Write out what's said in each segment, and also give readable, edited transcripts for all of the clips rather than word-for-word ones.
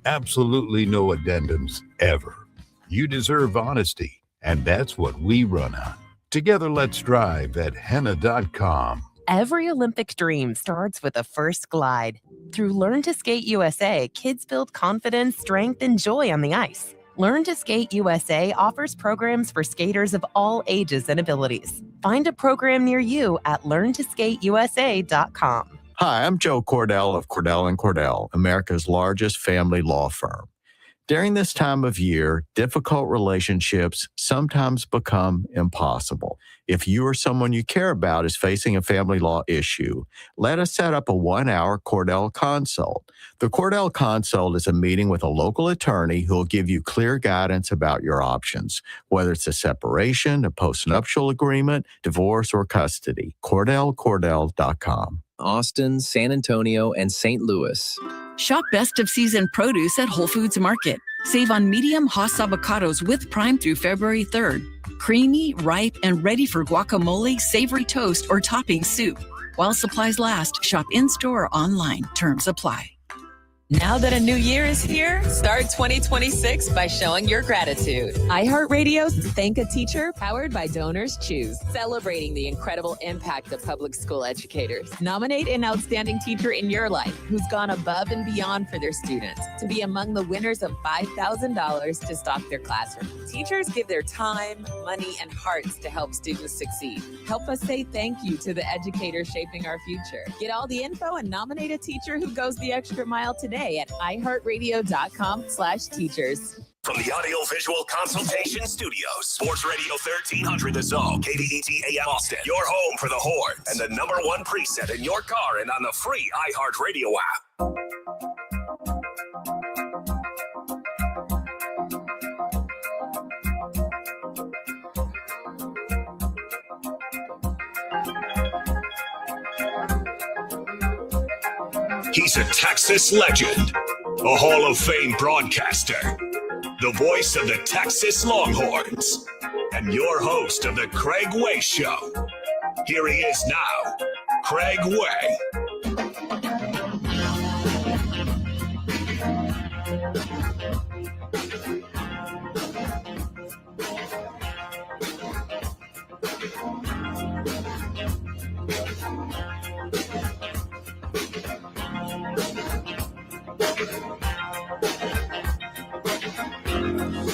Absolutely no addendums ever. You deserve honesty, and that's what we run on. Together, let's drive at henna.com. Every Olympic dream starts with a first glide. Through Learn to Skate USA, kids build confidence, strength, and joy on the ice. Learn to Skate USA offers programs for skaters of all ages and abilities. Find a program near you at learntosskateusa.com. Hi, I'm Joe Cordell of Cordell & Cordell, America's largest family law firm. During this time of year, difficult relationships sometimes become impossible. If you or someone you care about is facing a family law issue, let us set up a 1-hour Cordell Consult. The Cordell Consult is a meeting with a local attorney who will give you clear guidance about your options, whether it's a separation, a postnuptial agreement, divorce, or custody. CordellCordell.com. Austin, San Antonio, and St. Louis. Shop best of season produce at Whole Foods Market. Save on medium Hass avocados with Prime through February 3rd. Creamy, ripe, and ready for guacamole, savory toast, or topping soup. While supplies last, shop in-store or online. Terms apply. Now that a new year is here, start 2026 by showing your gratitude. iHeartRadio's Thank a Teacher, powered by Donors Choose, celebrating the incredible impact of public school educators. Nominate an outstanding teacher in your life who's gone above and beyond for their students to be among the winners of $5,000 to stock their classroom. Teachers give their time, money, and hearts to help students succeed. Help us say thank you to the educators shaping our future. Get all the info and nominate a teacher who goes the extra mile today at iHeartRadio.com/teachers. From the Audio-Visual Consultation Studios, Sports Radio 1300 The Zone, KDET AM Austin, your home for the Horns, and the #1 preset in your car and on the free iHeartRadio app. He's a Texas legend, a Hall of Fame broadcaster, the voice of the Texas Longhorns, and your host of the Craig Way Show. Here he is now, Craig Way.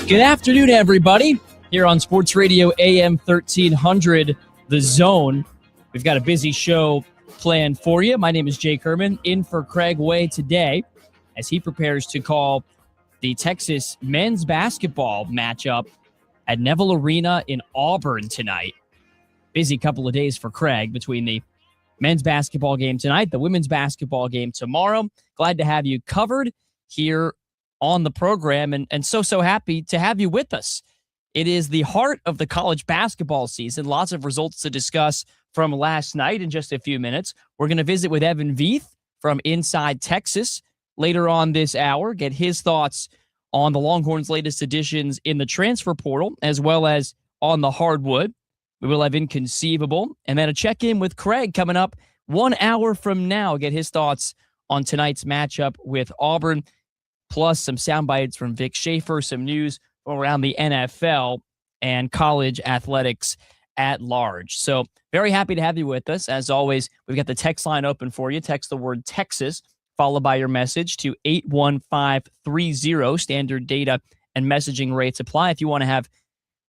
Good afternoon, everybody. Here on Sports Radio AM 1300, The Zone. We've got a busy show planned for you. My name is Jake Herman, in for Craig Way today as he prepares to call the Texas men's basketball matchup at Neville Arena in Auburn tonight. Busy couple of days for Craig between the men's basketball game tonight, the women's basketball game tomorrow. Glad to have you covered here on the program, and so happy to have you with us. It is the heart of the college basketball season. Lots of results to discuss from last night in just a few minutes. We're going to visit with Evan Vieth from Inside Texas later on this hour, get his thoughts on the Longhorns' latest additions in the transfer portal, as well as on the hardwood. We will have Inconceivable, and then a check-in with Craig coming up 1 hour from now, get his thoughts on tonight's matchup with Auburn, plus some sound bites from Vic Schaefer, some news from around the NFL and college athletics at large. So very happy to have you with us. As always, we've got the text line open for you. Text the word Texas, followed by your message to 81530. Standard data and messaging rates apply. If you want to have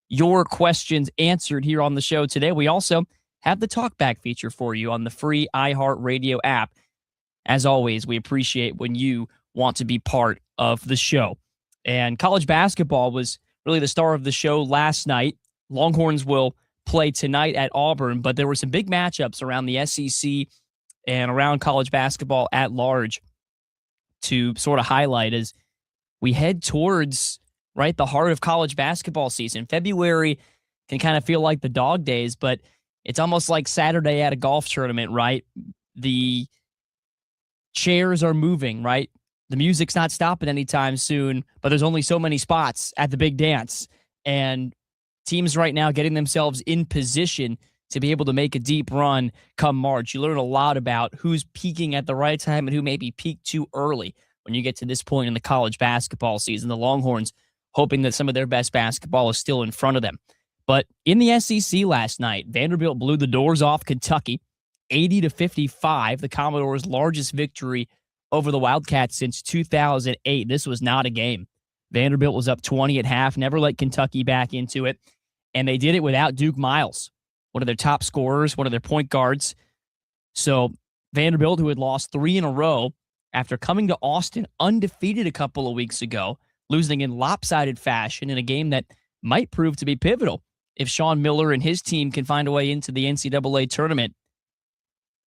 your questions answered here on the show today, we also have the talkback feature for you on the free iHeartRadio app. As always, we appreciate when you want to be part of the show. And college basketball was really the star of the show last night. Longhorns will play tonight at Auburn, but there were some big matchups around the SEC and around college basketball at large to sort of highlight as we head towards the heart of college basketball season. February can kind of feel like the dog days, but it's almost like Saturday at a golf tournament, right? The chairs are moving, right? The music's not stopping anytime soon, but there's only so many spots at the big dance. And teams right now getting themselves in position to be able to make a deep run come March. You learn a lot about who's peaking at the right time and who maybe peaked too early. when you get to this point in the college basketball season. The Longhorns hoping that some of their best basketball is still in front of them. But in the SEC last night, Vanderbilt blew the doors off Kentucky, 80-55, the Commodores' largest victory over the Wildcats since 2008. This was not a game. Vanderbilt was up 20 at half, never let Kentucky back into it, and they did it without Duke Miles, one of their top scorers, one of their point guards. So Vanderbilt, who had lost 3 in a row after coming to Austin undefeated a couple of weeks ago, losing in lopsided fashion in a game that might prove to be pivotal if Sean Miller and his team can find a way into the NCAA tournament.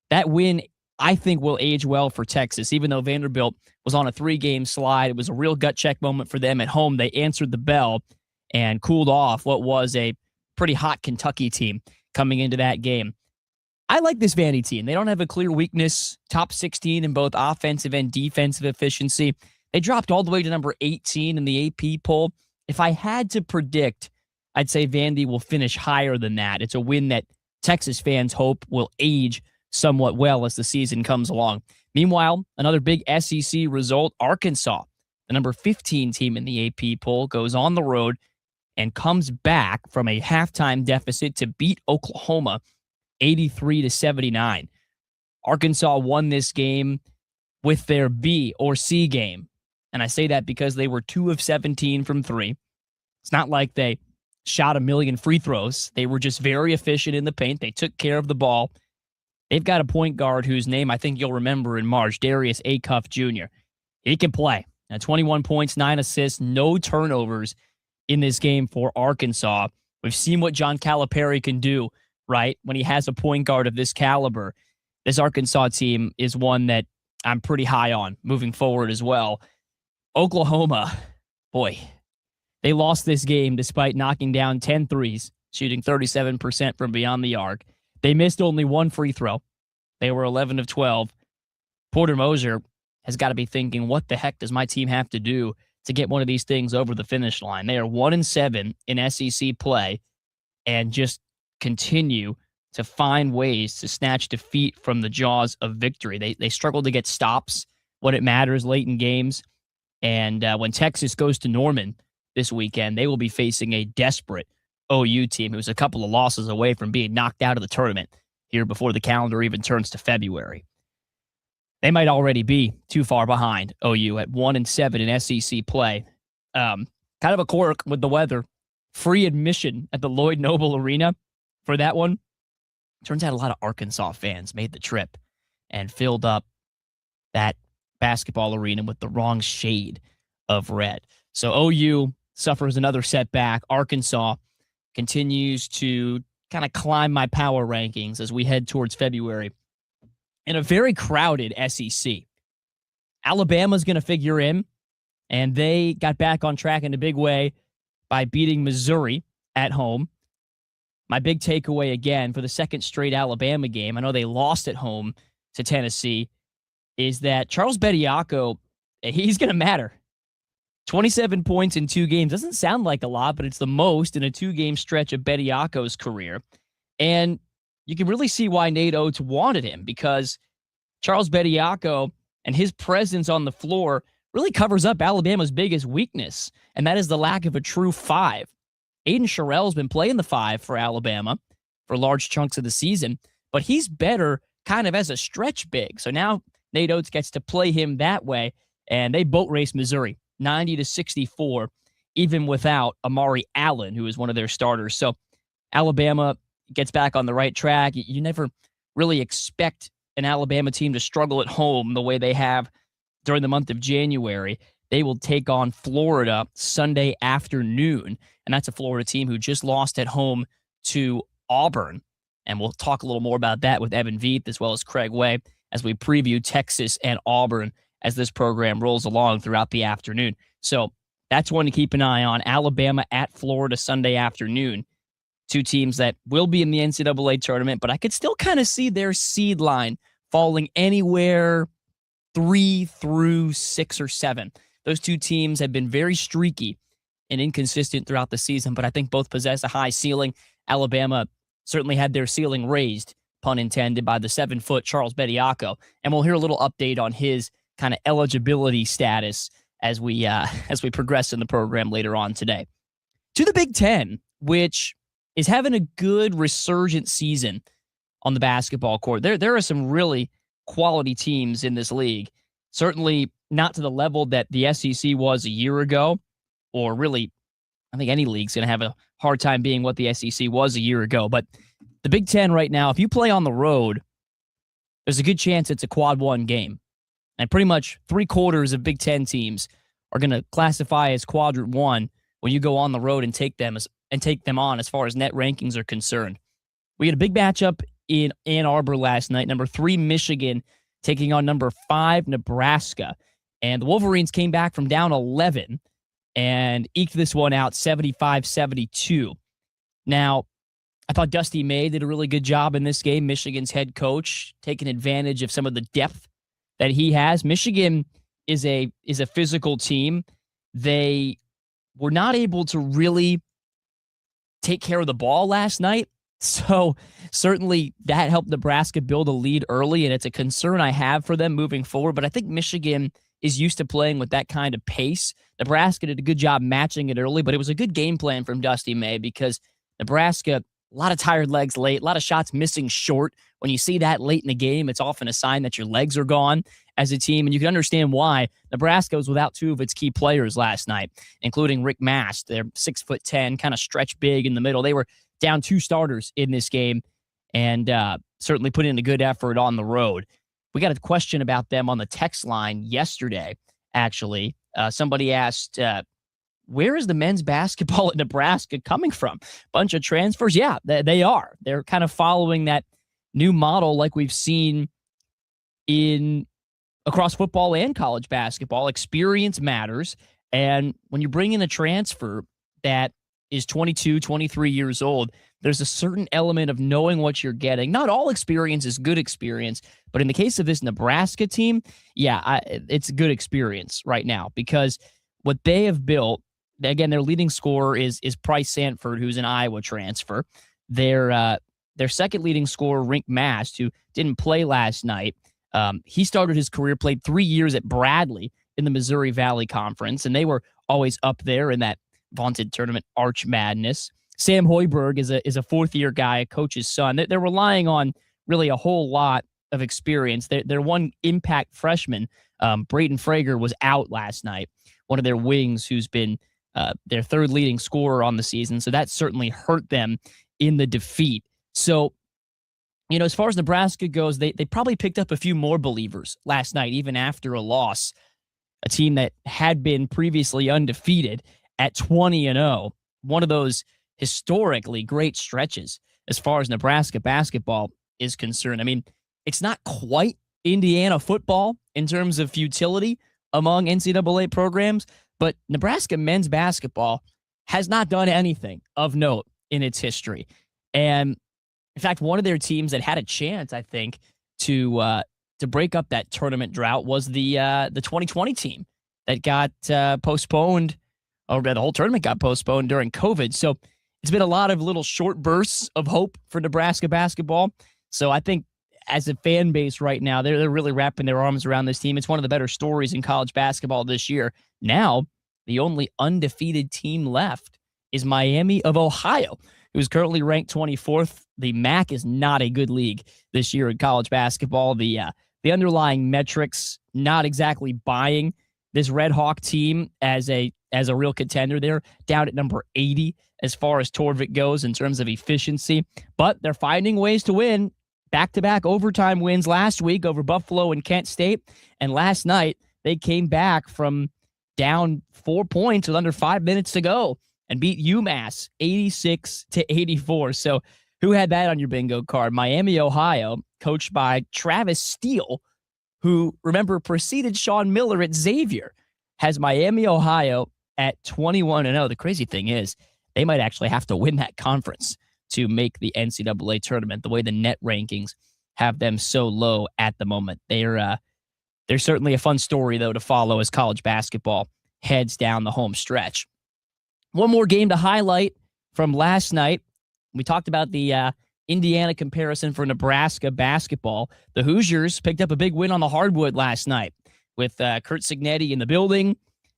That win, I think, will age well for Texas. Even though Vanderbilt was on a 3-game slide, it was a real gut check moment for them at home. They answered the bell and cooled off what was a pretty hot Kentucky team coming into that game. I like this Vandy team. They don't have a clear weakness. Top 16 in both offensive and defensive efficiency. They dropped all the way to number 18 in the AP poll. If I had to predict, I'd say Vandy will finish higher than that. It's a win that Texas fans hope will age somewhat well as the season comes along. Meanwhile, another big SEC result, Arkansas, the number 15 team in the AP poll, goes on the road and comes back from a halftime deficit to beat Oklahoma 83-79. Arkansas won this game with their B or C game. And I say that because they were 2 of 17 from 3. It's not like they shot a million free throws. They were just very efficient in the paint. They took care of the ball. They've got a point guard whose name I think you'll remember in March, Darius Acuff Jr. He can play. Now, 21 points, 9 assists, no turnovers in this game for Arkansas. We've seen what John Calipari can do, right, when he has a point guard of this caliber. This Arkansas team is one that I'm pretty high on moving forward as well. Oklahoma, boy, they lost this game despite knocking down 10 threes, shooting 37% from beyond the arc. They missed only 1 free throw. They were 11 of 12. Porter Moser has got to be thinking, what the heck does my team have to do to get one of these things over the finish line? They are 1-7 in SEC play and just continue to find ways to snatch defeat from the jaws of victory. They struggle to get stops when it matters late in games. And when Texas goes to Norman this weekend, they will be facing a desperate OU team who's a couple of losses away from being knocked out of the tournament here before the calendar even turns to February. They might already be too far behind OU at 1-7 in SEC play. Kind of a quirk with the weather. Free admission at the Lloyd Noble Arena for that one. Turns out a lot of Arkansas fans made the trip and filled up that basketball arena with the wrong shade of red. So OU suffers another setback. Arkansas continues to kind of climb my power rankings as we head towards February in a very crowded SEC. Alabama's going to figure in, and they got back on track in a big way by beating Missouri at home. My big takeaway again for the second straight Alabama game, I know they lost at home to Tennessee, is that Charles Bediako, he's going to matter. 27 points in 2 games. Doesn't sound like a lot, but it's the most in a 2-game stretch of Bediako's career. And you can really see why Nate Oates wanted him, because Charles Bediako and his presence on the floor really covers up Alabama's biggest weakness, and that is the lack of a true 5. Aiden Sherrell's been playing the 5 for Alabama for large chunks of the season, but he's better kind of as a stretch big. So now Nate Oates gets to play him that way, and they boat race Missouri 90-64, even without Amari Allen, who is one of their starters. So Alabama gets back on the right track. You never really expect an Alabama team to struggle at home the way they have during the month of January. They will take on Florida Sunday afternoon, and that's a Florida team who just lost at home to Auburn. And we'll talk a little more about that with Evan Vieth as well as Craig Way as we preview Texas and Auburn as this program rolls along throughout the afternoon. So that's one to keep an eye on. Alabama at Florida Sunday afternoon. 2 teams that will be in the NCAA tournament, but I could still kind of see their seed line falling anywhere 3 through 6 or 7. Those 2 teams have been very streaky and inconsistent throughout the season, but I think both possess a high ceiling. Alabama certainly had their ceiling raised, pun intended, by the 7-foot Charles Bediako, and we'll hear a little update on his kind of eligibility status as we progress in the program later on today. To the Big Ten, which is having a good resurgent season on the basketball court. There are some really quality teams in this league. Certainly not to the level that the SEC was a year ago, or really, I think any league's going to have a hard time being what the SEC was a year ago. But the Big Ten right now, if you play on the road, there's a good chance it's a quad one game. And pretty much 3/4 of Big Ten teams are going to classify as quadrant one when you go on the road and take them on as far as net rankings are concerned. We had a big matchup in Ann Arbor last night. Number 3 Michigan taking on number 5 Nebraska. And the Wolverines came back from down 11 and eked this one out 75-72. Now, I thought Dusty May did a really good job in this game, Michigan's head coach, taking advantage of some of the depth that he has. Michigan is a physical team. They were not able to really take care of the ball last night. So certainly that helped Nebraska build a lead early, and it's a concern I have for them moving forward. But I think Michigan is used to playing with that kind of pace. Nebraska did a good job matching it early, but it was a good game plan from Dusty May because Nebraska, a lot of tired legs late, a lot of shots missing short. When you see that late in the game, it's often a sign that your legs are gone as a team, and you can understand why. Nebraska was without 2 of its key players last night, including Rick Mast. They're 6'10", kind of stretch big in the middle. They were down 2 starters in this game and certainly put in a good effort on the road. We got a question about them on the text line yesterday, actually. Somebody asked, where is the men's basketball at Nebraska coming from? Bunch of transfers? Yeah, they are. They're kind of following that new model like we've seen across football and college basketball. Experience matters. And when you bring in a transfer that is 22, 23 years old, there's a certain element of knowing what you're getting. Not all experience is good experience, but in the case of this Nebraska team, it's a good experience right now because what they have built, again, their leading scorer is Price Sanford, who's an Iowa transfer. Their second leading scorer, Rick Mast, who didn't play last night, he started his career, played 3 years at Bradley in the Missouri Valley Conference, and they were always up there in that vaunted tournament Arch Madness. Sam Hoiberg is a fourth-year guy, a coach's son. They're relying on really a whole lot of experience. Their one impact freshman, Brayton Frager, was out last night, one of their wings who's been their third leading scorer on the season. So that certainly hurt them in the defeat. So, as far as Nebraska goes, they probably picked up a few more believers last night, even after a loss. A team that had been previously undefeated at 20-0. One of those historically great stretches as far as Nebraska basketball is concerned. I mean, it's not quite Indiana football in terms of futility among NCAA programs, but Nebraska men's basketball has not done anything of note in its history. And in fact, one of their teams that had a chance, I think, to break up that tournament drought was the 2020 team that got postponed, or the whole tournament got postponed during COVID. So it's been a lot of little short bursts of hope for Nebraska basketball. So I think as a fan base right now, they're really wrapping their arms around this team. It's one of the better stories in college basketball this year. Now, the only undefeated team left is Miami of Ohio, who's currently ranked 24th. The MAC is not a good league this year in college basketball. The underlying metrics not exactly buying this Red Hawk team as a real contender. They're down at number 80 as far as Torvik goes in terms of efficiency, but they're finding ways to win. Back-to-back overtime wins last week over Buffalo and Kent State, and last night they came back from down 4 points with under 5 minutes to go and beat UMass 86-84. So who had that on your bingo card? Miami, Ohio, coached by Travis Steele, who, remember, preceded Sean Miller at Xavier, has Miami, Ohio at 21-0. The crazy thing is they might actually have to win that conference to make the NCAA tournament, the way the net rankings have them so low at the moment. They're certainly a fun story, though, to follow as college basketball heads down the home stretch. One more game to highlight from last night. We talked about the Indiana comparison for Nebraska basketball. The Hoosiers picked up a big win on the hardwood last night. with Kurt Cignetti in the building.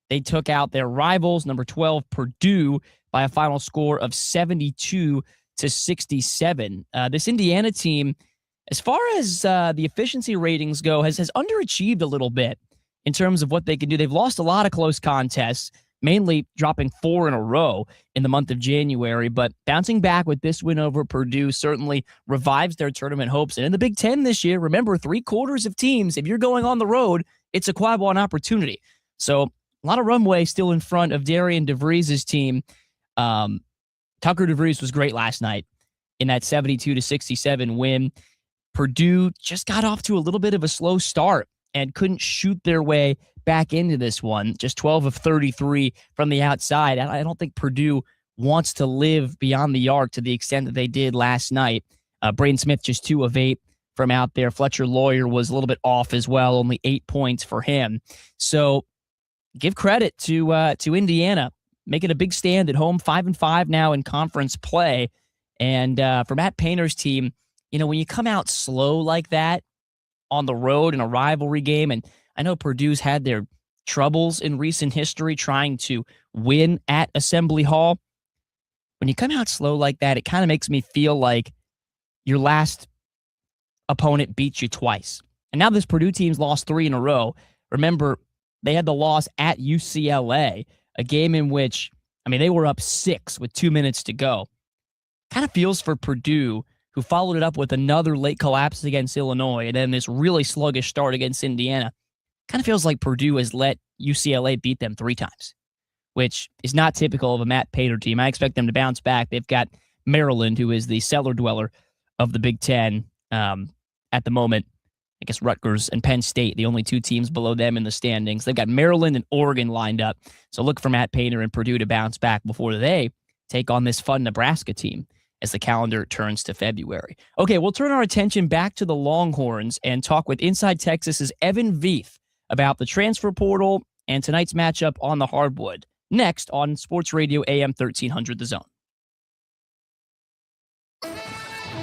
They took out their rivals, number 12, Purdue, by a final score of 72-67. This Indiana team, as far as the efficiency ratings go, has underachieved a little bit in terms of what they can do. They've lost a lot of close contests, mainly dropping 4 in a row in the month of January, but bouncing back with this win over Purdue certainly revives their tournament hopes. And in the Big Ten this year, remember, 3/4 of teams, if you're going on the road, it's a quad one opportunity. So a lot of runway still in front of Darian DeVries' team. Tucker DeVries was great last night in that 72-67 win. Purdue just got off to a little bit of a slow start and couldn't shoot their way back into this one. Just 12 of 33 from the outside. I don't think Purdue wants to live beyond the arc to the extent that they did last night. Braden Smith just 2 of 8 from out there. Fletcher Lawyer was a little bit off as well, only 8 points for him. So give credit to Indiana, making a big stand at home, 5-5 now in conference play. And for Matt Painter's team, when you come out slow like that on the road in a rivalry game, and I know Purdue's had their troubles in recent history trying to win at Assembly Hall. When you come out slow like that, it kind of makes me feel like your last opponent beat you twice. And now this Purdue team's lost 3 in a row. Remember, they had the loss at UCLA, a game in which, they were up 6 with 2 minutes to go. Kind of feels for Purdue, who followed it up with another late collapse against Illinois and then this really sluggish start against Indiana. Kind of feels like Purdue has let UCLA beat them 3 times, which is not typical of a Matt Painter team. I expect them to bounce back. They've got Maryland, who is the cellar dweller of the Big Ten at the moment. I guess Rutgers and Penn State, the only 2 teams below them in the standings. They've got Maryland and Oregon lined up. So look for Matt Painter and Purdue to bounce back before they take on this fun Nebraska team as the calendar turns to February. Okay, we'll turn our attention back to the Longhorns and talk with Inside Texas's Evan Vieth about the transfer portal and tonight's matchup on the hardwood. Next on Sports Radio AM 1300 The Zone.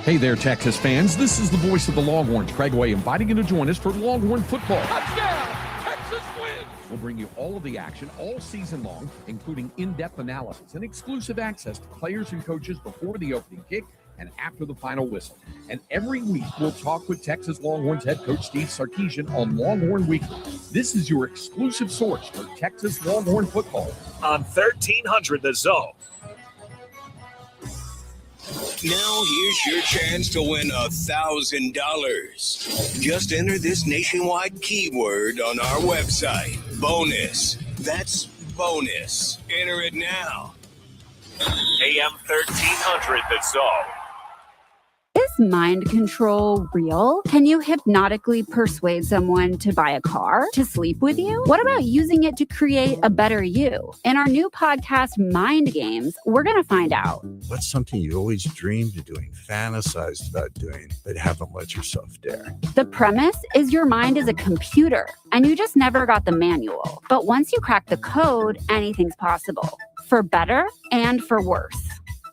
Hey there, Texas fans. This is the voice of the Longhorns, Craig Way, inviting you to join us for Longhorn football. Touchdown! Texas wins! We'll bring you all of the action all season long, including in-depth analysis and exclusive access to players and coaches before the opening kick and after the final whistle. And every week, we'll talk with Texas Longhorns head coach Steve Sarkisian on Longhorn Weekly. This is your exclusive source for Texas Longhorn football. On 1300 The Zone. Now here's your chance to win $1,000. Just enter this nationwide keyword on our website. Bonus. That's bonus. Enter it now. AM 1300 The Zone. Is mind control real? Can you hypnotically persuade someone to buy a car, to sleep with you? What about using it to create a better you? In our new podcast, Mind Games, we're going to find out. What's something you always dreamed of doing, fantasized about doing, but haven't let yourself dare? The premise is your mind is a computer, and you just never got the manual. But once you crack the code, anything's possible. For better and for worse.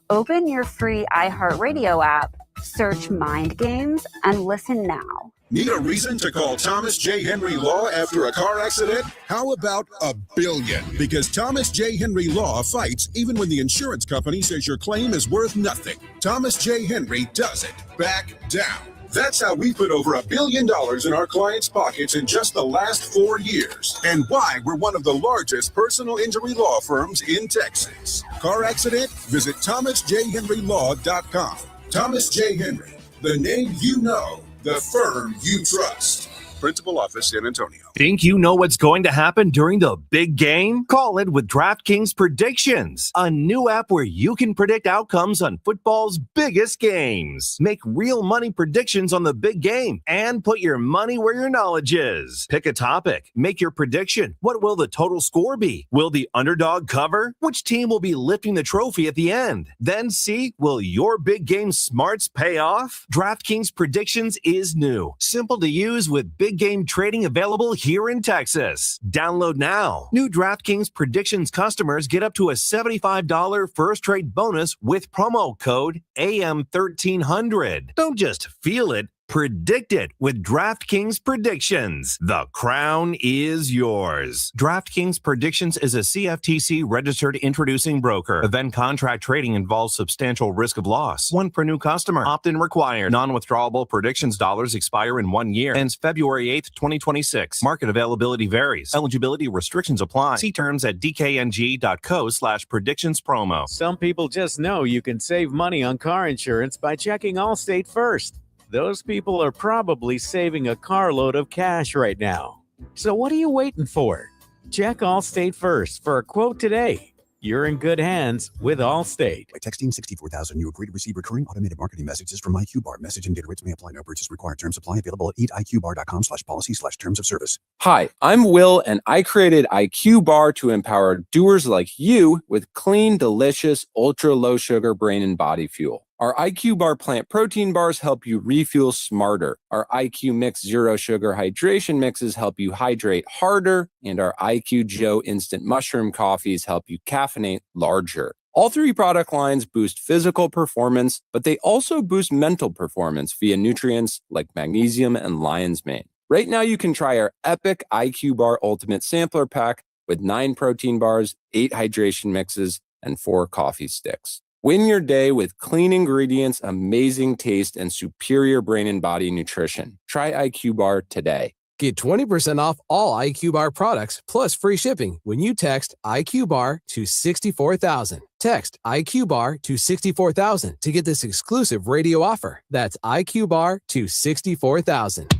Open your free iHeartRadio app, search Mind Games, and listen now. Need a reason to call Thomas J. Henry Law after a car accident? How about $1 billion? Because Thomas J. Henry Law fights even when the insurance company says your claim is worth nothing. Thomas J. Henry doesn't back down. That's how we put over $1 billion in our clients' pockets in just the last 4 years, and why we're one of the largest personal injury law firms in Texas. Car accident? Visit thomasjhenrylaw.com. Thomas J. Henry, the name you know, the firm you trust. Principal office, San Antonio. Think you know what's going to happen during the big game? Call it with DraftKings Predictions, a new app where you can predict outcomes on football's biggest games. Make real money predictions on the big game and put your money where your knowledge is. Pick a topic. Make your prediction. What will the total score be? Will the underdog cover? Which team will be lifting the trophy at the end? Then see, will your big game smarts pay off? DraftKings Predictions is new. Simple to use with big game trading available here in Texas. Download now. New DraftKings Predictions customers get up to a $75 first trade bonus with promo code AM1300. Don't just feel it. Predict it with DraftKings Predictions. The crown is yours. DraftKings Predictions is a CFTC registered introducing broker. Event contract trading involves substantial risk of loss. One per new customer. Opt-in required. Non-withdrawable predictions dollars expire in 1 year. Ends February 8th, 2026. Market availability varies. Eligibility restrictions apply. See terms at dkng.co/predictions promo. Some people just know you can save money on car insurance by checking Allstate first. Those people are probably saving a carload of cash right now. So what are you waiting for? Check Allstate first for a quote today. You're in good hands with Allstate. By texting 64,000, you agree to receive recurring automated marketing messages from IQBar. Message and data rates may apply. No purchase required. Terms apply. Available at eatiqbar.com/policy/terms of service. Hi, I'm Will, and I created IQBar to empower doers like you with clean, delicious, ultra-low sugar brain and body fuel. Our IQ Bar plant protein bars help you refuel smarter. Our IQ Mix Zero Sugar Hydration Mixes help you hydrate harder. And our IQ Joe Instant Mushroom Coffees help you caffeinate larger. All three product lines boost physical performance, but they also boost mental performance via nutrients like magnesium and lion's mane. Right now, you can try our epic IQ Bar Ultimate Sampler Pack with 9 protein bars, 8 hydration mixes, and 4 coffee sticks. Win your day with clean ingredients, amazing taste, and superior brain and body nutrition. Try IQ Bar today. Get 20% off all IQ Bar products plus free shipping when you text IQ Bar to 64,000. Text IQ Bar to 64,000 to get this exclusive radio offer. That's IQ Bar to 64,000.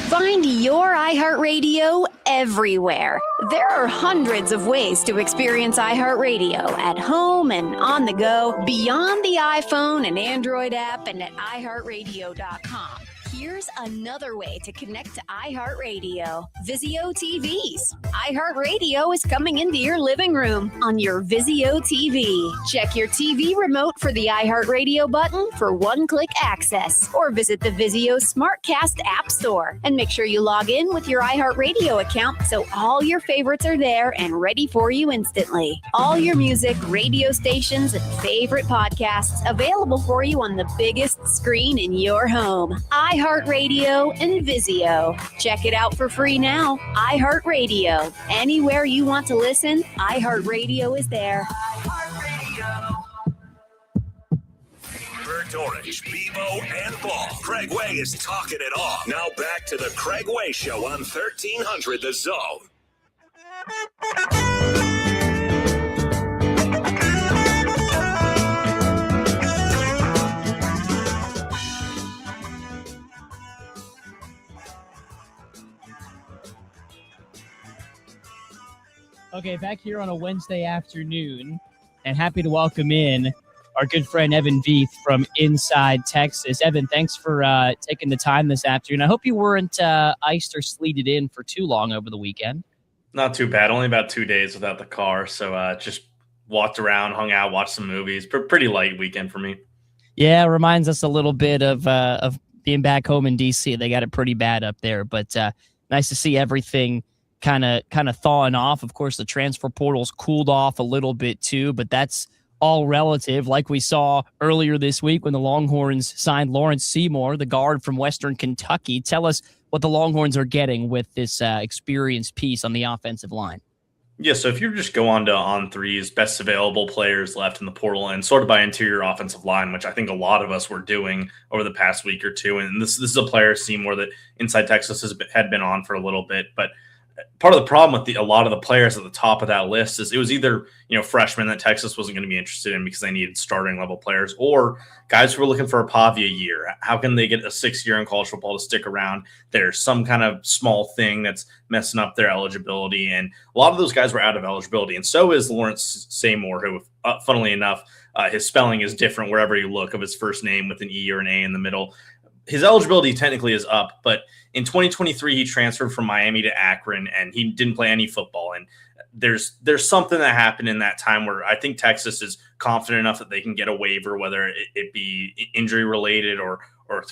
Find your iHeartRadio everywhere. There are hundreds of ways to experience iHeartRadio at home and on the go, beyond the iPhone and Android app, and at iHeartRadio.com. Here's another way to connect to iHeartRadio. Vizio TVs. iHeartRadio is coming into your living room on your Vizio TV. Check your TV remote for the iHeartRadio button for one-click access, or visit the Vizio SmartCast app store. And make sure you log in with your iHeartRadio account so all your favorites are there and ready for you instantly. All your music, radio stations, and favorite podcasts available for you on the biggest screen in your home. iHeartRadio and Vizio. Check it out for free now. iHeartRadio. Anywhere you want to listen, iHeartRadio is there. Burnt Orange, Bebo, and Ball. Craig Way is talking it all. Now back to the Craig Way Show on 1300 The Zone. Okay, back here on a Wednesday afternoon, and happy to welcome in our good friend Evan Vieth from Inside Texas. Evan, thanks for taking the time this afternoon. I hope you weren't iced or sleeted in for too long over the weekend. Not too bad. Only about 2 days without the car, so just walked around, hung out, watched some movies. Pretty light weekend for me. Yeah, it reminds us a little bit of being back home in D.C. They got it pretty bad up there, but nice to see everything kind of thawing off. Of course, the transfer portal's cooled off a little bit too, but that's all relative. Like we saw earlier this week when the Longhorns signed Lawrence Seymour, the guard from Western Kentucky. Tell us what the Longhorns are getting with this experienced piece on the offensive line. Yeah, so if you just go on to On3's best available players left in the portal and sort of by interior offensive line, which I think a lot of us were doing over the past week or two, and this is a player, Seymour, that Inside Texas had been on for a little bit, but part of the problem with a lot of the players at the top of that list is it was either, freshmen that Texas wasn't going to be interested in because they needed starting level players, or guys who were looking for a Pavia year. How can they get a 6th year in college football to stick around? There's some kind of small thing that's messing up their eligibility. And a lot of those guys were out of eligibility. And so is Lawrence Seymour, who, funnily enough, his spelling is different wherever you look of his first name with an E or an A in the middle. His eligibility technically is up, but in 2023, he transferred from Miami to Akron, and he didn't play any football. And there's something that happened in that time where I think Texas is confident enough that they can get a waiver, whether it be injury related or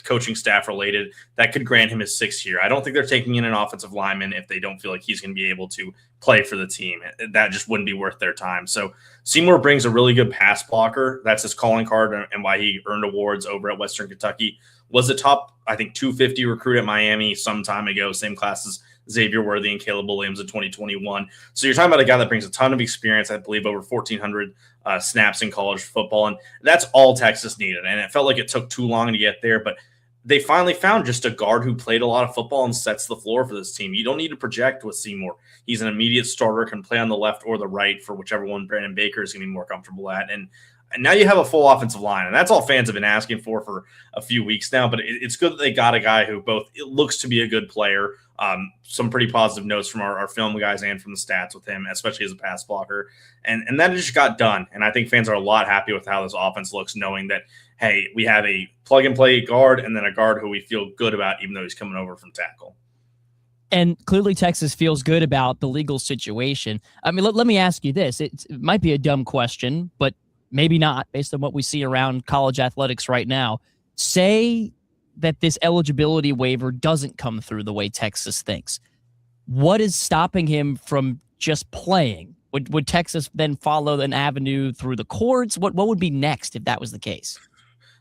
coaching staff related, that could grant him his 6th year. I don't think they're taking in an offensive lineman if they don't feel like he's going to be able to play for the team. That just wouldn't be worth their time. So Seymour brings a really good pass blocker. That's his calling card and why he earned awards over at Western Kentucky. was a top, I think, 250 recruit at Miami some time ago, same class as Xavier Worthy and Caleb Williams in 2021. So you're talking about a guy that brings a ton of experience, I believe over 1,400 snaps in college football. And that's all Texas needed. And it felt like it took too long to get there, but they finally found just a guard who played a lot of football and sets the floor for this team. You don't need to project with Seymour. He's an immediate starter, can play on the left or the right for whichever one Brandon Baker is going to be more comfortable at. And now you have a full offensive line, and that's all fans have been asking for a few weeks now. But it's good that they got a guy who both looks to be a good player. Some pretty positive notes from our film guys and from the stats with him, especially as a pass blocker. And that just got done. And I think fans are a lot happy with how this offense looks, knowing that, hey, we have a plug-and-play guard and then a guard who we feel good about, even though he's coming over from tackle. And clearly Texas feels good about the legal situation. I mean, let me ask you this. It might be a dumb question, but maybe not, based on what we see around college athletics right now. Say that this eligibility waiver doesn't come through the way Texas thinks. What is stopping him from just playing? Would Texas then follow an avenue through the courts? What would be next if that was the case?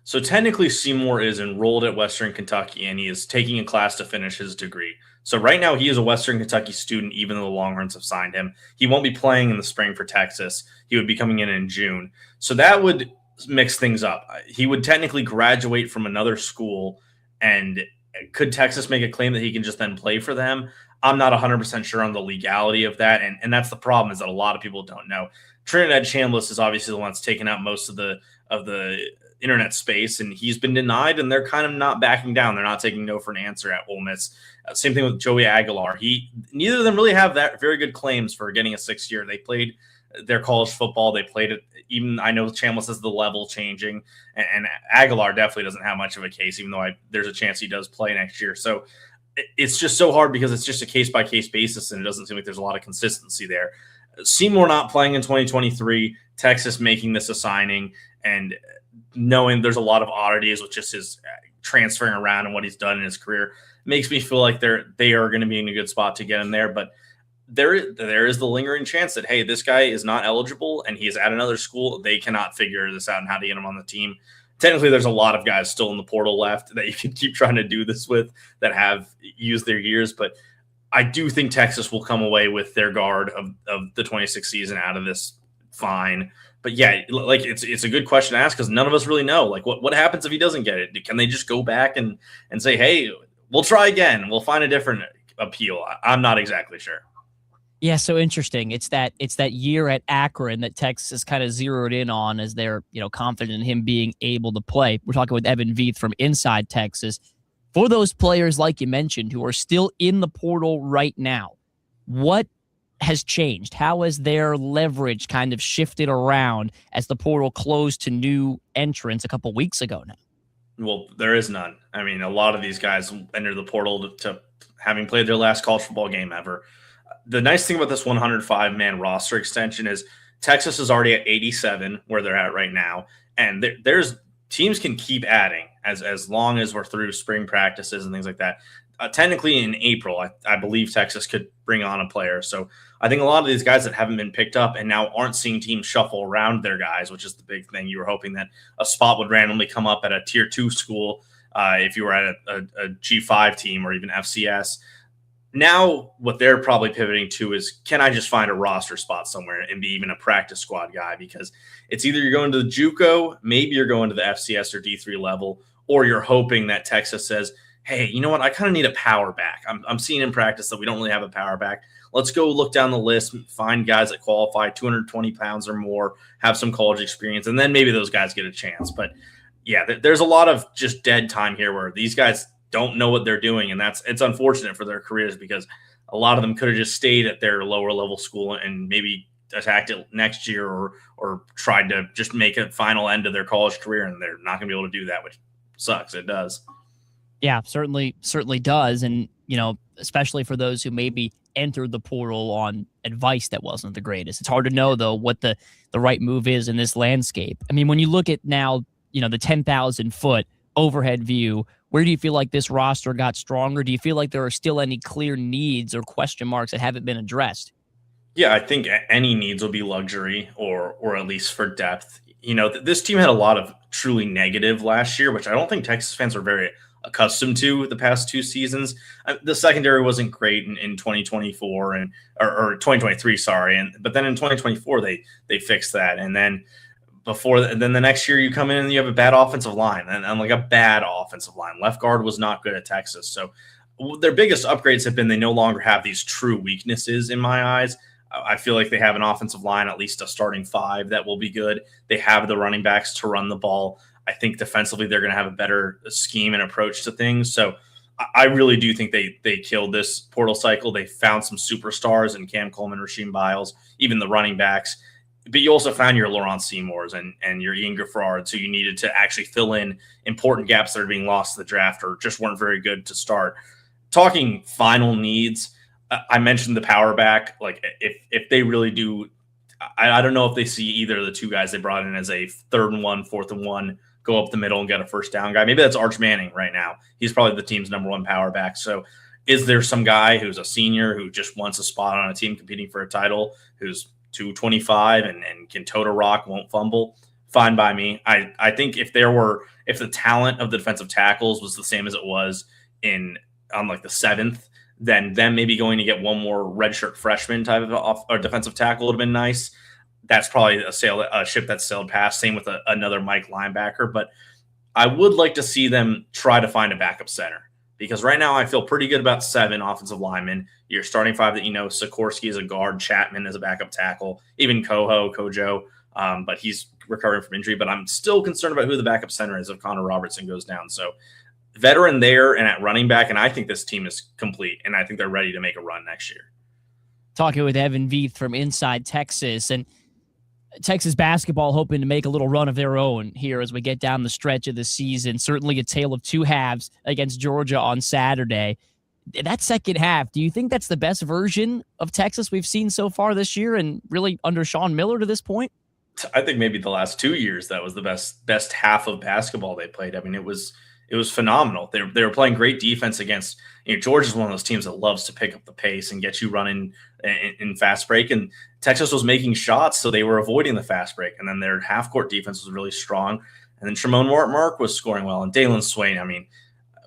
So technically Seymour is enrolled at Western Kentucky, and he is taking a class to finish his degree. So right now he is a Western Kentucky student, even though the Longhorns have signed him. He won't be playing in the spring for Texas. He would be coming in June. So that would mix things up. He would technically graduate from another school, and could Texas make a claim that he can just then play for them? I'm not 100% sure on the legality of that, and that's the problem, is that a lot of people don't know. Trinidad Chambliss is obviously the one that's taken out most of the internet space, and he's been denied, and they're kind of not backing down. They're not taking no for an answer at Ole Miss. Same thing with Joey Aguilar. Neither of them really have that very good claims for getting a 6th year. They played their college football. They played it. Even I know Chambliss has the level changing, and Aguilar definitely doesn't have much of a case, even though there's a chance he does play next year. So it's just so hard because it's just a case-by-case basis, and it doesn't seem like there's a lot of consistency there. Seymour not playing in 2023, Texas making this a signing, and knowing there's a lot of oddities with just his transferring around and what he's done in his career makes me feel like they are going to be in a good spot to get him there. But there is the lingering chance that, hey, this guy is not eligible and he's at another school. They cannot figure this out and how to get him on the team. Technically, there's a lot of guys still in the portal left that you can keep trying to do this with that have used their years. But I do think Texas will come away with their guard of the 26th season out of this fine. But yeah, like it's a good question to ask because none of us really know. Like, what happens if he doesn't get it? Can they just go back and say, hey, we'll try again. We'll find a different appeal. I'm not exactly sure. Yeah, so interesting. It's that year at Akron that Texas kind of zeroed in on as they're confident in him being able to play. We're talking with Evan Vieth from Inside Texas. For those players, like you mentioned, who are still in the portal right now, what has changed? How has their leverage kind of shifted around as the portal closed to new entrants a couple weeks ago now? Well, there is none. I mean, a lot of these guys enter the portal to having played their last college football game ever. The nice thing about this 105-man roster extension is Texas is already at 87, where they're at right now, and there's teams can keep adding as long as we're through spring practices and things like that. Technically, in April, I believe Texas could bring on a player. So I think a lot of these guys that haven't been picked up and now aren't seeing teams shuffle around their guys, which is the big thing. You were hoping that a spot would randomly come up at a Tier 2 school if you were at a G5 team or even FCS. Now, what they're probably pivoting to is, can I just find a roster spot somewhere and be even a practice squad guy? Because it's either you're going to the JUCO, maybe you're going to the FCS or D3 level, or you're hoping that Texas says, hey, you know what? I kind of need a power back. I'm seeing in practice that we don't really have a power back. Let's go look down the list, find guys that qualify 220 pounds or more, have some college experience, and then maybe those guys get a chance. But yeah, there's a lot of just dead time here where these guys don't know what they're doing, and it's unfortunate for their careers because a lot of them could have just stayed at their lower level school and maybe attacked it next year or tried to just make a final end to their college career, and they're not going to be able to do that, which sucks. It does. Yeah, certainly does. And, especially for those who maybe entered the portal on advice that wasn't the greatest. It's hard to know, though, what the right move is in this landscape. I mean, when you look at now, the 10,000-foot overhead view, where do you feel like this roster got stronger? Do you feel like there are still any clear needs or question marks that haven't been addressed? Yeah, I think any needs will be luxury or at least for depth. this team had a lot of truly negative last year, which I don't think Texas fans are very accustomed to the past 2 seasons. The secondary wasn't great in 2024 or 2023, sorry. But then in 2024, they fixed that. And then then the next year you come in and you have a bad offensive line and like a bad offensive line. Left guard was not good at Texas. So their biggest upgrades have been they no longer have these true weaknesses in my eyes. I feel like they have an offensive line, at least a starting 5 that will be good. They have the running backs to run the ball. I think defensively they're going to have a better scheme and approach to things. So I really do think they killed this portal cycle. They found some superstars in Cam Coleman, Rasheem Biles, even the running backs. But you also found your Laurent Seymours and your Ian Gaffard, so you needed to actually fill in important gaps that are being lost to the draft or just weren't very good to start. Talking final needs, I mentioned the power back. Like if they really do, I don't know if they see either of the 2 guys they brought in as a 3rd and 1, 4th and 1, go up the middle and get a first down guy. Maybe that's Arch Manning right now. He's probably the team's number 1 power back. So is there some guy who's a senior who just wants a spot on a team competing for a title, who's 225 and can toe to rock, won't fumble? Fine by me. I think if the talent of the defensive tackles was the same as it was on like the 7th, then them maybe going to get one more redshirt freshman type of or defensive tackle would have been nice. That's probably a ship that's sailed past. Same with another Mike linebacker. But I would like to see them try to find a backup center, because right now I feel pretty good about 7 offensive linemen. You're starting 5 that Sikorsky is a guard, Chapman is a backup tackle, even Kojo, but he's recovering from injury. But I'm still concerned about who the backup center is if Connor Robertson goes down. So veteran there and at running back, and I think this team is complete, and I think they're ready to make a run next year. Talking with Evan Vieth from Inside Texas, and Texas basketball hoping to make a little run of their own here as we get down the stretch of the season. Certainly a tale of 2 halves against Georgia on Saturday. That second half, do you think that's the best version of Texas we've seen so far this year and really under Sean Miller to this point? I think maybe the last 2 years that was the best half of basketball they played. I mean, it was phenomenal. They were playing great defense against, Georgia's one of those teams that loves to pick up the pace and get you running in fast break. And Texas was making shots, so they were avoiding the fast break. And then their half court defense was really strong. And then Tremont Mark was scoring well. And Dalen Swain, I mean,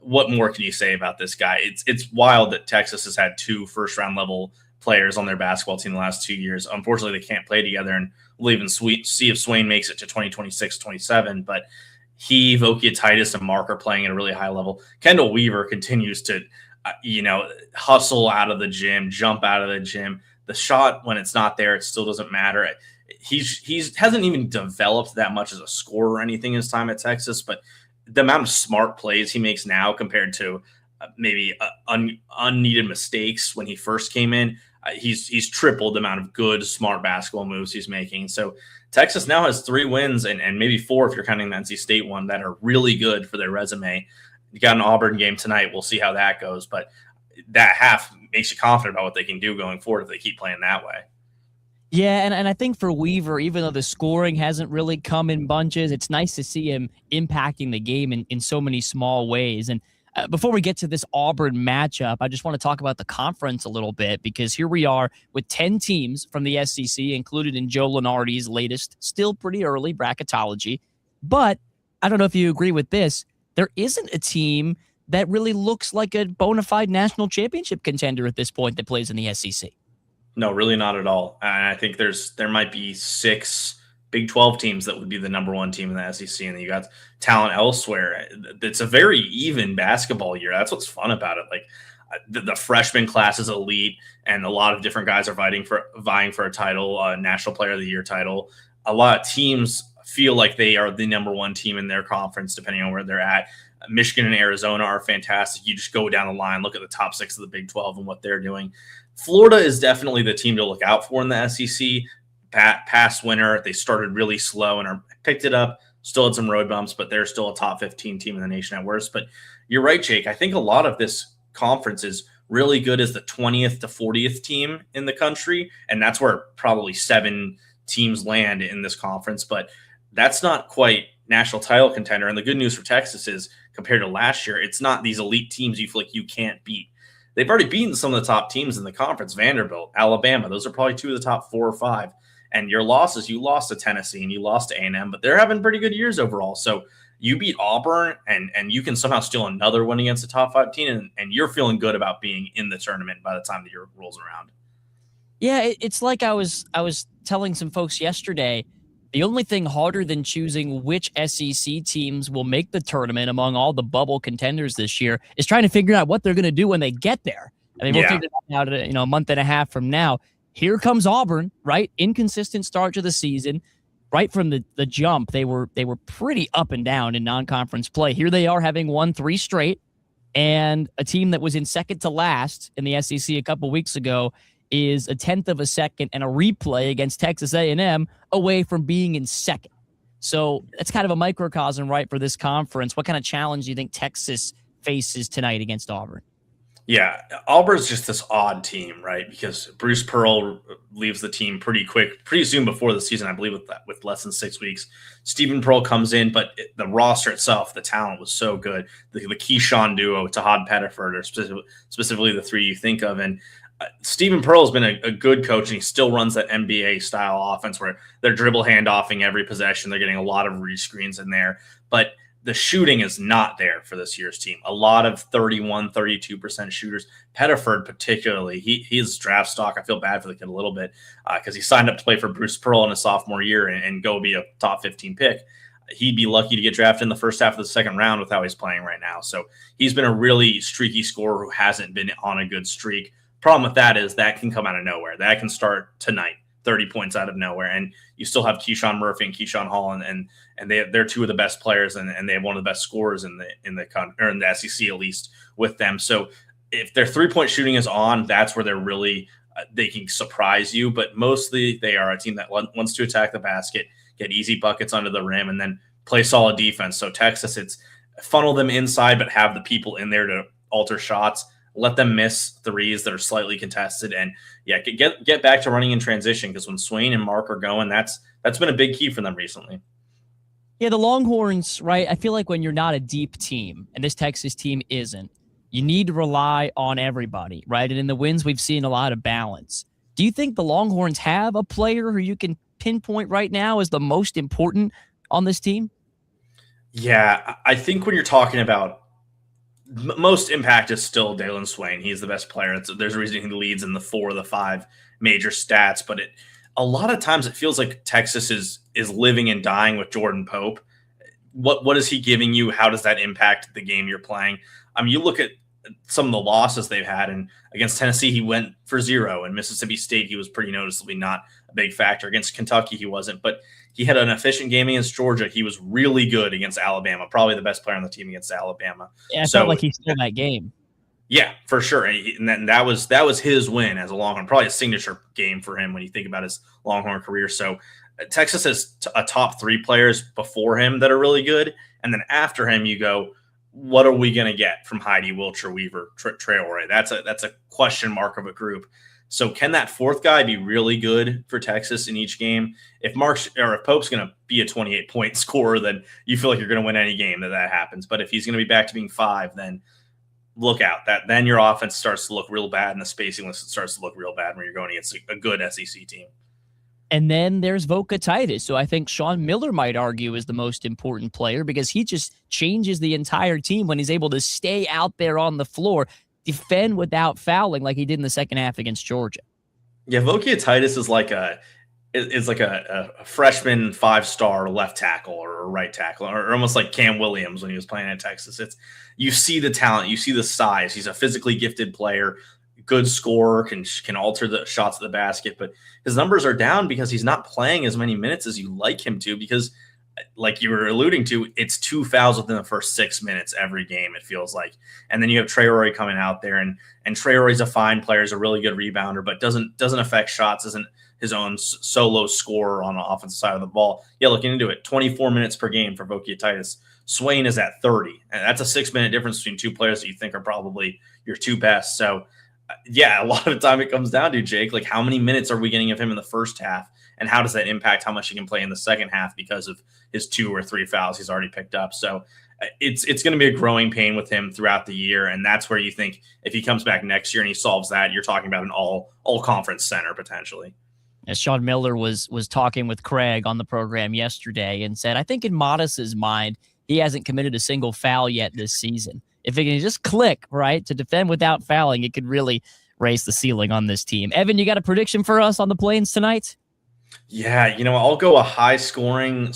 what more can you say about this guy? It's wild that Texas has had 2 first-round level players on their basketball team the last 2 years. Unfortunately, they can't play together, and we'll even see if Swain makes it to 2026, 27. But he, Vokia Titus, and Mark are playing at a really high level. Kendall Weaver continues to, hustle out of the gym, jump out of the gym. The shot, when it's not there, it still doesn't matter. He hasn't even developed that much as a scorer or anything in his time at Texas, but the amount of smart plays he makes now compared to maybe unneeded mistakes when he first came in, he's tripled the amount of good, smart basketball moves he's making. So Texas now has 3 wins and maybe 4 if you're counting the NC State one that are really good for their resume. You got an Auburn game tonight. We'll see how that goes. But that half makes you confident about what they can do going forward if they keep playing that way. Yeah, and I think for Weaver, even though the scoring hasn't really come in bunches, it's nice to see him impacting the game in so many small ways. And before we get to this Auburn matchup, I just want to talk about the conference a little bit, because here we are with 10 teams from the SEC included in Joe Lunardi's latest, still pretty early bracketology. But I don't know if you agree with this. There isn't a team that really looks like a bona fide national championship contender at this point that plays in the SEC. No, really not at all. And I think there might be 6 Big 12 teams that would be the number 1 team in the SEC, and then you got talent elsewhere. It's a very even basketball year. That's what's fun about it. Like the freshman class is elite, and a lot of different guys are vying for a title, National Player of the Year title. A lot of teams feel like they are the number 1 team in their conference, depending on where they're at. Michigan and Arizona are fantastic. You just go down the line, look at the top 6 of the Big 12 and what they're doing. Florida is definitely the team to look out for in the SEC. Past winter, they started really slow and picked it up. Still had some road bumps, but they're still a top 15 team in the nation at worst. But you're right, Jake. I think a lot of this conference is really good as the 20th to 40th team in the country, and that's where probably 7 teams land in this conference. But that's not quite national title contender. And the good news for Texas is, compared to last year, it's not these elite teams you feel like you can't beat. They've already beaten some of the top teams in the conference, Vanderbilt, Alabama. Those are probably 2 of the top 4 or 5. And your losses, you lost to Tennessee and you lost to A&M, but they're having pretty good years overall. So you beat Auburn and you can somehow steal another win against a top 5 team, and you're feeling good about being in the tournament by the time the year rolls around. Yeah, it's like I was telling some folks yesterday, the only thing harder than choosing which SEC teams will make the tournament among all the bubble contenders this year is trying to figure out what they're going to do when they get there. I mean, we'll figure that out, a month and a half from now. Here comes Auburn, right? Inconsistent start to the season. Right from the jump, they were pretty up and down in non-conference play. Here they are having won 3 straight, and a team that was in second to last in the SEC a couple weeks ago is a 1/10 of a second and a replay against Texas A&M away from being in second. So that's kind of a microcosm, right, for this conference. What kind of challenge do you think Texas faces tonight against Auburn? Yeah, Auburn's just this odd team, right? Because Bruce Pearl leaves the team pretty soon before the season, I believe, with less than 6 weeks. Stephen Pearl comes in, but the roster itself, the talent was so good. The Keyshawn duo, Tahad Pettiford, or specifically the 3 you think of. And Stephen Pearl has been a good coach, and he still runs that NBA-style offense where they're dribble handoffing every possession. They're getting a lot of rescreens in there. But the shooting is not there for this year's team. A lot of 31, 32% shooters. Pettiford particularly, he's draft stock. I feel bad for the kid a little bit because he signed up to play for Bruce Pearl in his sophomore year and go be a top 15 pick. He'd be lucky to get drafted in the first half of the second round with how he's playing right now. So he's been a really streaky scorer who hasn't been on a good streak. Problem with that is that can come out of nowhere. That can start tonight, 30 points out of nowhere. And you still have Keyshawn Murphy and Keyshawn Hall, and they're 2 of the best players, and they have one of the best scorers in the SEC, at least, with them. So if their 3-point shooting is on, that's where they're really they can surprise you. But mostly they are a team that wants to attack the basket, get easy buckets under the rim, and then play solid defense. So Texas, it's funnel them inside, but have the people in there to alter shots. Let them miss threes that are slightly contested, and get back to running in transition, because when Swain and Mark are going, that's been a big key for them recently. Yeah, the Longhorns, right? I feel like when you're not a deep team, and this Texas team isn't, you need to rely on everybody, right? And in the wins, we've seen a lot of balance. Do you think the Longhorns have a player who you can pinpoint right now as the most important on this team? Yeah, I think when you're talking about most impact is still Dalen Swain. He's the best player. There's a reason he leads in the 4 of the 5 major stats, but a lot of times it feels like Texas is living and dying with Jordan Pope. What is he giving you? How does that impact the game you're playing? I mean, you look at some of the losses they've had, and against Tennessee, he went for 0. And Mississippi State, he was pretty noticeably not a big factor. Against Kentucky, he wasn't, but he had an efficient game against Georgia. He was really good against Alabama, probably the best player on the team against Alabama. Yeah, I felt like he stole that game. Yeah, for sure. And that was his win as a Longhorn, probably a signature game for him when you think about his Longhorn career. So Texas has a top 3 players before him that are really good. And then after him, you go, what are we going to get from Heidi, Wilcher, Weaver, Traore? That's a question mark of a group. So can that 4th guy be really good for Texas in each game? If Pope's going to be a 28-point scorer, then you feel like you're going to win any game that happens. But if he's going to be back to being 5, then look out. Then your offense starts to look real bad, and the spacing list starts to look real bad when you're going against a good SEC team. And then there's Voka Titus, so I think Sean Miller might argue is the most important player, because he just changes the entire team when he's able to stay out there on the floor, defend without fouling like he did in the second half against Georgia. Yeah, Voka Titus is like a freshman 5-star left tackle or right tackle, or almost like Cam Williams when he was playing at Texas. You see the talent, you see the size. He's a physically gifted player, good scorer, can alter the shots at the basket, but his numbers are down because he's not playing as many minutes as you like him to, because like you were alluding to, it's 2 fouls within the first 6 minutes every game, it feels like. And then you have Traore coming out there, and Traore's a fine player, is a really good rebounder, but doesn't affect shots, isn't his own solo scorer on the offensive side of the ball. Yeah, looking into it, 24 minutes per game for Voka Titus. Swain is at 30, and that's a 6-minute difference between 2 players that you think are probably your 2 best. So yeah, a lot of the time it comes down to, Jake, like how many minutes are we getting of him in the first half, and how does that impact how much he can play in the second half because of his 2 or 3 fouls he's already picked up. So it's going to be a growing pain with him throughout the year, and that's where you think if he comes back next year and he solves that, you're talking about an all conference center potentially. As Sean Miller was talking with Craig on the program yesterday and said, I think in Modest's mind, he hasn't committed a single foul yet this season. If it can just click, right, to defend without fouling, it could really raise the ceiling on this team. Evan, you got a prediction for us on the Plains tonight? Yeah, I'll go a high-scoring,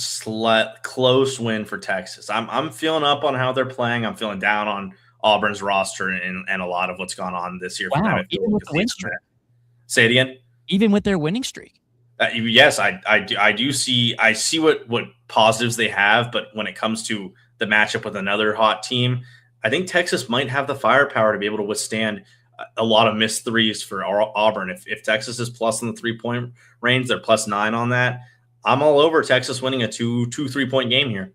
close win for Texas. I'm feeling up on how they're playing. I'm feeling down on Auburn's roster and a lot of what's gone on this year for them. Even with the win streak. Say it again. Even with their winning streak. Yes, I do see. I see what positives they have, but when it comes to the matchup with another hot team, I think Texas might have the firepower to be able to withstand a lot of missed threes for Auburn. If Texas is plus in the 3-point range, they're +9 on that. I'm all over Texas winning a 3-point game here.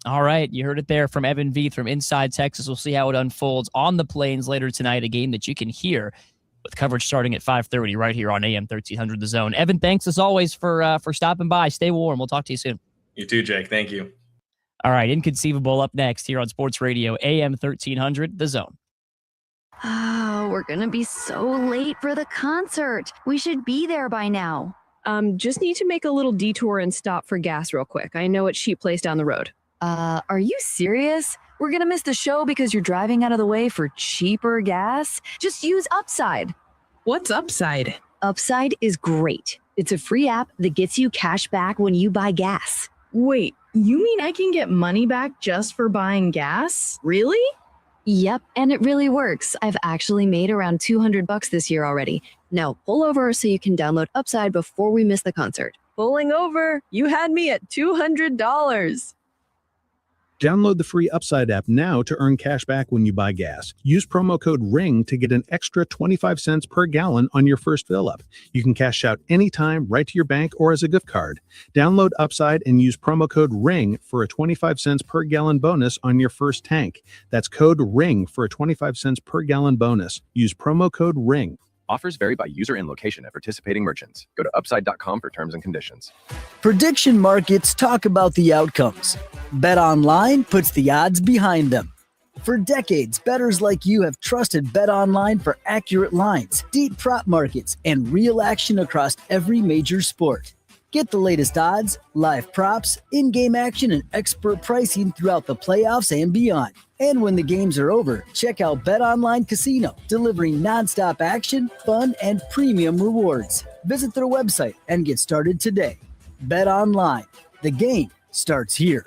All right, you heard it there from Evan Vieth from Inside Texas. We'll see how it unfolds on the Plains later tonight, a game that you can hear with coverage starting at 5:30 right here on AM 1300 The Zone. Evan, thanks as always for stopping by. Stay warm. We'll talk to you soon. You too, Jake. Thank you. All right, Inconceivable up next here on Sports Radio AM 1300 The Zone. Oh, we're going to be so late for the concert. We should be there by now. Just need to make a little detour and stop for gas real quick. I know a cheap place down the road. Are you serious? We're going to miss the show because you're driving out of the way for cheaper gas? Just use Upside. What's Upside? Upside is great. It's a free app that gets you cash back when you buy gas. Wait, you mean I can get money back just for buying gas? Really? Yep, and it really works. I've actually made around $200 this year already. Now pull over so you can download Upside before we miss the concert. Pulling over? You had me at $200. Download the free Upside app now to earn cash back when you buy gas. Use promo code RING to get an extra 25 cents per gallon on your first fill-up. You can cash out anytime, right to your bank or as a gift card. Download Upside and use promo code RING for a 25 cents per gallon bonus on your first tank. That's code RING for a 25 cents per gallon bonus. Use promo code RING. Offers vary by user and location at participating merchants. Go to upside.com for terms and conditions. Prediction markets talk about the outcomes. BetOnline puts the odds behind them. For decades, bettors like you have trusted BetOnline for accurate lines, deep prop markets, and real action across every major sport. Get the latest odds, live props, in-game action, and expert pricing throughout the playoffs and beyond. And when the games are over, check out BetOnline Casino, delivering nonstop action, fun, and premium rewards. Visit their website and get started today. BetOnline. The game starts here.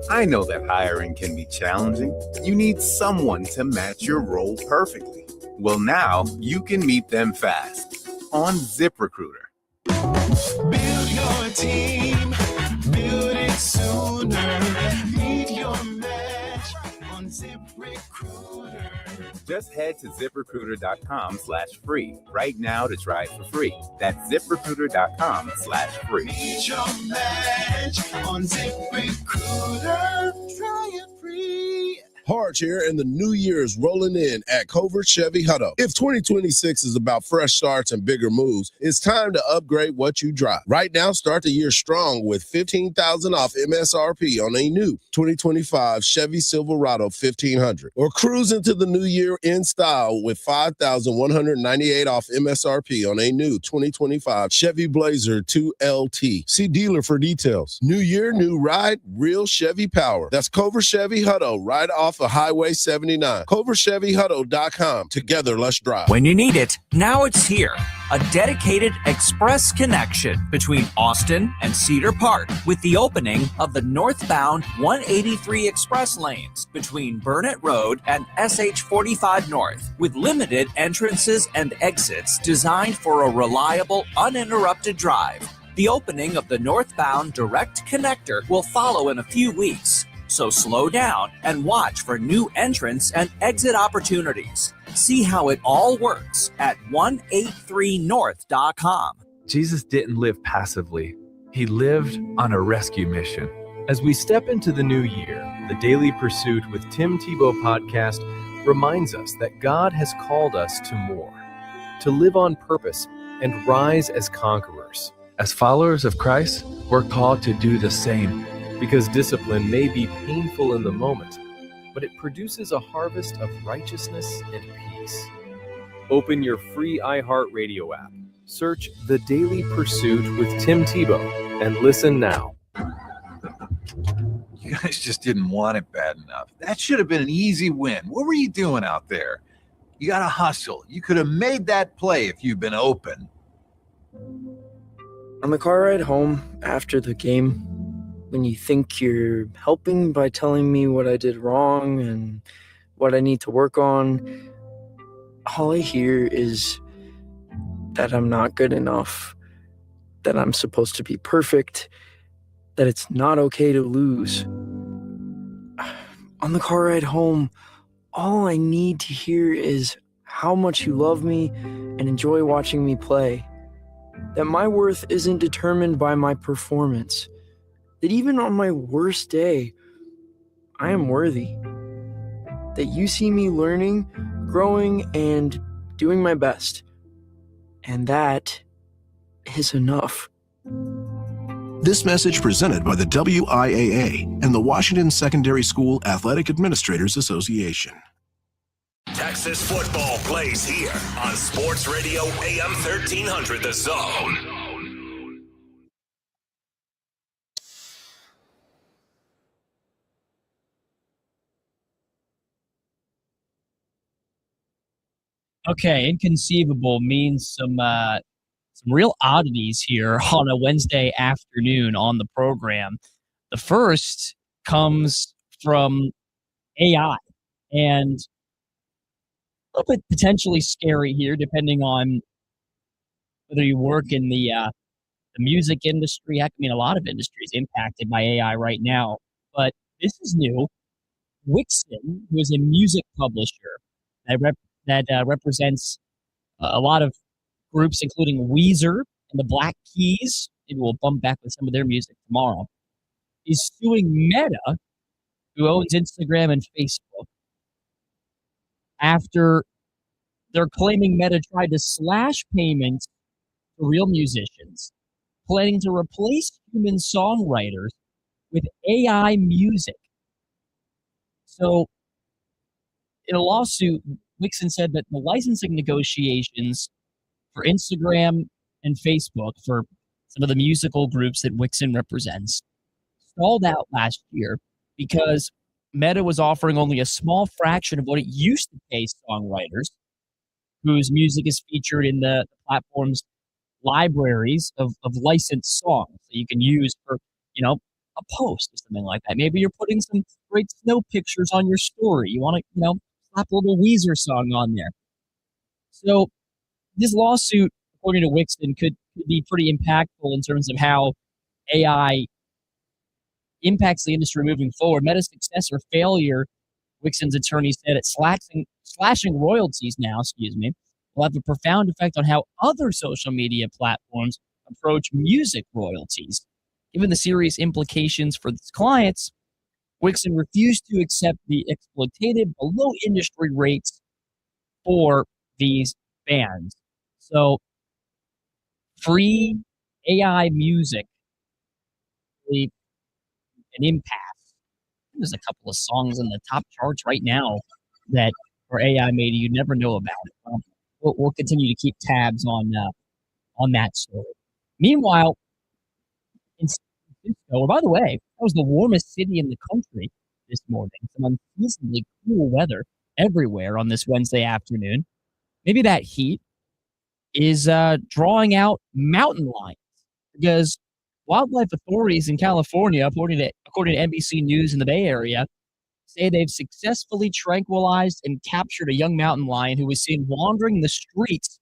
I know that hiring can be challenging. You need someone to match your role perfectly. Well, now you can meet them fast on ZipRecruiter. Build your team, build it sooner. Meet your match on ZipRecruiter. Just head to ZipRecruiter.com/free right now to try it for free. That's ZipRecruiter.com/free. Meet your match on ZipRecruiter. Try it free. Harge here, and the new year is rolling in at Covert Chevy Hutto. If 2026 is about fresh starts and bigger moves, it's time to upgrade what you drive. Right now, start the year strong with $15,000 off MSRP on a new 2025 Chevy Silverado 1500. Or cruise into the new year in style with $5,198 off MSRP on a new 2025 Chevy Blazer 2LT. See dealer for details. New year, new ride, real Chevy power. That's Covert Chevy Hutto, right off of Highway 79. CoverChevyHutto.com. Together, let's drive. When you need it, now it's here. A dedicated express connection between Austin and Cedar Park with the opening of the northbound 183 express lanes between Burnett Road and SH 45 North with limited entrances and exits designed for a reliable, uninterrupted drive. The opening of the northbound direct connector will follow in a few weeks. So slow down and watch for new entrance and exit opportunities. See how it all works at 183north.com. Jesus didn't live passively. He lived on a rescue mission. As we step into the new year, the Daily Pursuit with Tim Tebow podcast reminds us that God has called us to more, to live on purpose and rise as conquerors. As followers of Christ, we're called to do the same. Because discipline may be painful in the moment, but it produces a harvest of righteousness and peace. Open your free iHeartRadio app, Search The Daily Pursuit with Tim Tebow and listen now. You guys just didn't want it bad enough. That should have been an easy win. What were you doing out there? You got to hustle. You could have made that play if you'd been open. On the car ride home after the game, when you think you're helping by telling me what I did wrong and what I need to work on, all I hear is that I'm not good enough, that I'm supposed to be perfect, that it's not okay to lose. On the car ride home, all I need to hear is how much you love me and enjoy watching me play. That my worth isn't determined by my performance. That even on my worst day, I am worthy. That you see me learning, growing, and doing my best. And that is enough. This message presented by the WIAA and the Washington Secondary School Athletic Administrators Association. Texas football plays here on Sports Radio AM 1300 The Zone. Okay, inconceivable means some real oddities here on a Wednesday afternoon on the program. The first comes from AI, and a little bit potentially scary here, depending on whether you work in the music industry. Heck, I mean, a lot of industries impacted by AI right now, but this is new. Wixen, who is a music publisher that represents a lot of groups, including Weezer and the Black Keys. Maybe we'll bump back with some of their music tomorrow. Is suing Meta, who owns Instagram and Facebook, after they're claiming Meta tried to slash payments to real musicians, planning to replace human songwriters with AI music. So, in a lawsuit, Wixen said that the licensing negotiations for Instagram and Facebook, for some of the musical groups that Wixen represents, stalled out last year because Meta was offering only a small fraction of what it used to pay songwriters whose music is featured in the platform's libraries of licensed songs that you can use for, a post or something like that. Maybe you're putting some great snow pictures on your story. You want to, slap a little Weezer song on there. So this lawsuit, according to Wixen, could be pretty impactful in terms of how AI impacts the industry moving forward. Meta's success or failure, Wixen's attorney said, at slashing royalties now, will have a profound effect on how other social media platforms approach music royalties. Given the serious implications for its clients, Wixen refused to accept the exploitative below industry rates for these bands. So, free AI music, really an impasse. There's a couple of songs in the top charts right now that are AI made you'd never know about. We'll continue to keep tabs on that story. Meanwhile, in San Francisco, by the way, that was the warmest city in the country this morning. Some unseasonably cool weather everywhere on this Wednesday afternoon. Maybe that heat is drawing out mountain lions, because wildlife authorities in California, according to NBC News in the Bay Area, say they've successfully tranquilized and captured a young mountain lion who was seen wandering the streets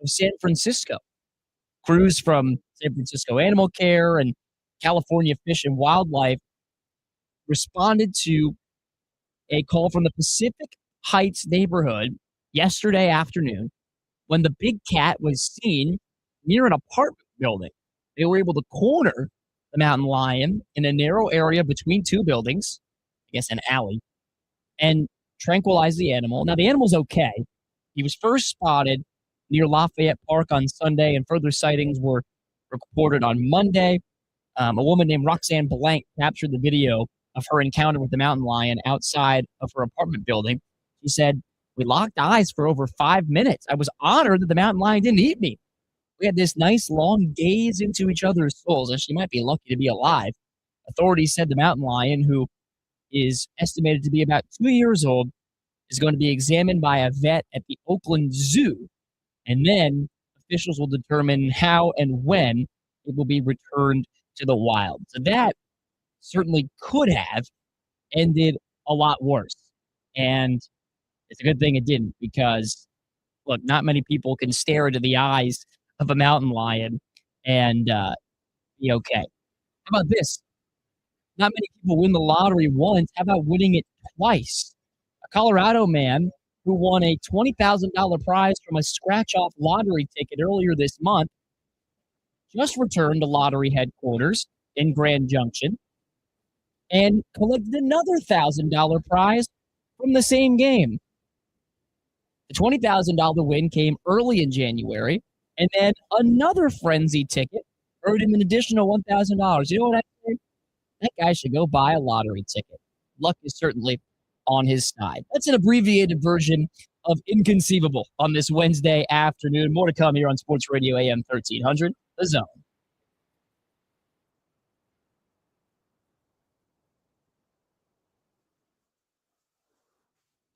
of San Francisco. Crews from San Francisco Animal Care and California Fish and Wildlife responded to a call from the Pacific Heights neighborhood yesterday afternoon when the big cat was seen near an apartment building. They were able to corner the mountain lion in a narrow area between two buildings, I guess an alley, and tranquilize the animal. Now, the animal's okay. He was first spotted near Lafayette Park on Sunday, and further sightings were reported on Monday. A woman named Roxanne Blank captured the video of her encounter with the mountain lion outside of her apartment building. She said, "We locked eyes for over 5 minutes. I was honored that the mountain lion didn't eat me. We had this nice long gaze into each other's souls, and she might be lucky to be alive. Authorities said the mountain lion, who is estimated to be about 2 years old, is going to be examined by a vet at the Oakland Zoo. And then officials will determine how and when it will be returned to the wild. So that certainly could have ended a lot worse. And it's a good thing it didn't, because, look, not many people can stare into the eyes of a mountain lion and be okay. How about this? Not many people win the lottery once. How about winning it twice? A Colorado man who won a $20,000 prize from a scratch-off lottery ticket earlier this month just returned to lottery headquarters in Grand Junction and collected another $1,000 prize from the same game. The $20,000 win came early in January, and then another frenzy ticket earned him an additional $1,000. You know what I think? That guy should go buy a lottery ticket. Luck is certainly on his side. That's an abbreviated version of inconceivable on this Wednesday afternoon. More to come here on Sports Radio AM 1300, The Zone.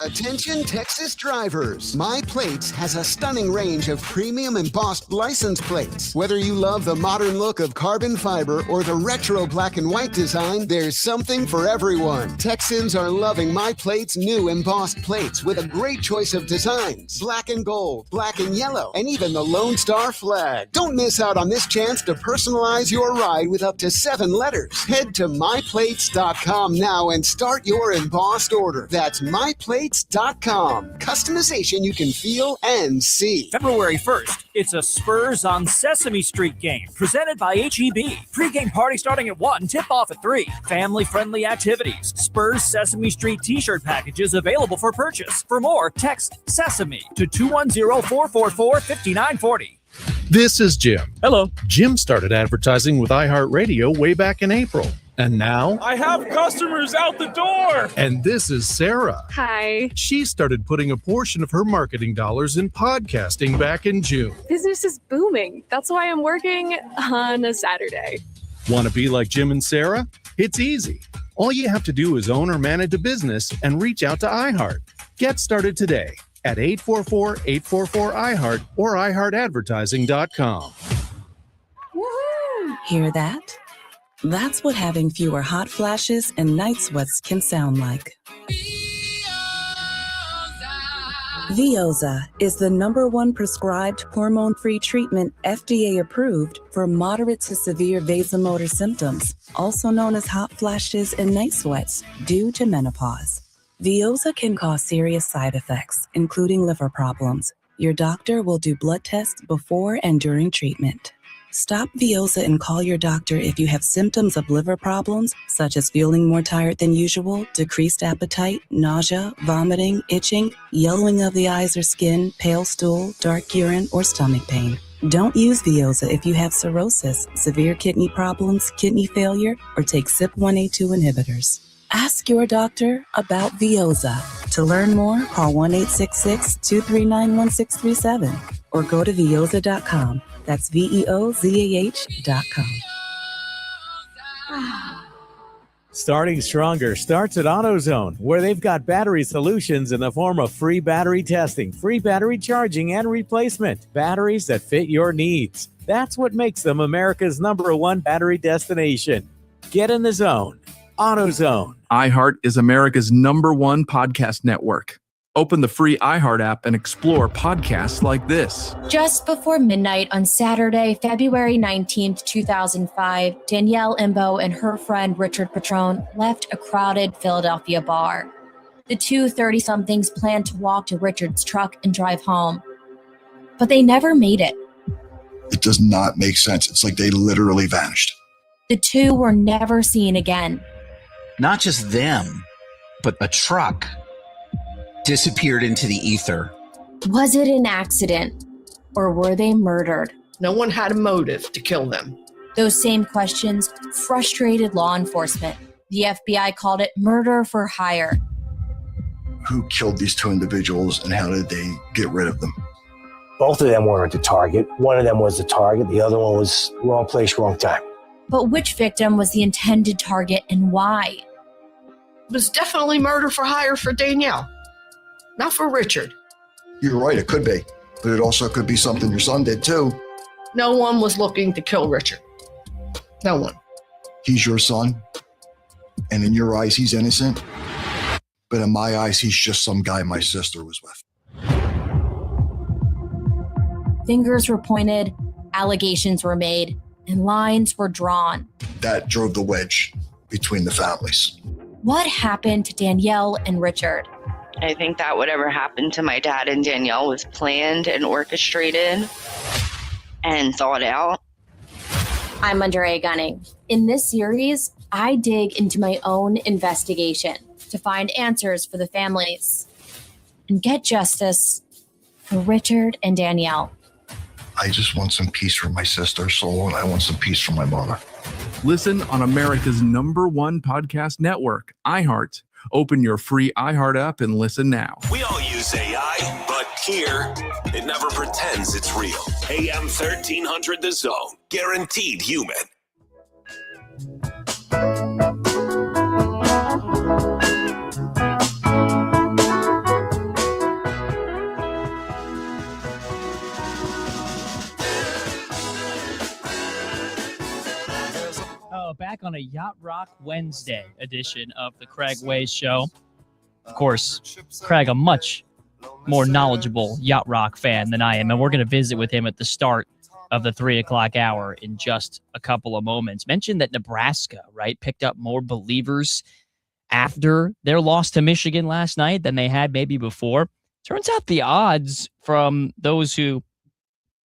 Attention Texas drivers. My Plates has a stunning range of premium embossed license plates. Whether you love the modern look of carbon fiber or the retro black and white design, there's something for everyone. Texans are loving My Plates' new embossed plates with a great choice of designs. Black and gold, black and yellow, and even the Lone Star flag. Don't miss out on this chance to personalize your ride with up to 7 letters. Head to myplates.com now and start your embossed order. That's myplates.com. Customization you can feel and see. February 1st, it's a Spurs on Sesame Street game presented by HEB. Pre-game party starting at 1, tip-off at 3. Family-friendly activities. Spurs Sesame Street t-shirt packages available for purchase. For more, text SESAME to 210-444-5940. This is Jim. Hello. Jim started advertising with iHeartRadio way back in April. And now, I have customers out the door. and this is Sarah. Hi. She started putting a portion of her marketing dollars in podcasting back in June. Business is booming. That's why I'm working on a Saturday. Want to be like Jim and Sarah? It's easy. All you have to do is own or manage a business and reach out to iHeart. Get started today at 844-844-iHeart or iHeartAdvertising.com. Hear that? That's what having fewer hot flashes and night sweats can sound like. Veoza is the #1 prescribed hormone-free treatment FDA approved for moderate to severe vasomotor symptoms, also known as hot flashes and night sweats due to menopause. Veoza can cause serious side effects, including liver problems. Your doctor will do blood tests before and during treatment. Stop Veoza and call your doctor if you have symptoms of liver problems, such as feeling more tired than usual, decreased appetite, nausea, vomiting, itching, yellowing of the eyes or skin, pale stool, dark urine, or stomach pain. Don't use Veoza if you have cirrhosis, severe kidney problems, kidney failure, or take CYP1A2 inhibitors. Ask your doctor about Veoza. To learn more, call 1-866-239-1637 or go to Veoza.com. That's VEOZAH.com. Starting stronger starts at AutoZone, where they've got battery solutions in the form of free battery testing, free battery charging, and replacement. Batteries that fit your needs. That's what makes them America's #1 battery destination. Get in the zone. AutoZone. iHeart is America's #1 podcast network. Open the free iHeart app and explore podcasts like this. Just before midnight on Saturday, February 19th, 2005, Danielle Imbo and her friend Richard Patron left a crowded Philadelphia bar. The two 30-somethings planned to walk to Richard's truck and drive home, but they never made it. It does not make sense. It's like they literally vanished. The two were never seen again. Not just them, but a truck disappeared into the ether. Was it an accident, or were they murdered? No one had a motive to kill them. Those same questions frustrated law enforcement. The FBI called it murder for hire. Who killed these two individuals and how did they get rid of them? Both of them weren't the target. One of them was the target. The other one was wrong place, wrong time. But which victim was the intended target and why? It was definitely murder for hire for Danielle, not for Richard. You're right, it could be. But it also could be something your son did too. No one was looking to kill Richard. No one. He's your son. And in your eyes, he's innocent. But in my eyes, he's just some guy my sister was with. Fingers were pointed, allegations were made, and lines were drawn. That drove the wedge between the families. What happened to Danielle and Richard? I think that whatever happened to my dad and Danielle was planned and orchestrated and thought out. I'm Andrea Gunning. In this series, I dig into my own investigation to find answers for the families and get justice for Richard and Danielle. I just want some peace for my sister's soul, and I want some peace for my mother. Listen on America's #1 podcast network, iHeart. Open your free iHeart app and listen now. We all use AI, but here, it never pretends it's real. AM 1300 The Zone. Guaranteed human. Back on a Yacht Rock Wednesday edition of the Craig Way Show. Of course, Craig, a much more knowledgeable Yacht Rock fan than I am, and we're going to visit with him at the start of the 3 o'clock hour in just a couple of moments. Mentioned that Nebraska, right, picked up more believers after their loss to Michigan last night than they had maybe before. Turns out the odds from those who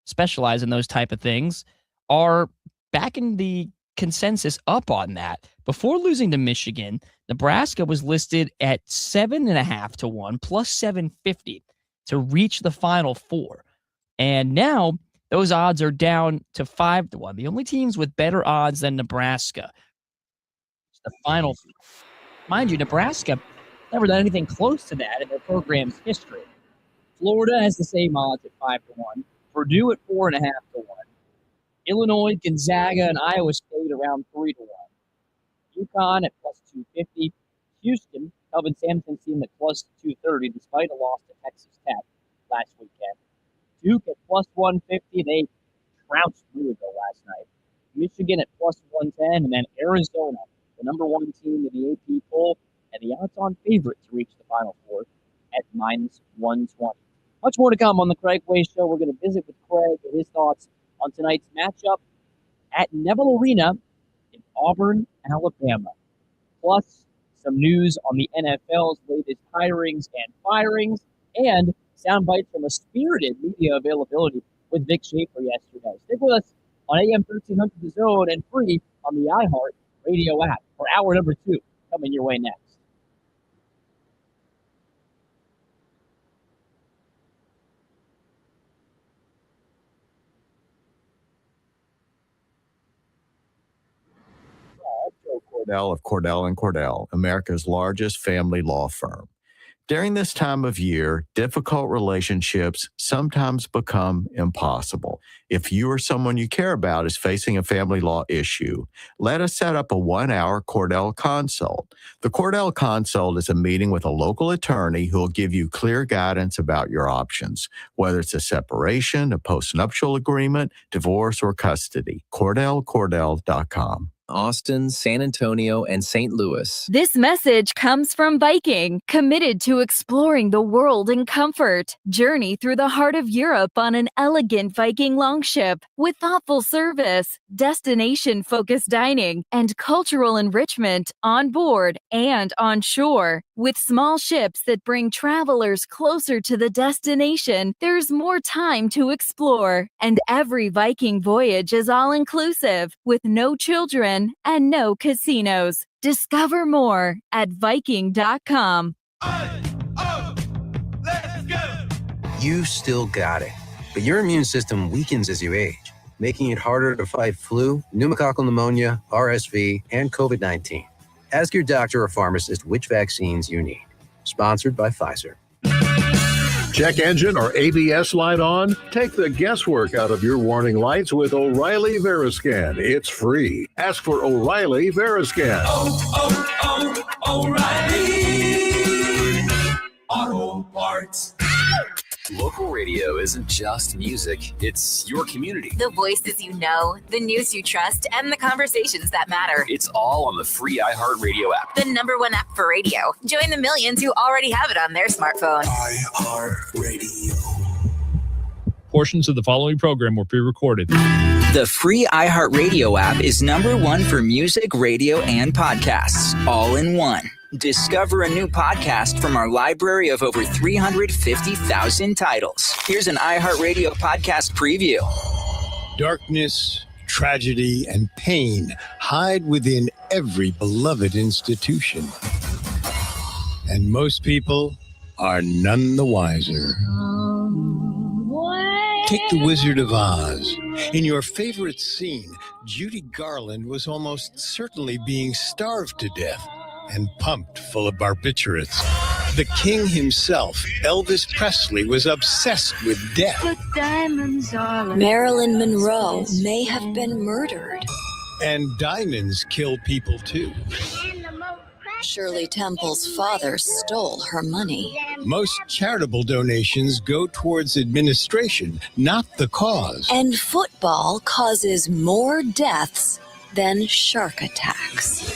specialize in those type of things are back in the consensus up on that. Before losing to Michigan, Nebraska was listed at 7.5 to 1 plus 750 to reach the Final Four. And now those odds are down to 5 to 1. The only teams with better odds than Nebraska. The Final Four. Mind you, Nebraska never done anything close to that in their program's history. Florida has the same odds at 5 to 1. Purdue at 4.5 to 1. Illinois, Gonzaga, and Iowa State around 3 to 1. UConn at plus 250. Houston, Kelvin Sampson's team at plus 230, despite a loss to Texas Tech last weekend. Duke at plus 150. They trounced Louisville last night. Michigan at plus 110, and then Arizona, the number 1 team in the AP poll, and the odds-on favorite to reach the Final Four at minus 120. Much more to come on the Craig Way Show. We're going to visit with Craig and his thoughts on tonight's matchup at Neville Arena in Auburn, Alabama. Plus, some news on the NFL's latest hirings and firings, and sound bites from a spirited media availability with Vic Schaefer yesterday. Stick with us on AM 1300 The Zone and free on the iHeart Radio app for hour number 2 coming your way next. Cordell of Cordell & Cordell, America's largest family law firm. During this time of year, difficult relationships sometimes become impossible. If you or someone you care about is facing a family law issue, let us set up a 1-hour Cordell Consult. The Cordell Consult is a meeting with a local attorney who will give you clear guidance about your options, whether it's a separation, a postnuptial agreement, divorce, or custody. CordellCordell.com. Austin, San Antonio, and St. Louis. This message comes from Viking, committed to exploring the world in comfort. Journey through the heart of Europe on an elegant Viking longship with thoughtful service, destination-focused dining, and cultural enrichment on board and on shore. With small ships that bring travelers closer to the destination, there's more time to explore. And every Viking voyage is all-inclusive, with no children and no casinos. Discover more at Viking.com. You still got it, but your immune system weakens as you age, making it harder to fight flu, pneumococcal pneumonia, RSV, and COVID-19. Ask your doctor or pharmacist which vaccines you need. Sponsored by Pfizer. Check engine or ABS light on? Take the guesswork out of your warning lights with O'Reilly Veriscan. It's free. Ask for O'Reilly Veriscan. O'Reilly Auto Parts. Local radio isn't just music, it's your community. The voices you know, the news you trust, and the conversations that matter. It's all on the free iHeartRadio app. The #1 app for radio. Join the millions who already have it on their smartphone. iHeartRadio. Portions of the following program were pre-recorded. The free iHeartRadio app is #1 for music, radio, and podcasts, all in one. Discover a new podcast from our library of over 350,000 titles. Here's an iHeartRadio podcast preview. Darkness, tragedy, and pain hide within every beloved institution. And most people are none the wiser. Take The Wizard of Oz. In your favorite scene, Judy Garland was almost certainly being starved to death and pumped full of barbiturates. The king himself, Elvis Presley, was obsessed with death. Marilyn Monroe may have been murdered. And diamonds kill people too. Shirley Temple's father stole her money. Most charitable donations go towards administration, not the cause. And football causes more deaths than shark attacks.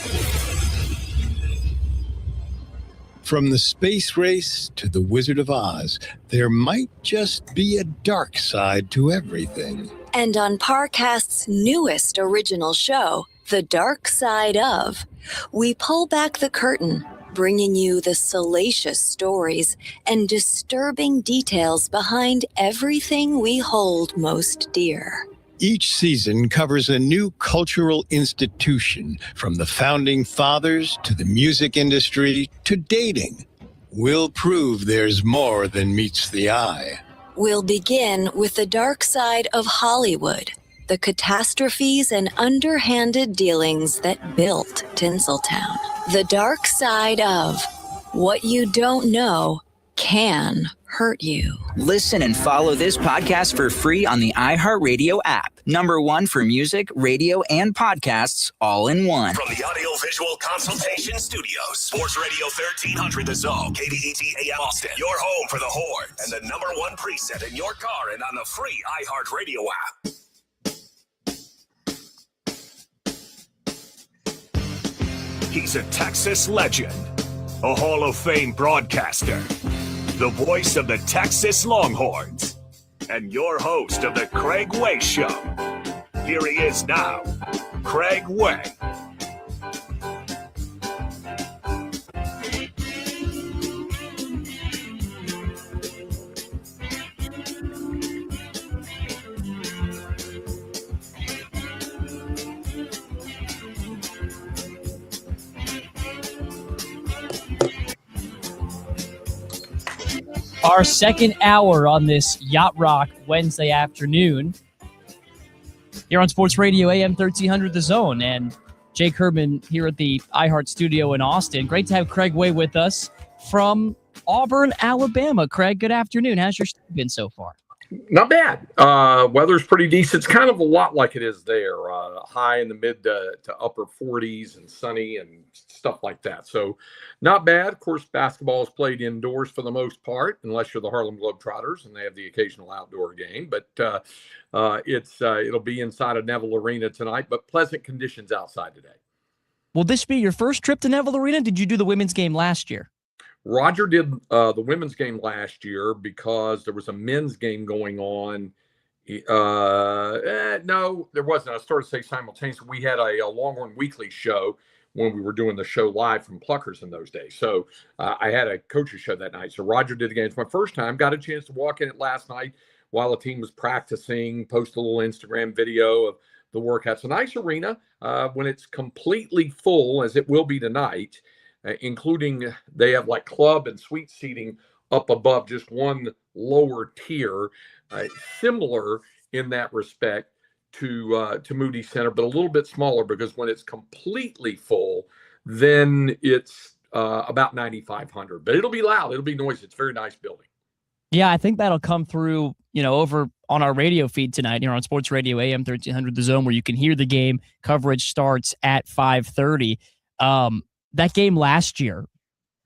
From the space race to the Wizard of Oz, there might just be a dark side to everything. And on Parcast's newest original show, The Dark Side of, we pull back the curtain, bringing you the salacious stories and disturbing details behind everything we hold most dear. Each season covers a new cultural institution, from the founding fathers to the music industry to dating. We'll prove there's more than meets the eye. We'll begin with the dark side of Hollywood, the catastrophes and underhanded dealings that built Tinseltown. The dark side of what you don't know can hurt you. Listen and follow this podcast for free on the iHeartRadio app. #1 for music, radio, and podcasts, all in one. From the Audio-Visual Consultation Studios, Sports Radio 1300 The Zone, KBET AM Austin, your home for the Horns, and the #1 preset in your car and on the free iHeartRadio app. He's a Texas legend, a Hall of Fame broadcaster, the voice of the Texas Longhorns, and your host of the Craig Way Show. Here he is now, Craig Way. Our second hour on this Yacht Rock Wednesday afternoon here on Sports Radio AM 1300 The Zone, and Jake Herman here at the iHeart Studio in Austin. Great to have Craig Way with us from Auburn, Alabama. Craig, good afternoon. How's your stay been so far? Not bad. Weather's pretty decent. It's kind of a lot like it is there. High in the mid to upper 40s and sunny and stuff like that. So not bad. Of course, basketball is played indoors for the most part, unless you're the Harlem Globetrotters and they have the occasional outdoor game. But it'll be inside of Neville Arena tonight, but pleasant conditions outside today. Will this be your first trip to Neville Arena? Did you do the women's game last year? Roger did the women's game last year because there was a men's game going on. No, there wasn't. I started to say simultaneously. We had a Longhorn Weekly show when we were doing the show live from Pluckers in those days. So I had a coach's show that night. So Roger did the game. It's my first time. Got a chance to walk in it last night while the team was practicing, post a little Instagram video of the workouts. It's a nice arena when it's completely full, as it will be tonight. Including they have like club and suite seating up above, just one lower tier, similar in that respect to Moody Center, but a little bit smaller because when it's completely full, then it's about 9,500. But it'll be loud, it'll be noisy. It's a very nice building. Yeah, I think that'll come through, over on our radio feed tonight here on Sports Radio AM 1300 The Zone, where you can hear the game. Coverage starts at 5:30. That game last year,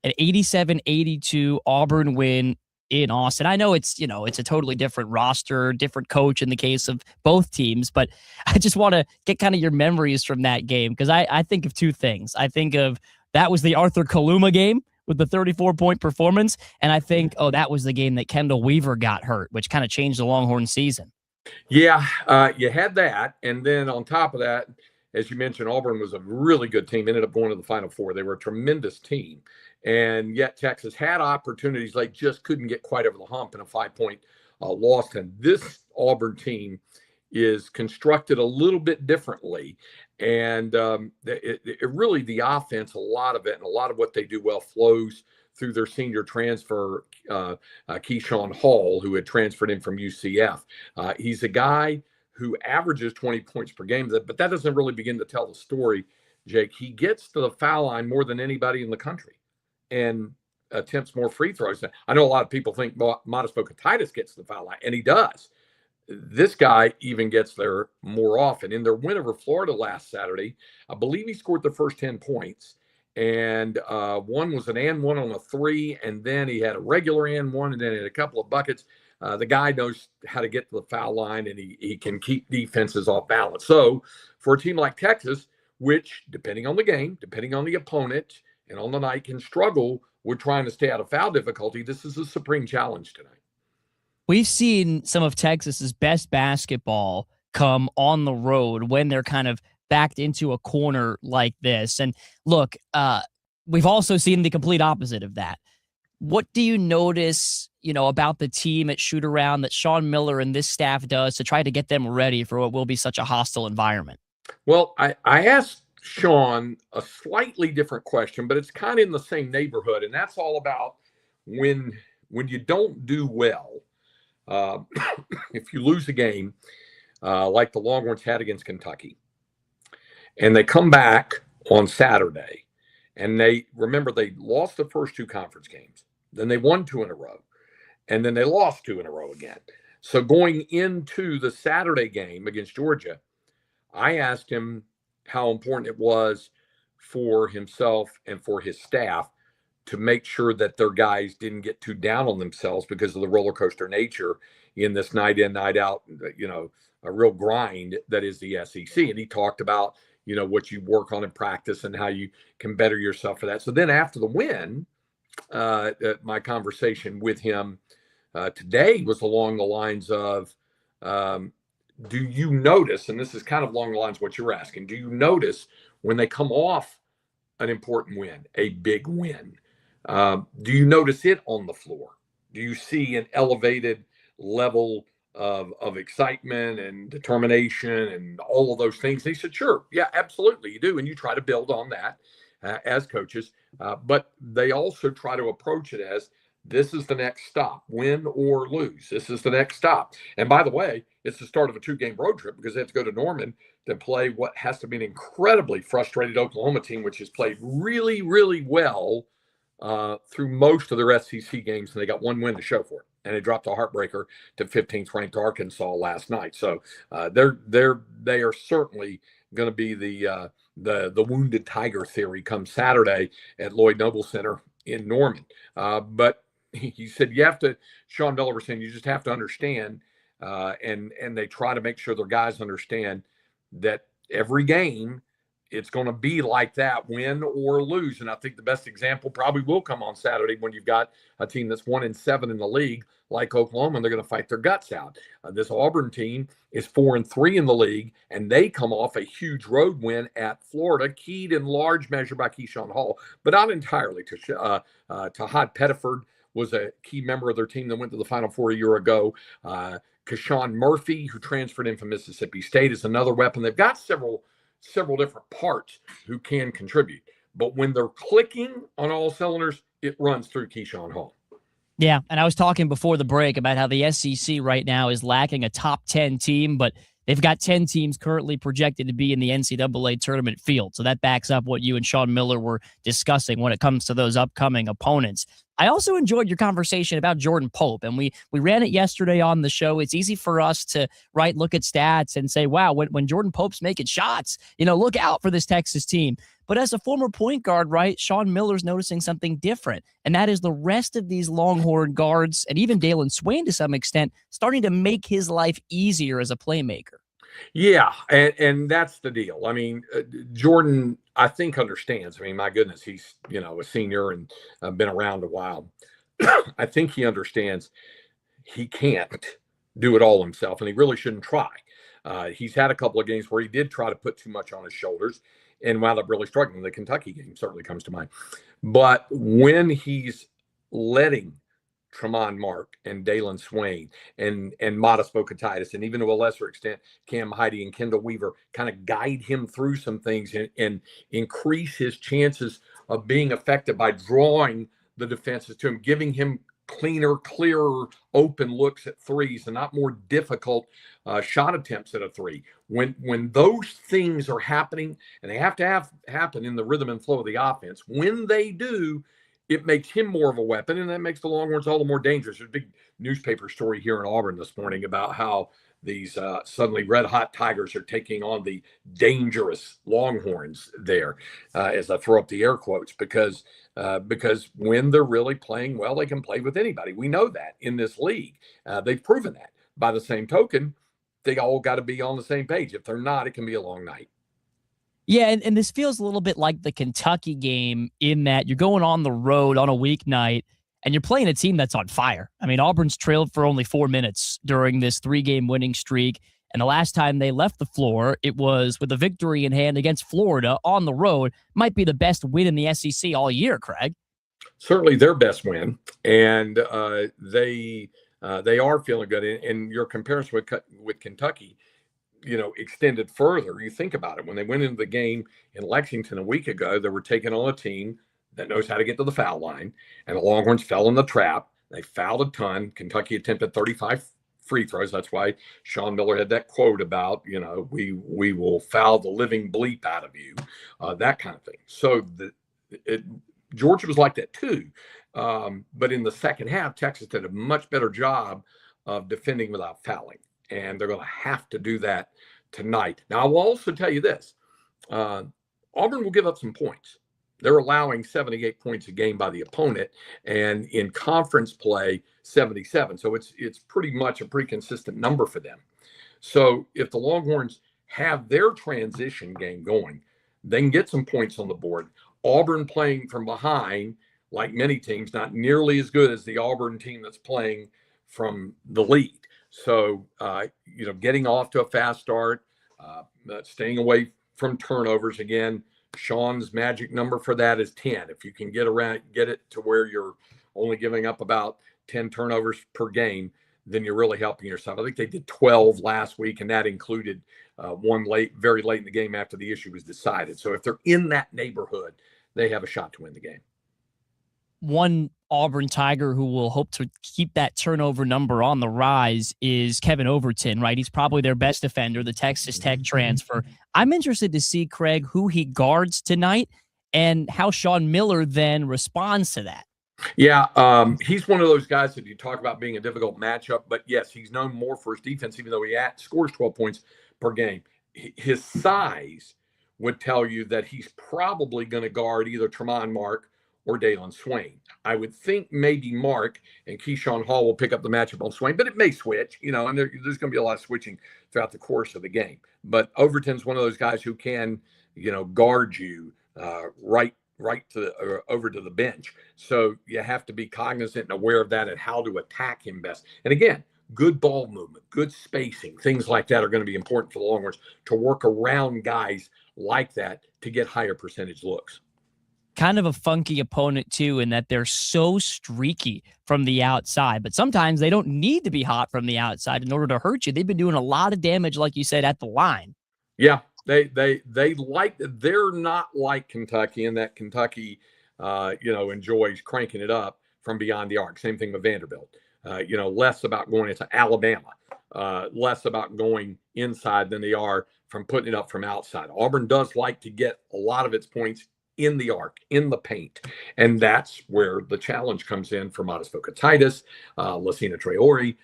an 87-82 Auburn win in Austin. I know it's a totally different roster, different coach in the case of both teams, but I just want to get kind of your memories from that game, because I think of two things. I think of that was the Arthur Kaluma game with the 34-point performance, and I think, that was the game that Kendall Weaver got hurt, which kind of changed the Longhorn season. Yeah, you had that, and then on top of that, as you mentioned, Auburn was a really good team, ended up going to the Final Four. They were a tremendous team, and yet Texas had opportunities, like just couldn't get quite over the hump in a 5-point loss. And this Auburn team is constructed a little bit differently, and it really, the offense, a lot of it, and a lot of what they do well flows through their senior transfer, Keyshawn Hall, who had transferred in from UCF. He's a guy who averages 20 points per game, but that doesn't really begin to tell the story, Jake. He gets to the foul line more than anybody in the country and attempts more free throws. I know a lot of people think Modest Titus gets to the foul line, and he does. This guy even gets there more often. In their win over Florida last Saturday, I believe he scored the first 10 points, and one was an and one on a three, and then he had a regular and one, and then he had a couple of buckets. The guy knows how to get to the foul line, and he can keep defenses off balance. So for a team like Texas, which, depending on the game, depending on the opponent, and on the night, can struggle with trying to stay out of foul difficulty, this is a supreme challenge tonight. We've seen some of Texas's best basketball come on the road when they're kind of backed into a corner like this. And look, we've also seen the complete opposite of that. What do you notice, about the team at shoot around that Sean Miller and this staff does to try to get them ready for what will be such a hostile environment? Well, I asked Sean a slightly different question, but it's kind of in the same neighborhood. And that's all about when you don't do well, if you lose a game, like the Longhorns had against Kentucky, and they come back on Saturday, and they lost the first two conference games, then they won 2 in a row, and then they lost 2 in a row again. So going into the Saturday game against Georgia, I asked him how important it was for himself and for his staff to make sure that their guys didn't get too down on themselves because of the roller coaster nature in this night in, night out, a real grind that is the SEC. And he talked about, what you work on in practice and how you can better yourself for that. So then after the win, my conversation with him today was along the lines of, do you notice, and this is kind of along the lines of what you're asking, do you notice when they come off an important win, a big win, do you notice it on the floor? Do you see an elevated level of excitement and determination and all of those things? And he said, sure. Yeah, absolutely. You do. And you try to build on that as coaches. But they also try to approach it as, this is the next stop, win or lose. This is the next stop. And by the way, it's the start of a 2-game road trip, because they have to go to Norman to play what has to be an incredibly frustrated Oklahoma team, which has played really, really well through most of their SEC games, and they got one win to show for it. And they dropped a heartbreaker to 15th ranked Arkansas last night. So they are certainly going to be the wounded tiger theory come Saturday at Lloyd Noble Center in Norman. But he said, Sean Miller was saying, you just have to understand, and they try to make sure their guys understand that every game, it's going to be like that, win or lose. And I think the best example probably will come on Saturday when you've got a team that's 1-7 in the league like Oklahoma, and they're going to fight their guts out. This Auburn team is 4-3 in the league, and they come off a huge road win at Florida, keyed in large measure by Keyshawn Hall, but not entirely. Tahad Pettiford was a key member of their team that went to the Final Four a year ago. Kashawn Murphy, who transferred in from Mississippi State, is another weapon. They've got several different parts who can contribute. But when they're clicking on all cylinders, it runs through Keyshawn Hall. Yeah, and I was talking before the break about how the SEC right now is lacking a top 10 team, but they've got 10 teams currently projected to be in the NCAA tournament field. So that backs up what you and Sean Miller were discussing when it comes to those upcoming opponents. I also enjoyed your conversation about Jordan Pope, and we ran it yesterday on the show. It's easy for us to look at stats and say, wow, when Jordan Pope's making shots, look out for this Texas team. But as a former point guard, right, Sean Miller's noticing something different, and that is the rest of these Longhorn guards, and even Dalen Swain to some extent, starting to make his life easier as a playmaker. Yeah, and that's the deal. I mean, Jordan, I think, understands. I mean, my goodness, he's, a senior and been around a while. I think he understands he can't do it all himself, and he really shouldn't try. He's had a couple of games where he did try to put too much on his shoulders and wound up really struggling. The Kentucky game certainly comes to mind. But when he's letting Tremont Mark and Dalen Swain and Modest Bocatitis, and even to a lesser extent, Cam Heide and Kendall Weaver kind of guide him through some things and increase his chances of being effective by drawing the defenses to him, giving him cleaner, clearer, open looks at threes and not more difficult shot attempts at a three. When those things are happening, and they have to happen in the rhythm and flow of the offense, when they do, it makes him more of a weapon, and that makes the Longhorns all the more dangerous. There's a big newspaper story here in Auburn this morning about how these suddenly red-hot Tigers are taking on the dangerous Longhorns there, as I throw up the air quotes, because when they're really playing well, they can play with anybody. We know that in this league. They've proven that. By the same token, they all got to be on the same page. If they're not, it can be a long night. Yeah, and this feels a little bit like the Kentucky game in that you're going on the road on a weeknight and you're playing a team that's on fire. I mean, Auburn's trailed for only 4 minutes during this 3-game winning streak. And the last time they left the floor, it was with a victory in hand against Florida on the road. Might be the best win in the SEC all year, Craig. Certainly their best win. And they are feeling good. And your comparison with Kentucky, extended further. You think about it. When they went into the game in Lexington a week ago, they were taking on a team that knows how to get to the foul line, and the Longhorns fell in the trap. They fouled a ton. Kentucky attempted 35 free throws. That's why Sean Miller had that quote about, we will foul the living bleep out of you, that kind of thing. So Georgia was like that too. But in the second half, Texas did a much better job of defending without fouling. And they're going to have to do that tonight. Now, I will also tell you this. Auburn will give up some points. They're allowing 78 points a game by the opponent, and in conference play, 77. So it's pretty much a pretty consistent number for them. So if the Longhorns have their transition game going, they can get some points on the board. Auburn playing from behind, like many teams, not nearly as good as the Auburn team that's playing from the lead. So, getting off to a fast start, staying away from turnovers. Again, Sean's magic number for that is 10. If you can get it to where you're only giving up about 10 turnovers per game, then you're really helping yourself. I think they did 12 last week, and that included one very late in the game after the issue was decided. So if they're in that neighborhood, they have a shot to win the game. One Auburn Tiger who will hope to keep that turnover number on the rise is Kevin Overton, right? He's probably their best defender, the Texas Tech transfer. I'm interested to see, Craig, who he guards tonight and how Sean Miller then responds to that. Yeah, he's one of those guys that you talk about being a difficult matchup, but yes, he's known more for his defense, even though he scores 12 points per game. His size would tell you that he's probably going to guard either Tremont Mark or Dalen Swain. I would think maybe Mark and Keyshawn Hall will pick up the matchup on Swain, but it may switch, and there's going to be a lot of switching throughout the course of the game. But Overton's one of those guys who can, guard you right to over to the bench. So you have to be cognizant and aware of that and how to attack him best. And again, good ball movement, good spacing, things like that are going to be important for the Longhorns to work around guys like that to get higher percentage looks. Kind of a funky opponent, too, in that they're so streaky from the outside. But sometimes they don't need to be hot from the outside in order to hurt you. They've been doing a lot of damage, like you said, at the line. Yeah, they're not like Kentucky, in that Kentucky, enjoys cranking it up from beyond the arc. Same thing with Vanderbilt. Less about going into Alabama, less about going inside than they are from putting it up from outside. Auburn does like to get a lot of its points in the arc, in the paint. And that's where the challenge comes in for Modest Fokatitis, Lucina Traore,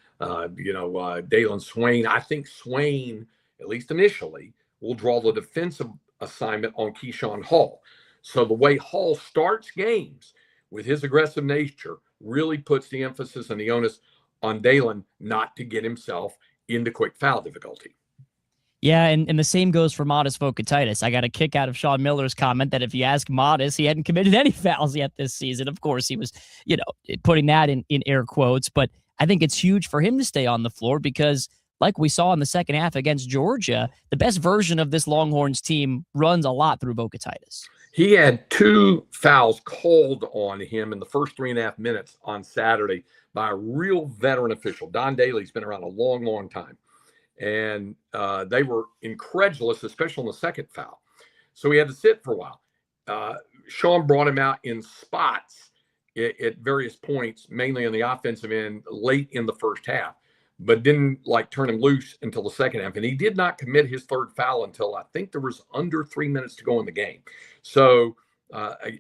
Dalen Swain. I think Swain, at least initially, will draw the defensive assignment on Keyshawn Hall. So the way Hall starts games with his aggressive nature really puts the emphasis and the onus on Dalen not to get himself into quick foul difficulty. Yeah, and the same goes for Modest Fokatitis. I got a kick out of Sean Miller's comment that if you ask Modest, he hadn't committed any fouls yet this season. Of course, he was, putting that in air quotes, but I think it's huge for him to stay on the floor because like we saw in the second half against Georgia, the best version of this Longhorns team runs a lot through Fokatitis. He had 2 fouls called on him in the first 3.5 minutes on Saturday by a real veteran official. Don Daly's been around a long, long time. And they were incredulous, especially on the second foul. So he had to sit for a while. Sean brought him out in spots at various points, mainly on the offensive end, late in the first half, but didn't turn him loose until the second half. And he did not commit his third foul until I think there was under 3 minutes to go in the game. So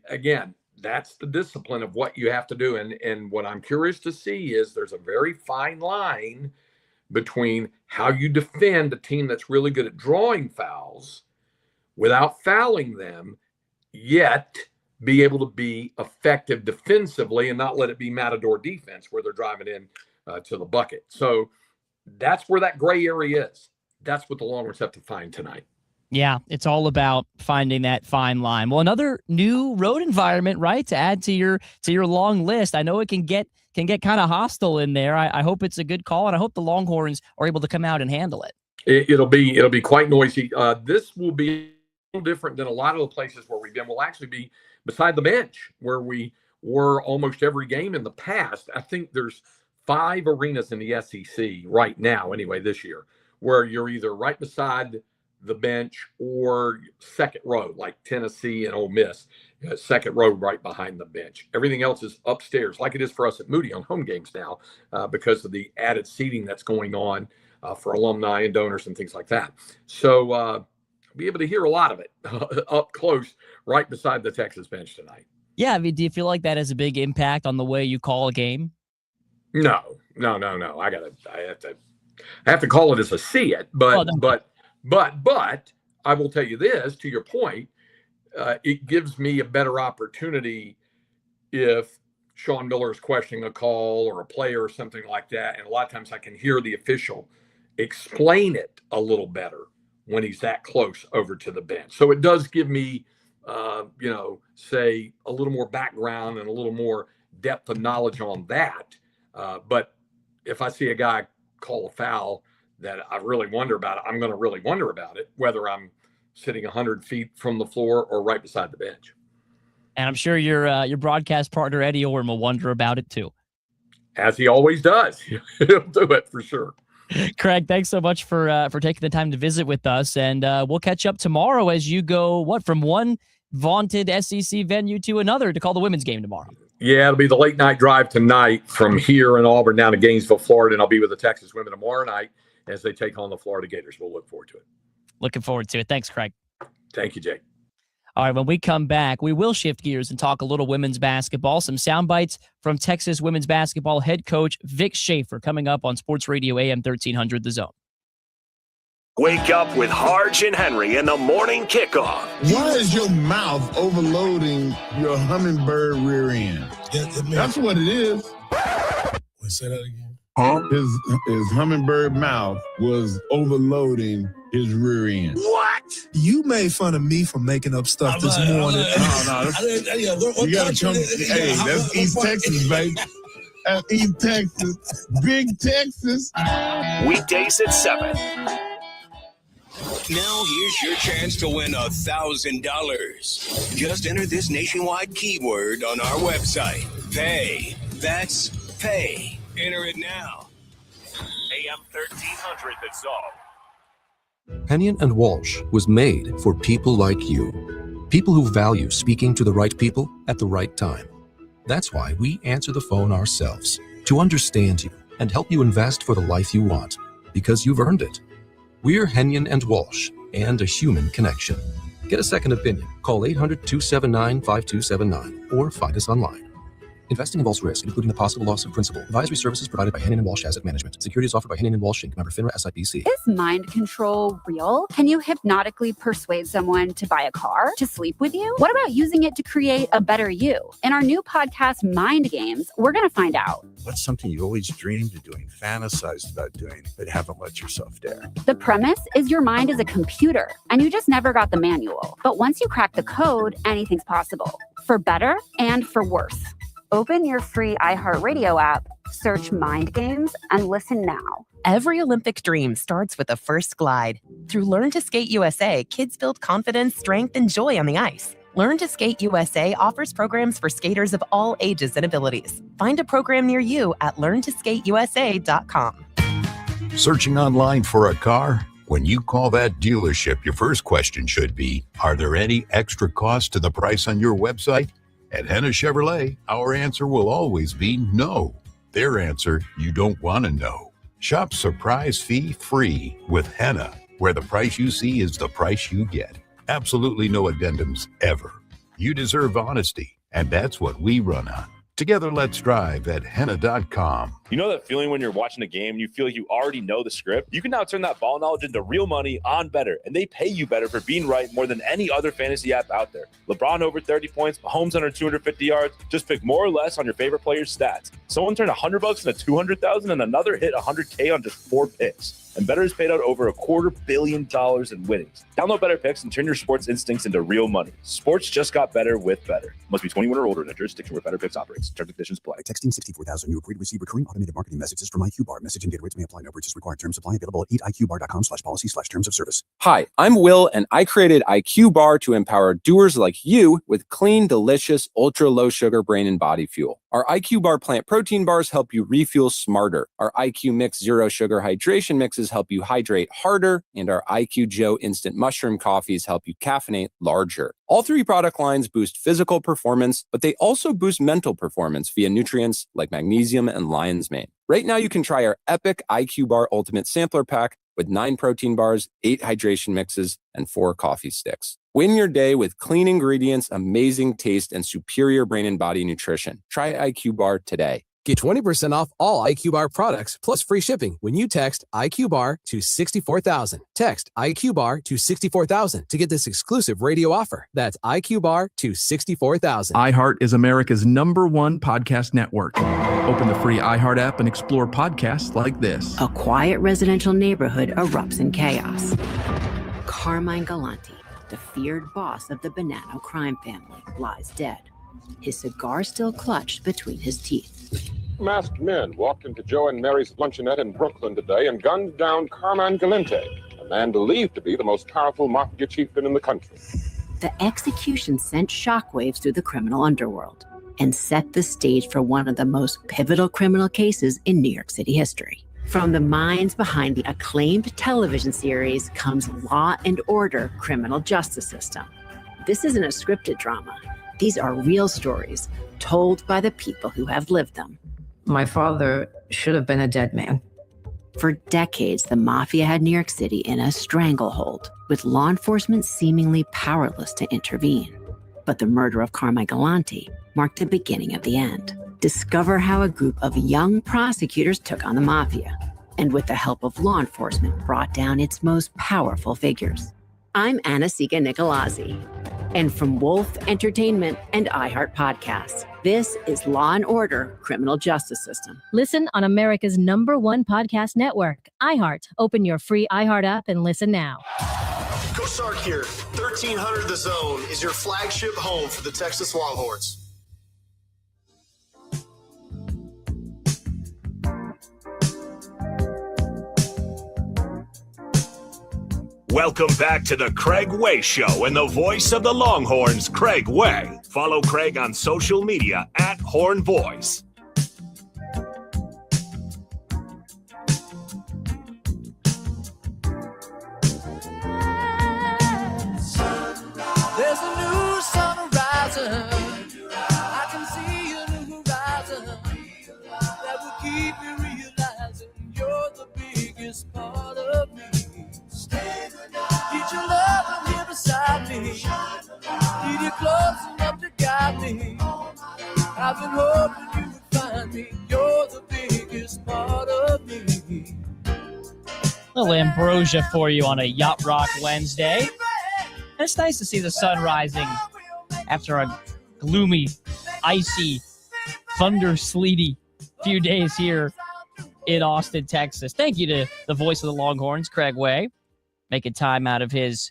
again, that's the discipline of what you have to do. And what I'm curious to see is there's a very fine line between how you defend a team that's really good at drawing fouls without fouling them, yet be able to be effective defensively and not let it be matador defense where they're driving in to the bucket. So that's where that gray area is. That's what the Longhorns have to find tonight. Yeah, it's all about finding that fine line. Well, another new road environment, right, to add to your long list. I know it can get kind of hostile in there. I hope it's a good call, and I hope the Longhorns are able to come out and handle it. It'll be quite noisy. This will be a little different than a lot of the places where we've been. We'll actually be beside the bench where we were almost every game in the past. I think there's 5 arenas in the SEC right now, anyway, this year, where you're either right beside the bench or second row, like Tennessee and Ole Miss, second row right behind the bench. Everything else is upstairs, like it is for us at Moody on home games now, because of the added seating that's going on for alumni and donors and things like that. So I'll be able to hear a lot of it up close right beside the Texas bench tonight. Yeah, I mean, do you feel like that has a big impact on the way you call a game? No. I have to call it as I see it, but I will tell you this, to your point, it gives me a better opportunity if Sean Miller is questioning a call or a player or something like that. And a lot of times I can hear the official explain it a little better when he's that close over to the bench. So it does give me, say a little more background and a little more depth of knowledge on that. But if I see a guy call a foul that I really wonder about it, I'm going to really wonder about it, whether I'm sitting 100 feet from the floor or right beside the bench. And I'm sure your broadcast partner, Eddie Orm, will wonder about it too. As he always does. He'll do it for sure. Craig, thanks so much for taking the time to visit with us. And we'll catch up tomorrow as you go, from one vaunted SEC venue to another to call the women's game tomorrow. Yeah, it'll be the late night drive tonight from here in Auburn down to Gainesville, Florida. And I'll be with the Texas women tomorrow night as they take on the Florida Gators. We'll look forward to it. Looking forward to it. Thanks, Craig. Thank you, Jake. All right, when we come back, we will shift gears and talk a little women's basketball. Some sound bites from Texas women's basketball head coach Vic Schaefer coming up on Sports Radio AM 1300 The Zone. Wake up with Harge and Henry in the morning kickoff. Why is your mouth overloading your hummingbird rear end? That's what it is. Say that again. Huh? His hummingbird mouth was overloading his rear end. What? You made fun of me for making up stuff this morning. No. You gotta come. Hey, that's East Texas, baby. That's East Texas. Big Texas. Weekdays at 7. Now here's your chance to win $1,000. Just enter this nationwide keyword on our website. Pay. That's pay. Enter it now. AM 1300 The Zone. Hennion and Walsh was made for people like you. People who value speaking to the right people at the right time. That's why we answer the phone ourselves, to understand you and help you invest for the life you want, because you've earned it. We're Hennion and Walsh, and a human connection. Get a second opinion. Call 800-279-5279 or find us online. Investing involves risk, including the possible loss of principal. Advisory services provided by Henning & Walsh Asset Management. Securities offered by Henning & Walsh Inc. Member FINRA SIPC. Is mind control real? Can you hypnotically persuade someone to buy a car, to sleep with you? What about using it to create a better you? In our new podcast, Mind Games, we're going to find out. What's something you always dreamed of doing, fantasized about doing, but haven't let yourself dare? The premise is your mind is a computer, and you just never got the manual. But once you crack the code, anything's possible. For better and for worse. Open your free iHeartRadio app, search Mind Games, and listen now. Every Olympic dream starts with a first glide. Through Learn to Skate USA, kids build confidence, strength, and joy on the ice. Learn to Skate USA offers programs for skaters of all ages and abilities. Find a program near you at learntosskateusa.com. Searching online for a car? When you call that dealership, your first question should be, are there any extra costs to the price on your website? At Henna Chevrolet, our answer will always be no. Their answer, you don't want to know. Shop surprise fee free with Henna, where the price you see is the price you get. Absolutely no addendums ever. You deserve honesty, and that's what we run on. Together, let's drive at henna.com. You know that feeling when you're watching a game and you feel like you already know the script? You can now turn that ball knowledge into real money on Better, and they pay you better for being right more than any other fantasy app out there. LeBron over 30 points, Mahomes under 250 yards. Just pick more or less on your favorite player's stats. Someone turned $100 into $200,000 and another hit $100K on just 4 picks. And Better has paid out over $250 million in winnings. Download Better Picks and turn your sports instincts into real money. Sports just got better with Better. Must be 21 or older in a jurisdiction where Better Picks operates. Terms and conditions apply. Texting 64,000. You agree to receive recurring automated marketing messages from IQ Bar. Message and data rates may apply. No purchase required. Terms apply. Available at 8iqbar.com/policy/terms of service. Hi, I'm Will, and I created IQ Bar to empower doers like you with clean, delicious, ultra low sugar brain and body fuel. Our IQ Bar plant protein bars help you refuel smarter. Our IQ Mix Zero Sugar Hydration Mixes help you hydrate harder. And our IQ Joe Instant Mushroom Coffees help you caffeinate larger. All 3 product lines boost physical performance, but they also boost mental performance via nutrients like magnesium and lion's mane. Right now, you can try our epic IQ Bar Ultimate Sampler Pack with 9 protein bars, 8 hydration mixes, and 4 coffee sticks. Win your day with clean ingredients, amazing taste, and superior brain and body nutrition. Try IQ Bar today. Get 20% off all IQ Bar products plus free shipping when you text IQ Bar to 64,000. Text IQ Bar to 64,000 to get this exclusive radio offer. That's IQ Bar to 64,000. iHeart is America's #1 podcast network. Open the free iHeart app and explore podcasts like this. A quiet residential neighborhood erupts in chaos. Carmine Galante, the feared boss of the Bonanno crime family, lies dead, his cigar still clutched between his teeth. Masked men walked into Joe and Mary's luncheonette in Brooklyn today and gunned down Carmine Galante, a man believed to be the most powerful mafia chieftain in the country. The execution sent shockwaves through the criminal underworld and set the stage for one of the most pivotal criminal cases in New York City history. From the minds behind the acclaimed television series comes Law and Order: Criminal Justice System. This isn't a scripted drama. These are real stories told by the people who have lived them. My father should have been a dead man. For decades, the mafia had New York City in a stranglehold, with law enforcement seemingly powerless to intervene. But the murder of Carmine Galante marked the beginning of the end. Discover how a group of young prosecutors took on the mafia, and with the help of law enforcement, brought down its most powerful figures. I'm Anasika Nicolazzi, and from Wolf Entertainment and iHeart Podcasts, this is Law and Order: Criminal Justice System. Listen on America's #1 podcast network, iHeart. Open your free iHeart app and listen now. Coach Sark here. 1300 The Zone is your flagship home for the Texas Longhorns. Welcome back to the Craig Way Show and the voice of the Longhorns, Craig Way. Follow Craig on social media at Horn Voice. There's a new sun rising. I can see a new horizon that will keep you realizing you're the biggest part of me. Need your love and here beside me. Need you close enough to guide me. I've been hoping you would find me. You're the biggest part of me. Little ambrosia for you on a Yacht Rock Wednesday. And it's nice to see the sun rising after a gloomy, icy, thunder-sleety few days here in Austin, Texas. Thank you to the voice of the Longhorns, Craig Way, making time out of his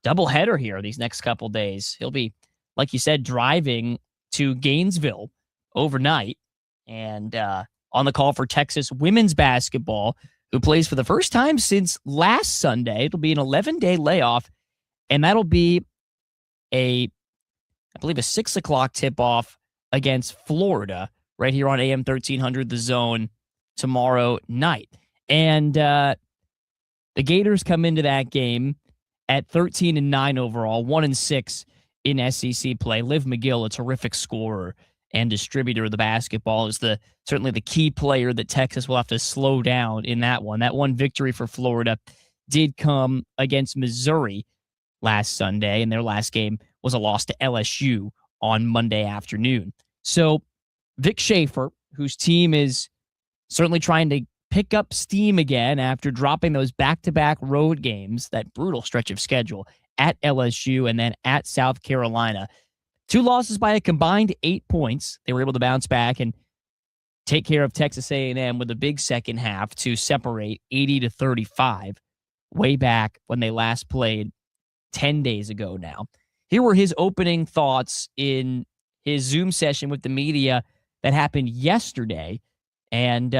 doubleheader here these next couple days. He'll be, like you said, driving to Gainesville overnight and on the call for Texas women's basketball, who plays for the first time since last Sunday. It'll be an 11-day layoff, and that'll be I believe a 6 o'clock tip-off against Florida right here on AM 1300 The Zone tomorrow night. And the Gators come into that game at 13-9 overall, 1-6 in SEC play. Liv McGill, a terrific scorer and distributor of the basketball, is certainly the key player that Texas will have to slow down in that one. That one victory for Florida did come against Missouri last Sunday, and their last game was a loss to LSU on Monday afternoon. So Vic Schaefer, whose team is certainly trying to pick up steam again after dropping those back-to-back road games, that brutal stretch of schedule at LSU and then at South Carolina. 2 losses by a combined 8 points. They were able to bounce back and take care of Texas A&M with a big second half to separate 80-35 way back when they last played 10 days ago now. Here were his opening thoughts in his Zoom session with the media that happened yesterday, and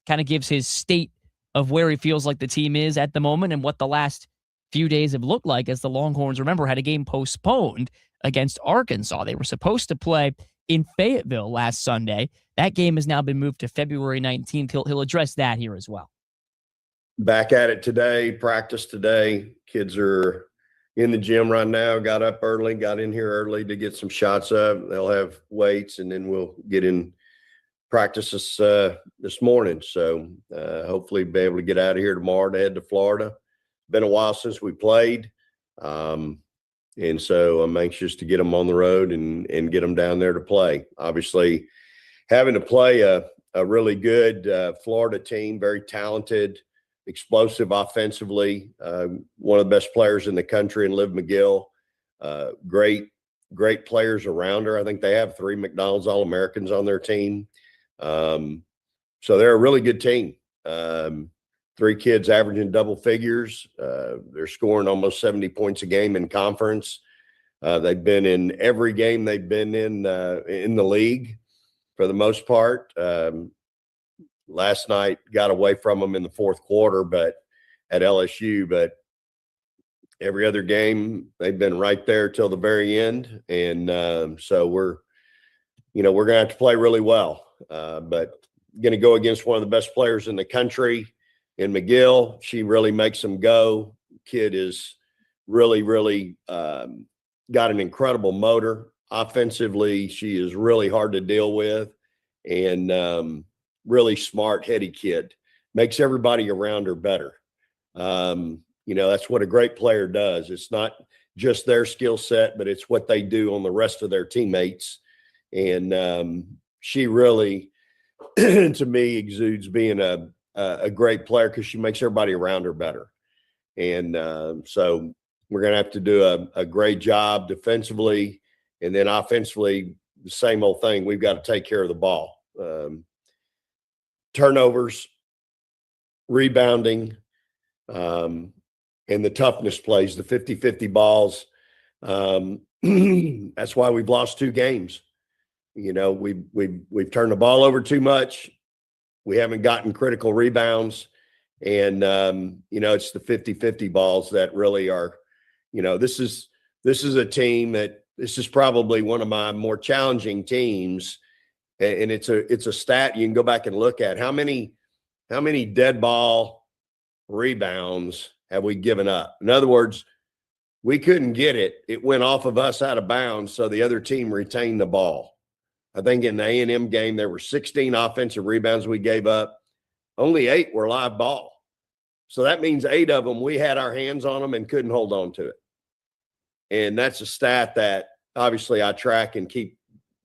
kind of gives his state of where he feels like the team is at the moment and what the last few days have looked like, as the Longhorns, remember, had a game postponed against Arkansas. They were supposed to play in Fayetteville last Sunday. That game has now been moved to February 19th. He'll address that here as well. Back at it today, practice today. Kids are in the gym right now, got up early, got in here early to get some shots up. They'll have weights, and then we'll get in practice this morning. So hopefully be able to get out of here tomorrow to head to Florida. Been a while since we played. And so I'm anxious to get them on the road and get them down there to play. Obviously, having to play a really good Florida team, very talented, explosive offensively, one of the best players in the country in Liv McGill, great players around her. I think they have 3 McDonald's All-Americans on their team. So they're a really good team. 3 kids averaging double figures. They're scoring almost 70 points a game in conference. They've been in every game they've been in the league for the most part. Last night got away from them in the fourth quarter, but at LSU, but every other game they've been right there till the very end. And so we're going to have to play really well, but going to go against one of the best players in the country in McGill. She really makes them go. Kid is really got an incredible motor. Offensively, she is really hard to deal with, and really smart, heady kid. Makes everybody around her better. That's what a great player does. It's not just their skill set, but it's what they do on the rest of their teammates. And she really, to me, exudes being a great player because she makes everybody around her better. And so we're going to have to do a great job defensively, and then offensively, the same old thing. We've got to take care of the ball. Turnovers, rebounding, and the toughness plays, the 50-50 balls. That's why we've lost 2 games. We've turned the ball over too much. We haven't gotten critical rebounds. And, it's the 50-50 balls that really are, this is a team this is probably one of my more challenging teams. And it's a stat you can go back and look at. How many dead ball rebounds have we given up? In other words, we couldn't get it. It went off of us out of bounds, so the other team retained the ball. I think in the A&M game, there were 16 offensive rebounds we gave up. Only 8 were live ball. So that means 8 of them, we had our hands on them and couldn't hold on to it. And that's a stat that obviously I track and keep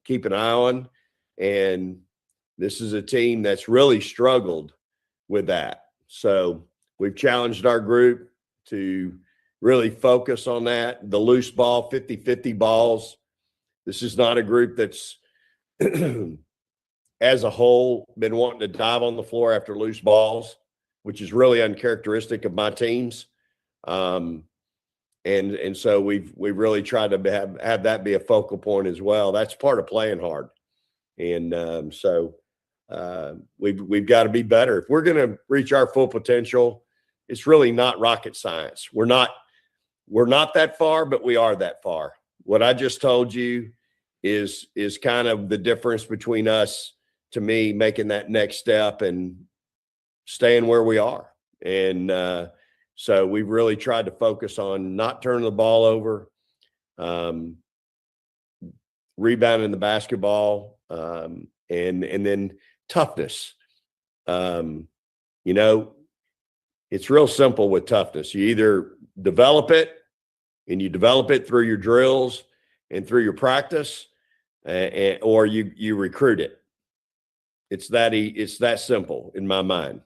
an eye on. And this is a team that's really struggled with that. So we've challenged our group to really focus on that. The loose ball, 50-50 balls. This is not a group that's, as a whole, been wanting to dive on the floor after loose balls, which is really uncharacteristic of my teams. And so we've really tried to have that be a focal point as well. That's part of playing hard. And so we've got to be better. If we're going to reach our full potential, it's really not rocket science. We're not that far, but we are that far. What I just told you is kind of the difference between us, to me, making that next step and staying where we are. And so we've really tried to focus on not turning the ball over, rebounding the basketball, and then toughness. It's real simple with toughness. You either develop it, and you develop it through your drills and through your practice, or you recruit it. It's that simple in my mind.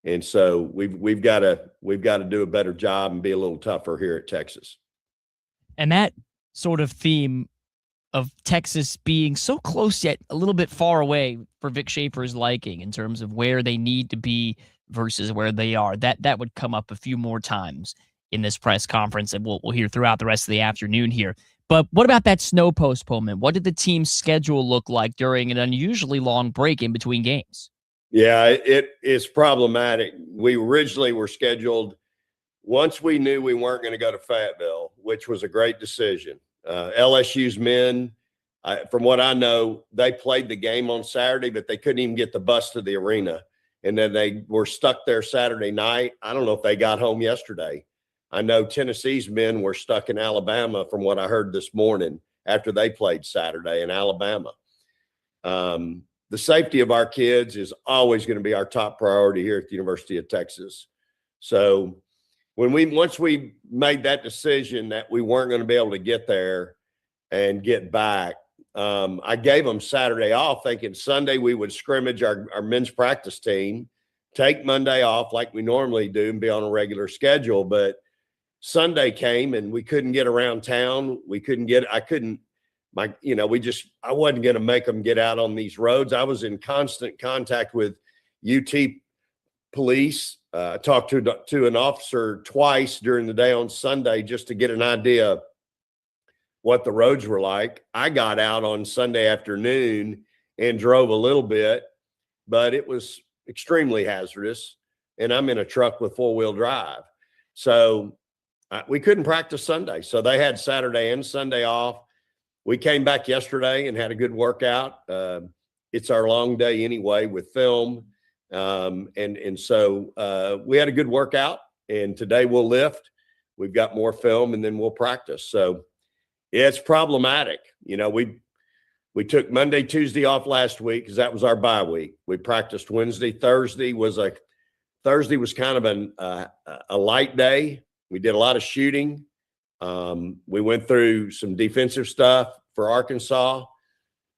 And so we've got to do a better job and be a little tougher here at Texas. And that sort of theme of Texas being so close yet a little bit far away for Vic Schaefer's liking in terms of where they need to be versus where they are, that would come up a few more times in this press conference, and we'll hear throughout the rest of the afternoon here. But what about that snow postponement? What did the team's schedule look like during an unusually long break in between games? Yeah, it is problematic. We originally were scheduled, once we knew we weren't going to go to Fayetteville, which was a great decision. LSU's men, from what I know, they played the game on Saturday, but they couldn't even get the bus to the arena. And then they were stuck there Saturday night. I don't know if they got home yesterday. I know Tennessee's men were stuck in Alabama, from what I heard this morning, after they played Saturday in Alabama. The safety of our kids is always going to be our top priority here at the University of Texas. So once we made that decision that we weren't going to be able to get there and get back, I gave them Saturday off, thinking Sunday we would scrimmage our men's practice team, take Monday off like we normally do, and be on a regular schedule. But Sunday came and we couldn't get around town. I wasn't going to make them get out on these roads. I was in constant contact with UT police. I talked to an officer twice during the day on Sunday just to get an idea of what the roads were like. I got out on Sunday afternoon and drove a little bit, but it was extremely hazardous, and I'm in a truck with four-wheel drive. So we couldn't practice Sunday. So they had Saturday and Sunday off. We came back yesterday and had a good workout. It's our long day anyway with film. And so we had a good workout, and today we'll lift. We've got more film, and then we'll practice. So yeah, it's problematic. We took Monday, Tuesday off last week because that was our bye week. We practiced Wednesday. Thursday was kind of a light day. We did a lot of shooting. We went through some defensive stuff for Arkansas,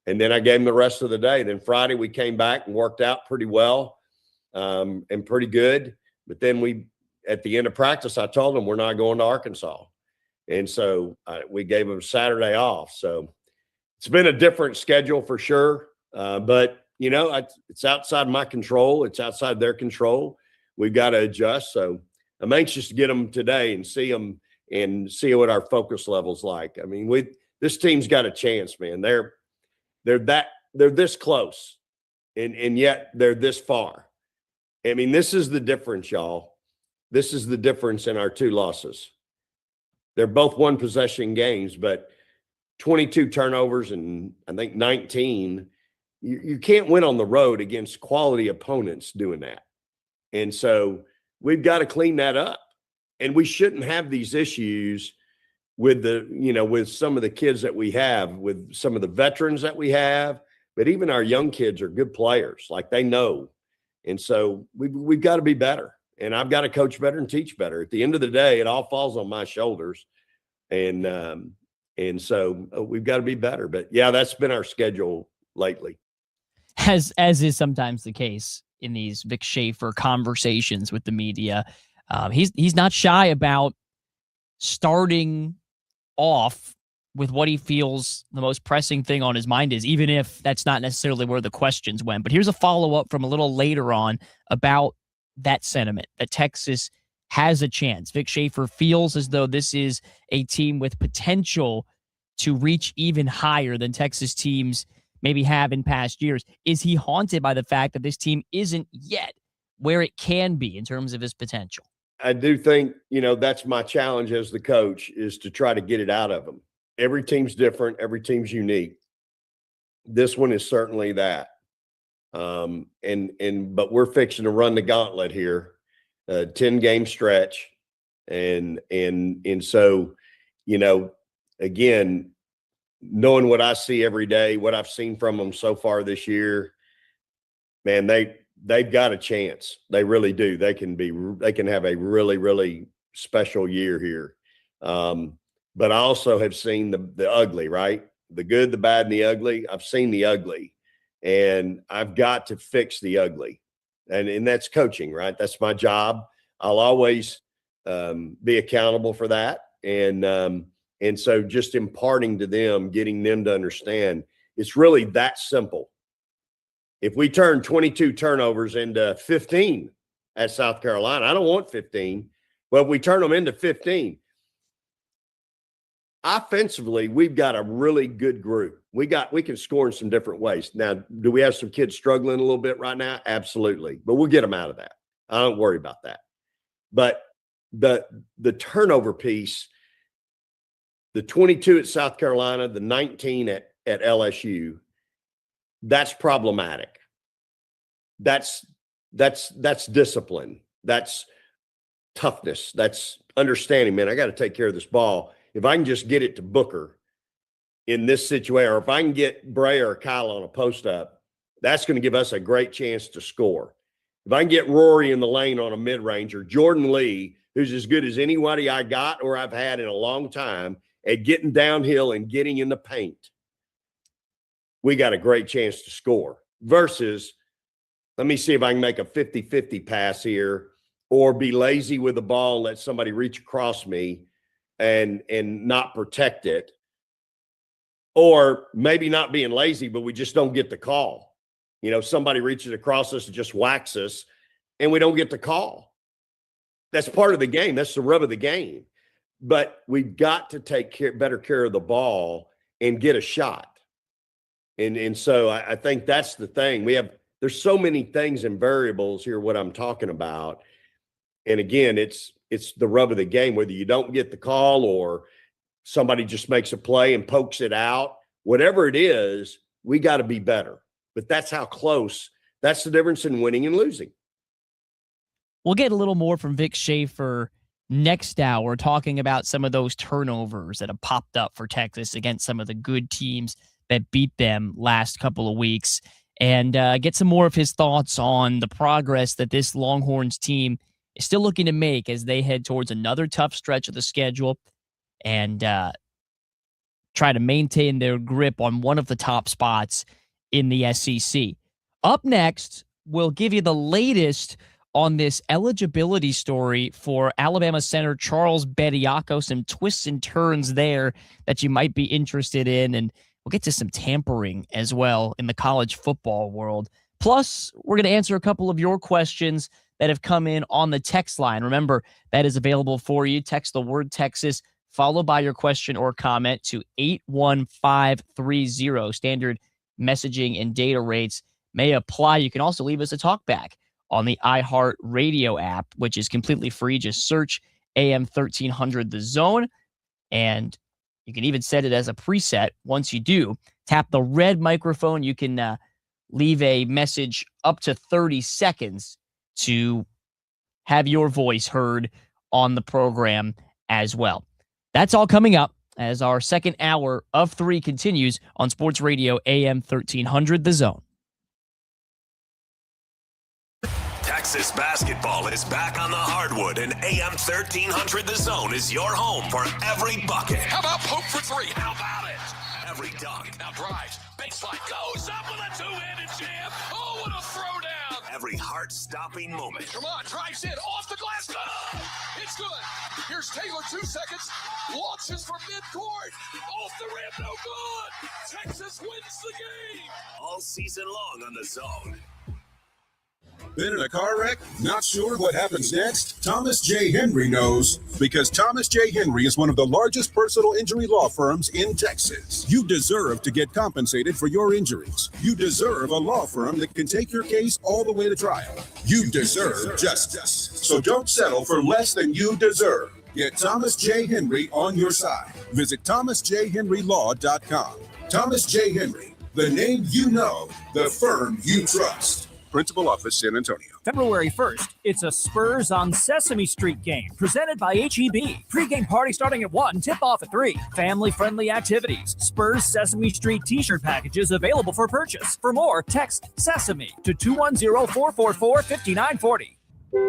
and then I gave them the rest of the day. Then Friday we came back and worked out pretty well and pretty good. But then at the end of practice, I told them we're not going to Arkansas. And so we gave them Saturday off. So it's been a different schedule for sure. But, it's outside my control. It's outside their control. We've got to adjust. So I'm anxious to get them today and see them and see what our focus level's like. I mean, this team's got a chance, man. They're this close, and yet they're this far. I mean, this is the difference, y'all. This is the difference in our two losses. They're both one possession games, but 22 turnovers and I think 19. You can't win on the road against quality opponents doing that. And so we've got to clean that up. And we shouldn't have these issues with with some of the kids that we have, with some of the veterans that we have, but even our young kids are good players, like they know. And so we've got to be better. And I've got to coach better and teach better. At the end of the day, it all falls on my shoulders. And so we've got to be better. But yeah, that's been our schedule lately. As is sometimes the case in these Vic Schaefer conversations with the media. He's not shy about starting off with what he feels the most pressing thing on his mind is, even if that's not necessarily where the questions went. But here's a follow-up from a little later on about that sentiment, that Texas has a chance. Vic Schaefer feels as though this is a team with potential to reach even higher than Texas teams maybe have in past years. Is he haunted by the fact that this team isn't yet where it can be in terms of his potential? I do think, that's my challenge as the coach, is to try to get it out of them. Every team's different. Every team's unique. This one is certainly that. But we're fixing to run the gauntlet here, 10-game stretch. And so, again, knowing what I see every day, what I've seen from them so far this year, man, they've got a chance. They really do. They can have a really, really special year here. But I also have seen the ugly, right? The good, the bad, and the ugly. I've seen the ugly, and I've got to fix the ugly. And that's coaching, right? That's my job. I'll always be accountable for that. And so just imparting to them, getting them to understand, it's really that simple. If we turn 22 turnovers into 15 at South Carolina, I don't want 15, but if we turn them into 15, offensively, we've got a really good group. We can score in some different ways. Now, do we have some kids struggling a little bit right now? Absolutely. But we'll get them out of that. I don't worry about that. But the turnover piece, the 22 at South Carolina, the 19 at LSU, that's problematic. That's discipline. That's toughness. That's understanding, man, I got to take care of this ball. If I can just get it to Booker in this situation, or if I can get Bray or Kyle on a post up, that's going to give us a great chance to score. If I can get Rory in the lane on a mid-range, or Jordan Lee, who's as good as anybody I got or I've had in a long time at getting downhill and getting in the paint, we got a great chance to score. Versus, let me see if I can make a 50-50 pass here, or be lazy with the ball and let somebody reach across me and not protect it. Or maybe not being lazy, but we just don't get the call. Somebody reaches across us and just whacks us, and we don't get the call. That's part of the game. That's the rub of the game. But we've got to take better care of the ball and get a shot. And so I think that's the thing. There's so many things and variables here, what I'm talking about. And again, it's the rub of the game, whether you don't get the call or somebody just makes a play and pokes it out. Whatever it is, we got to be better. But that's how close. That's the difference in winning and losing. We'll get a little more from Vic Schaefer next hour, talking about some of those turnovers that have popped up for Texas against some of the good teams that beat them last couple of weeks, and get some more of his thoughts on the progress that this Longhorns team is still looking to make as they head towards another tough stretch of the schedule and try to maintain their grip on one of the top spots in the SEC. Up next, we'll give you the latest on this eligibility story for Alabama center Charles Bediako, some twists and turns there that you might be interested in, and we'll get to some tampering as well in the college football world. Plus, we're going to answer a couple of your questions that have come in on the text line. Remember, that is available for you. Text the word Texas, followed by your question or comment, to 81530. Standard messaging and data rates may apply. You can also leave us a talkback on the iHeart Radio app, which is completely free. Just search AM 1300 The Zone, and you can even set it as a preset. Once you do, tap the red microphone. You can leave a message up to 30 seconds to have your voice heard on the program as well. That's all coming up as our second hour of 3 continues on Sports Radio AM 1300 The Zone. Texas basketball is back on the hardwood, and AM 1300 The Zone is your home for every bucket. How about poke for three? How about it? Every dunk. Now drives. Baseline goes up with a two-handed jam. Oh, what a throwdown. Every heart-stopping moment. Come on, drives in. Off the glass. Oh, it's good. Here's Taylor, 2 seconds. Launches from midcourt. Off the rim, no good. Texas wins the game. All season long on The Zone. Been in a car wreck? Not sure what happens next? Thomas J. Henry knows, because Thomas J. Henry is one of the largest personal injury law firms in Texas. You deserve to get compensated for your injuries. You deserve a law firm that can take your case all the way to trial. You deserve justice. So don't settle for less than you deserve. Get Thomas J. Henry on your side. Visit thomasjhenrylaw.com. Thomas J. Henry, the name you know, the firm you trust. Principal Office, San Antonio. February 1st, it's a Spurs on Sesame Street game presented by HEB. Pre-game party starting at 1, tip-off at 3. Family-friendly activities. Spurs Sesame Street t-shirt packages available for purchase. For more, text SESAME to 210-444-5940.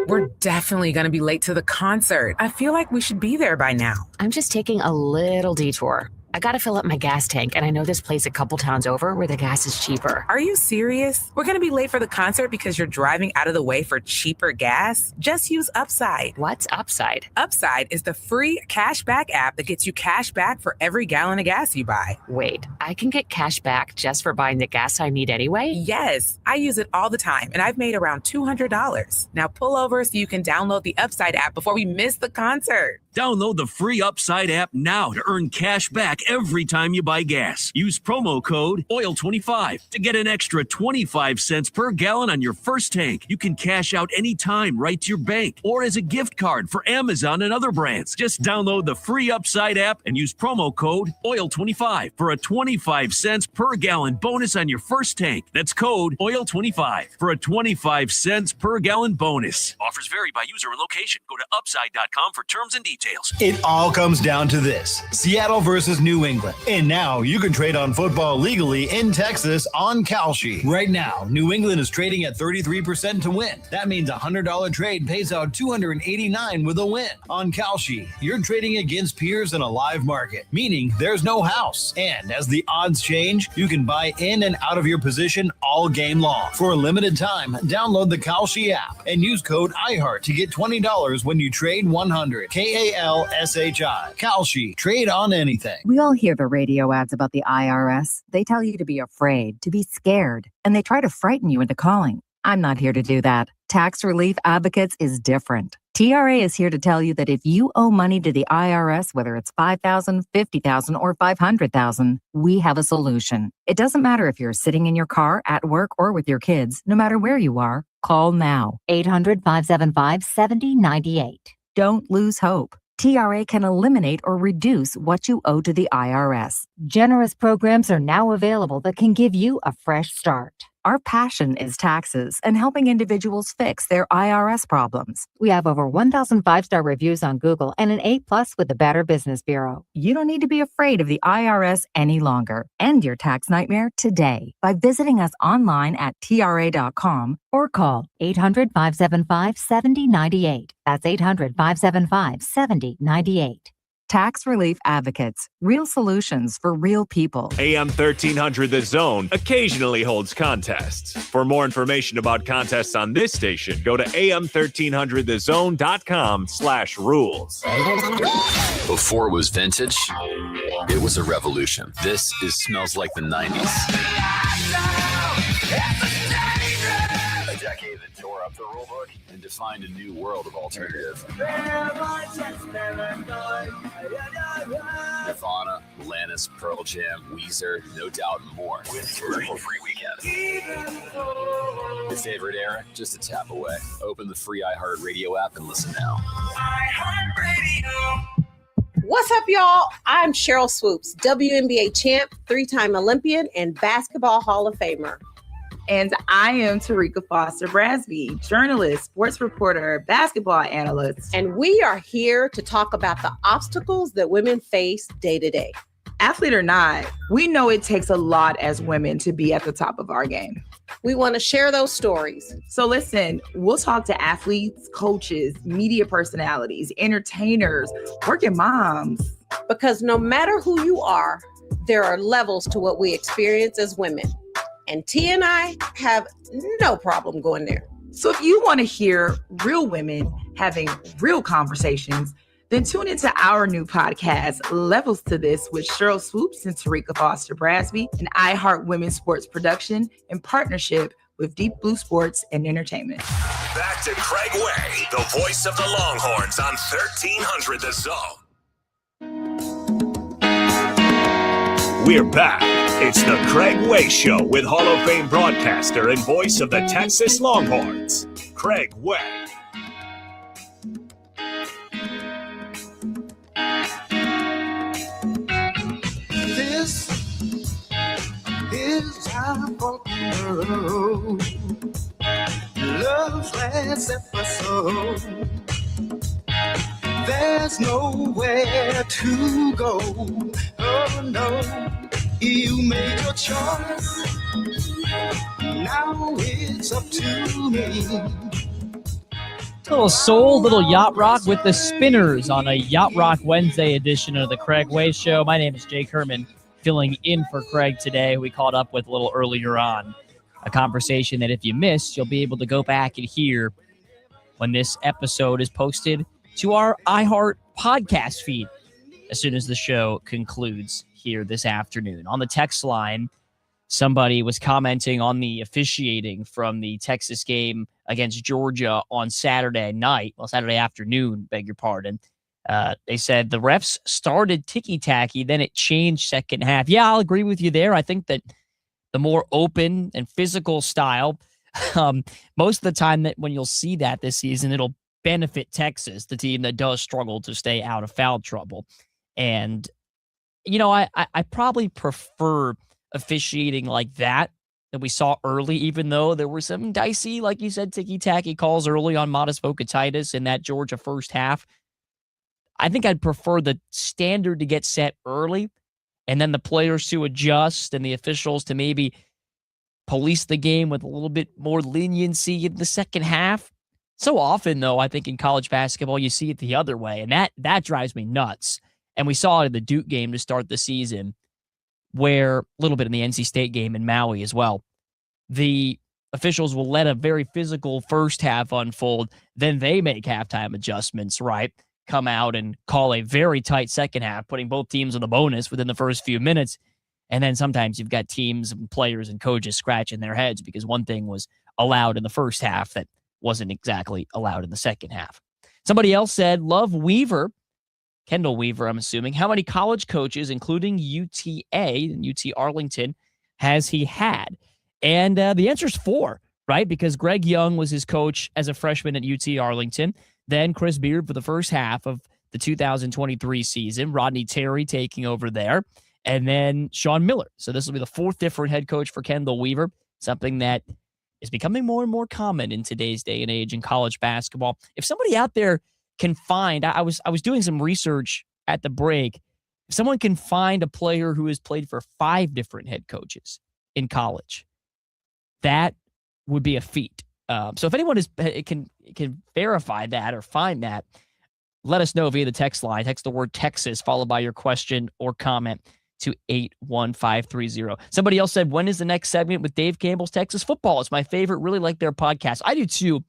We're definitely going to be late to the concert. I feel like we should be there by now. I'm just taking a little detour. I gotta fill up my gas tank, and I know this place a couple towns over where the gas is cheaper. Are you serious? We're gonna be late for the concert because you're driving out of the way for cheaper gas? Just use Upside. What's Upside? Upside is the free cashback app that gets you cash back for every gallon of gas you buy. Wait, I can get cash back just for buying the gas I need anyway? Yes, I use it all the time, and I've made around $200. Now pull over so you can download the Upside app before we miss the concert. Download the free Upside app now to earn cash back every time you buy gas. Use promo code OIL25 to get an extra 25 cents per gallon on your first tank. You can cash out anytime right to your bank or as a gift card for Amazon and other brands. Just download the free Upside app and use promo code OIL25 for a 25 cents per gallon bonus on your first tank. That's code OIL25 for a 25 cents per gallon bonus. Offers vary by user and location. Go to upside.com for terms and details. It all comes down to this: Seattle versus New England. And now you can trade on football legally in Texas on Kalshi. Right now, New England is trading at 33% to win. That means a $100 trade pays out $289 with a win. On Kalshi, you're trading against peers in a live market, meaning there's no house. And as the odds change, you can buy in and out of your position all game long. For a limited time, download the Kalshi app and use code IHEART to get $20 when you trade 100. KALSHI. Kalshi. Trade on anything. We all hear the radio ads about the IRS. They tell you to be afraid, to be scared, and they try to frighten you into calling. I'm not here to do that. Tax Relief Advocates is different. TRA is here to tell you that if you owe money to the IRS, whether it's $5,000, $50,000, or $500,000, we have a solution. It doesn't matter if you're sitting in your car, at work, or with your kids. No matter where you are, call now. 800-575-7098. Don't lose hope. TRA can eliminate or reduce what you owe to the IRS. Generous programs are now available that can give you a fresh start. Our passion is taxes and helping individuals fix their IRS problems. We have over 1,000 5-star reviews on Google and an A+ with the Better Business Bureau. You don't need to be afraid of the IRS any longer. End your tax nightmare today by visiting us online at TRA.com or call 800-575-7098. That's 800-575-7098. Tax Relief Advocates. Real solutions for real people. AM 1300 The Zone occasionally holds contests. For more information about contests on this station, go to am1300thezone.com/rules. Before it was vintage, it was a revolution. This smells like the 90s. A decade that tore up the rulebook and defined a new world of alternative. Nirvana, Alanis, Pearl Jam, Weezer, No Doubt, and more. With commercial-free weekends. Your favorite era? Just a tap away. Open the free iHeartRadio app and listen now. What's up, y'all? I'm Cheryl Swoops, WNBA champ, 3-time Olympian, and Basketball Hall of Famer. And I am Tarika Foster Brasby, journalist, sports reporter, basketball analyst. And we are here to talk about the obstacles that women face day to day. Athlete or not, we know it takes a lot as women to be at the top of our game. We want to share those stories. So listen, we'll talk to athletes, coaches, media personalities, entertainers, working moms. Because no matter who you are, there are levels to what we experience as women. And T and I have no problem going there. So if you want to hear real women having real conversations, then tune into our new podcast, Levels to This, with Cheryl Swoops and Tarika Foster Brasby, an iHeart Women's Sports production in partnership with Deep Blue Sports and Entertainment. Back to Craig Way, the voice of the Longhorns on 1300 The Zone. We're back. It's the Craig Way Show with Hall of Fame broadcaster and voice of the Texas Longhorns, Craig Way. This is our road. Love's last episode. There's nowhere to go. Oh no, you made your choice. Now it's up to me. Little soul, little yacht rock with the Spinners on a Yacht Rock Wednesday edition of the Craig Way Show. My name is Jake Herman, filling in for Craig today. We caught up with a little earlier on. A conversation that if you missed, you'll be able to go back and hear when this episode is posted to our iHeart podcast feed as soon as the show concludes here this afternoon. On the text line, somebody was commenting on the officiating from the Texas game against Georgia on Saturday afternoon, beg your pardon. They said the refs started ticky-tacky, then it changed second half. Yeah, I'll agree with you there. I think that the more open and physical style, most of the time that when you'll see that this season, it'll benefit Texas, the team that does struggle to stay out of foul trouble. And, you know, I probably prefer officiating like that we saw early, even though there were some dicey, like you said, ticky-tacky calls early on Modest Vocatitis in that Georgia first half. I think I'd prefer the standard to get set early and then the players to adjust and the officials to maybe police the game with a little bit more leniency in the second half. So often, though, I think in college basketball, you see it the other way, and that drives me nuts. And we saw it in the Duke game to start the season, where a little bit in the NC State game in Maui as well, the officials will let a very physical first half unfold, then they make halftime adjustments, right? Come out and call a very tight second half, putting both teams on the bonus within the first few minutes. And then sometimes you've got teams and players and coaches scratching their heads because one thing was allowed in the first half that wasn't exactly allowed in the second half. Somebody else said, love Weaver, Kendall Weaver, I'm assuming. How many college coaches, including UTA and UT Arlington, has he had? And the answer is 4, right? Because Greg Young was his coach as a freshman at UT Arlington. Then Chris Beard for the first half of the 2023 season. Rodney Terry taking over there. And then Sean Miller. So this will be the 4th different head coach for Kendall Weaver, something that is becoming more and more common in today's day and age in college basketball. If somebody out there can find, I was doing some research at the break. If someone can find a player who has played for 5 different head coaches in college, that would be a feat. So if anyone can verify that or find that, let us know via the text line. Text the word Texas followed by your question or comment to 81530. Somebody else said, when is the next segment with Dave Campbell's Texas Football? It's my favorite. Really like their podcast. I do too.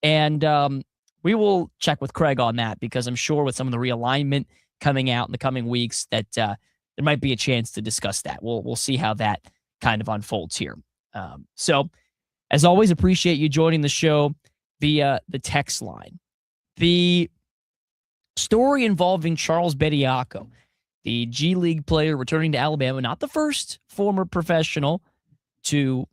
And we will check with Craig on that because I'm sure with some of the realignment coming out in the coming weeks that there might be a chance to discuss that. We'll see how that kind of unfolds here. So as always, appreciate you joining the show via the text line. The story involving Charles Bediako, the G League player returning to Alabama, not the first former professional to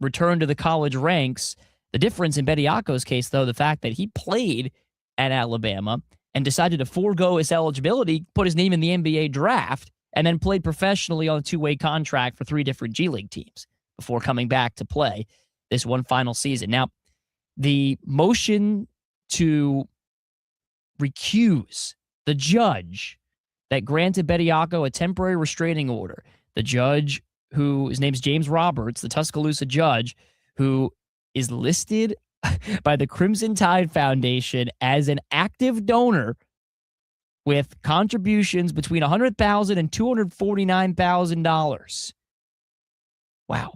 return to the college ranks. The difference in Bediako's case, though, the fact that he played at Alabama and decided to forego his eligibility, put his name in the NBA draft, and then played professionally on a 2-way contract for 3 different G League teams before coming back to play this one final season. Now, the motion to recuse the judge that granted Bediako a temporary restraining order. The judge, his name's James Roberts, the Tuscaloosa judge, who is listed by the Crimson Tide Foundation as an active donor with contributions between $100,000 and $249,000. Wow.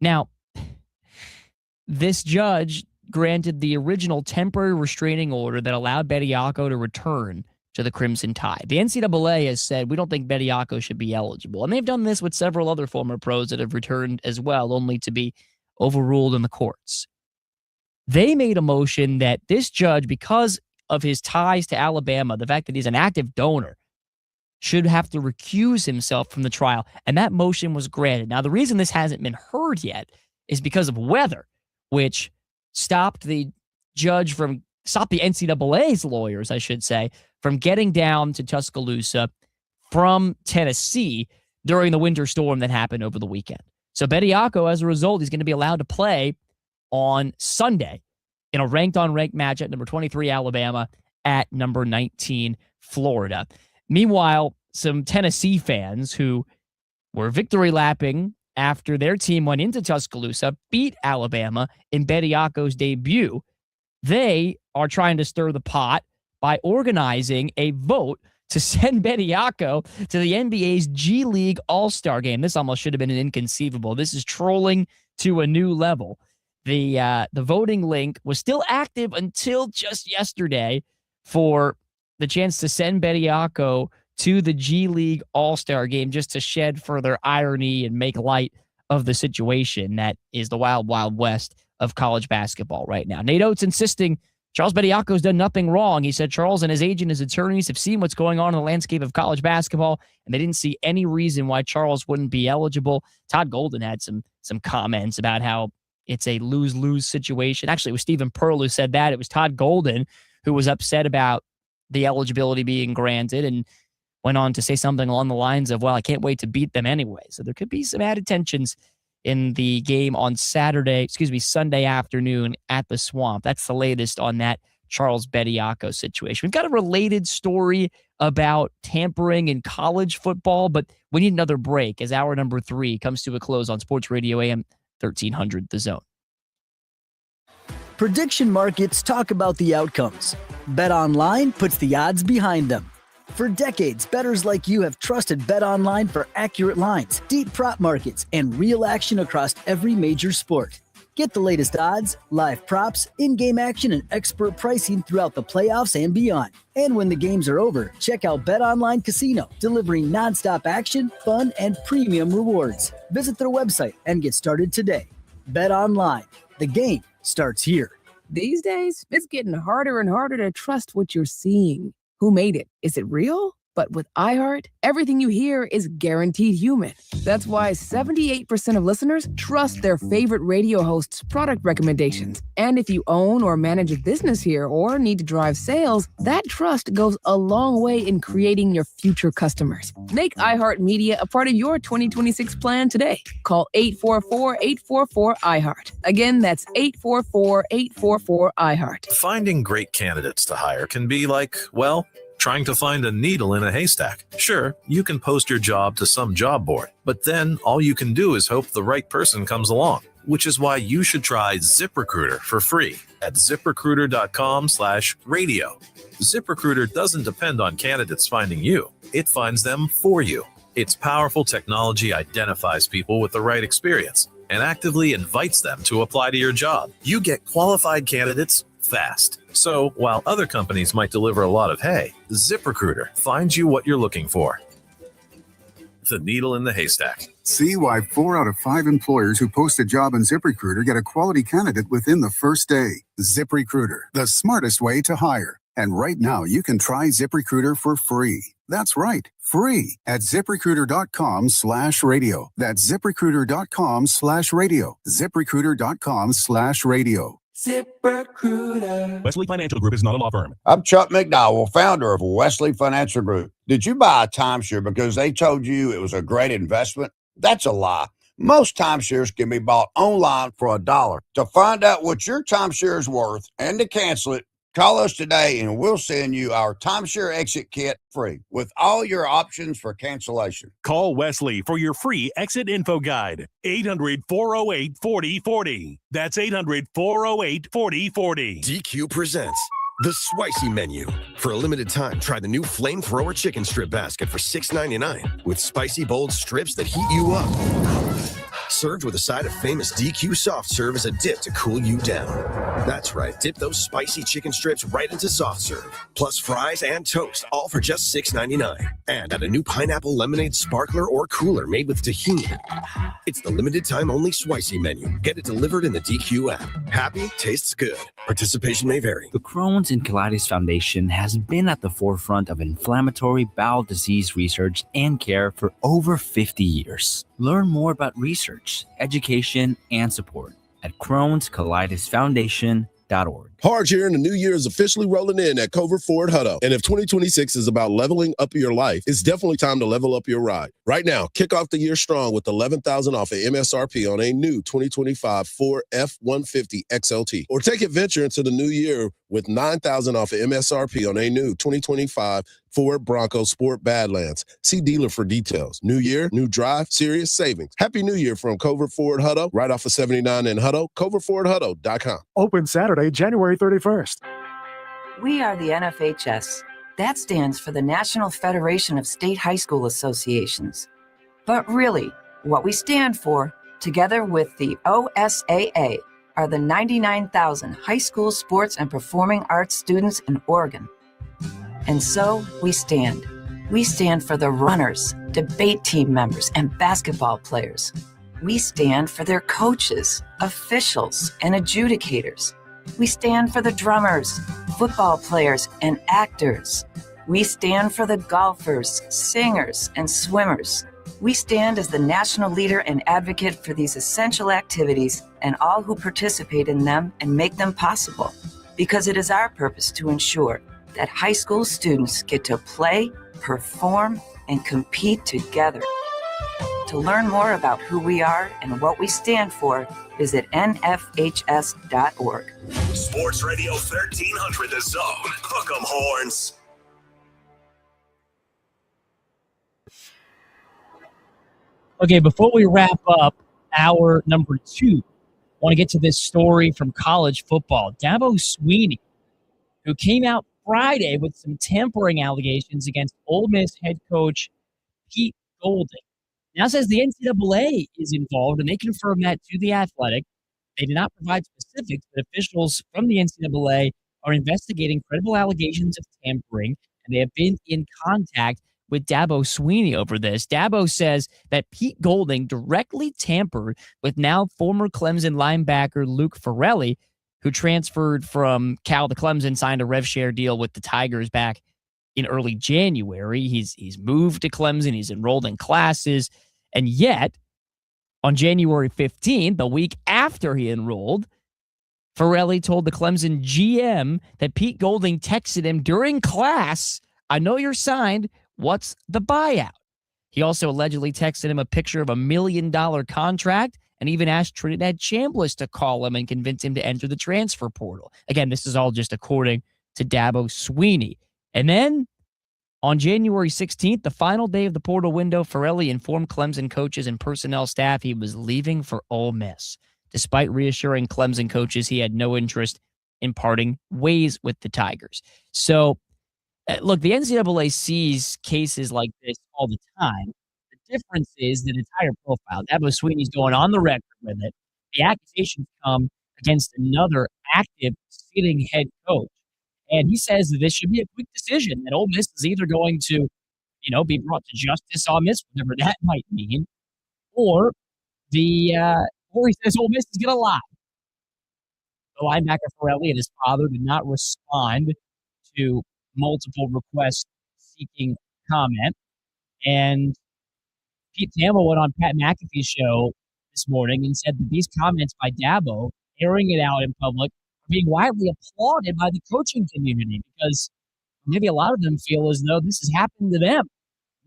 Now, this judge granted the original temporary restraining order that allowed Bediako to return to the Crimson Tide. The NCAA has said, we don't think Bediako should be eligible. And they've done this with several other former pros that have returned as well, only to be overruled in the courts. They made a motion that this judge, because of his ties to Alabama, the fact that he's an active donor, should have to recuse himself from the trial. And that motion was granted. Now, the reason this hasn't been heard yet is because of weather, which stopped the NCAA's lawyers, I should say, from getting down to Tuscaloosa from Tennessee during the winter storm that happened over the weekend. So Bediako, as a result, is going to be allowed to play on Sunday in a ranked-on-ranked matchup, number 23 Alabama at number 19 Florida. Meanwhile, some Tennessee fans who were victory lapping after their team went into Tuscaloosa, beat Alabama in Bediako's debut, they are trying to stir the pot by organizing a vote to send Bediako to the NBA's G League All-Star Game. This almost should have been an inconceivable. This is trolling to a new level. The voting link was still active until just yesterday for the chance to send Bediako to the G League All-Star Game, just to shed further irony and make light of the situation that is the wild, wild west of college basketball right now. Nate Oates insisting Charles Bediako's done nothing wrong. He said Charles and his agent, his attorneys have seen what's going on in the landscape of college basketball, and they didn't see any reason why Charles wouldn't be eligible. Todd Golden had some comments about how it's a lose-lose situation. Actually, it was Stephen Pearl who said that. It was Todd Golden who was upset about the eligibility being granted and went on to say something along the lines of, well, I can't wait to beat them anyway. So there could be some added tensions in the game on Sunday afternoon at the Swamp. That's the latest on that Charles Bediako situation. We've got a related story about tampering in college football, but we need another break as hour number 3 comes to a close on Sports Radio AM 1300 The Zone. Prediction markets talk about the outcomes. BetOnline puts the odds behind them. For decades, bettors like you have trusted BetOnline for accurate lines, deep prop markets, and real action across every major sport. Get the latest odds, live props, in-game action, and expert pricing throughout the playoffs and beyond. And when the games are over, check out BetOnline Casino, delivering nonstop action, fun, and premium rewards. Visit their website and get started today. BetOnline. The game starts here. These days, it's getting harder and harder to trust what you're seeing. Who made it? Is it real? But with iHeart, everything you hear is guaranteed human. That's why 78% of listeners trust their favorite radio hosts' product recommendations. And if you own or manage a business here or need to drive sales, that trust goes a long way in creating your future customers. Make iHeart Media a part of your 2026 plan today. Call 844-844-iHeart. Again, that's 844-844-iHeart. Finding great candidates to hire can be like, well, trying to find a needle in a haystack. Sure, you can post your job to some job board, but then all you can do is hope the right person comes along, which is why you should try ZipRecruiter for free at ZipRecruiter.com/radio. ZipRecruiter doesn't depend on candidates finding you. It finds them for you. Its powerful technology identifies people with the right experience and actively invites them to apply to your job. You get qualified candidates fast. So while other companies might deliver a lot of hay, ZipRecruiter finds you what you're looking for. The needle in the haystack. See why 4 out of 5 employers who post a job on ZipRecruiter get a quality candidate within the first day. ZipRecruiter, the smartest way to hire. And right now, you can try ZipRecruiter for free. That's right, free at ZipRecruiter.com/radio. That's ZipRecruiter.com/radio. ZipRecruiter.com/radio. ZipRecruiter. Wesley Financial Group is not a law firm. I'm Chuck McDowell, founder of Wesley Financial Group. Did you buy a timeshare because they told you it was a great investment? That's a lie. Most timeshares can be bought online for $1. To find out what your timeshare is worth and to cancel it, Call us today and we'll send you our timeshare exit kit free with all your options for cancellation. Call Wesley for your free exit info guide. 800-408-4040. That's 800-408-4040. DQ presents The Spicy Menu. For a limited time, try the new Flamethrower Chicken Strip Basket for $6.99 with spicy, bold strips that heat you up. Served with a side of famous DQ soft serve as a dip to cool you down. That's right, dip those spicy chicken strips right into soft serve, plus fries and toast, all for just $6.99. And add a new pineapple lemonade sparkler or cooler made with tahini. It's the limited time only Spicy Menu. Get it delivered in the DQ app. Happy, tastes good. Participation may vary. The Crohn's and Colitis Foundation has been at the forefront of inflammatory bowel disease research and care for over 50 years. Learn more about research, education, and support at Crohn'sColitisFoundation.org. Harge here, and the new year is officially rolling in at Covert Ford Hutto. And if 2026 is about leveling up your life, it's definitely time to level up your ride. Right now, kick off the year strong with $11,000 off of MSRP on a new 2025 Ford F-150 XLT. Or take adventure into the new year with $9,000 off of MSRP on a new 2025 Ford Bronco Sport Badlands. See dealer for details. New year, new drive, serious savings. Happy New Year from Covert Ford Hutto, right off of 79 in Hutto, covertfordhutto.com. Open Saturday, January 31st. We are the NFHS. That stands for the National Federation of State High School Associations. But really, what we stand for, together with the OSAA, are the 99,000 high school sports and performing arts students in Oregon. And so we stand. We stand for the runners, debate team members, and basketball players. We stand for their coaches, officials, and adjudicators. We stand for the drummers, football players, and actors. We stand for the golfers, singers, and swimmers. We stand as the national leader and advocate for these essential activities and all who participate in them and make them possible, because it is our purpose to ensure that high school students get to play, perform, and compete together. To learn more about who we are and what we stand for, visit nfhs.org. Sports Radio 1300 The Zone. Hook 'em horns. Okay, before we wrap up hour number 2, I want to get to this story from college football. Dabo Swinney, who came out Friday with some tampering allegations against Ole Miss head coach Pete Golding, now says the NCAA is involved, and they confirmed that to The Athletic. They did not provide specifics, but officials from the NCAA are investigating credible allegations of tampering, and they have been in contact with Dabo Swinney over this. Dabo says that Pete Golding directly tampered with now former Clemson linebacker Luke Farrelly, who transferred from Cal to Clemson, signed a rev share deal with the Tigers back in early January. He's moved to Clemson. He's enrolled in classes. And yet, on January 15th, the week after he enrolled, Farrelly told the Clemson GM that Pete Golding texted him during class, "I know you're signed. What's the buyout?" He also allegedly texted him a picture of $1 million contract and even asked Trinidad Chambliss to call him and convince him to enter the transfer portal. Again, this is all just according to Dabo Swinney. And then on January 16th, the final day of the portal window, Farrelly informed Clemson coaches and personnel staff he was leaving for Ole Miss, despite reassuring Clemson coaches he had no interest in parting ways with the Tigers. So, look, the NCAA sees cases like this all the time. The difference is the entire profile. Dabo Swinney's going on the record with it. The accusations come against another active sitting head coach. And he says that this should be a quick decision, that Ole Miss is either going to, be brought to justice on this, whatever that might mean, or he says Ole Miss is going to lie. The linebacker Farrelly and his father did not respond to multiple requests seeking comment. And Pete Thamel went on Pat McAfee's show this morning and said that these comments by Dabo, airing it out in public, are being widely applauded by the coaching community because maybe a lot of them feel as though this has happened to them.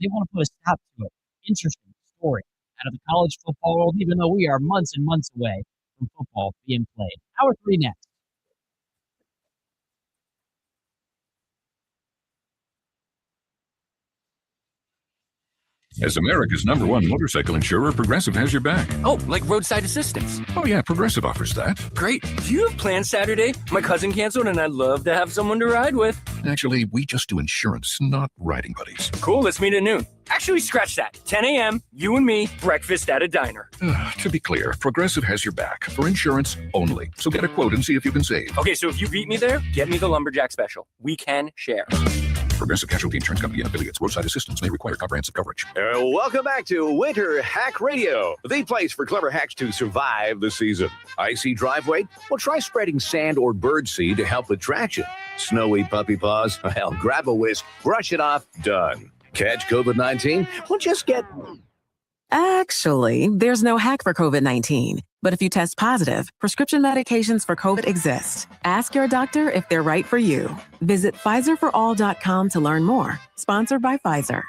They want to put a stop to it. Interesting story out of the college football world, even though we are months and months away from football being played. Hour 3 next. As America's #1 motorcycle insurer, Progressive has your back. Oh, like roadside assistance. Oh yeah, Progressive offers that. Great. Do you have plans Saturday? My cousin canceled and I'd love to have someone to ride with. Actually, we just do insurance, not riding buddies. Cool, let's meet at noon. Actually, scratch that. 10 a.m., you and me, breakfast at a diner. To be clear, Progressive has your back for insurance only. So get a quote and see if you can save. Okay, so if you beat me there, get me the Lumberjack special. We can share. Progressive Casualty Insurance Company and affiliates. Roadside assistance may require comprehensive coverage. Welcome back to Winter Hack Radio, the place for clever hacks to survive the season. Icy driveway? Well, try spreading sand or birdseed to help with traction. Snowy puppy paws? Well, grab a whisk, brush it off, done. Catch COVID-19? Well, just get... Actually, there's no hack for COVID-19. But if you test positive, prescription medications for COVID exist. Ask your doctor if they're right for you. Visit PfizerForAll.com to learn more. Sponsored by Pfizer.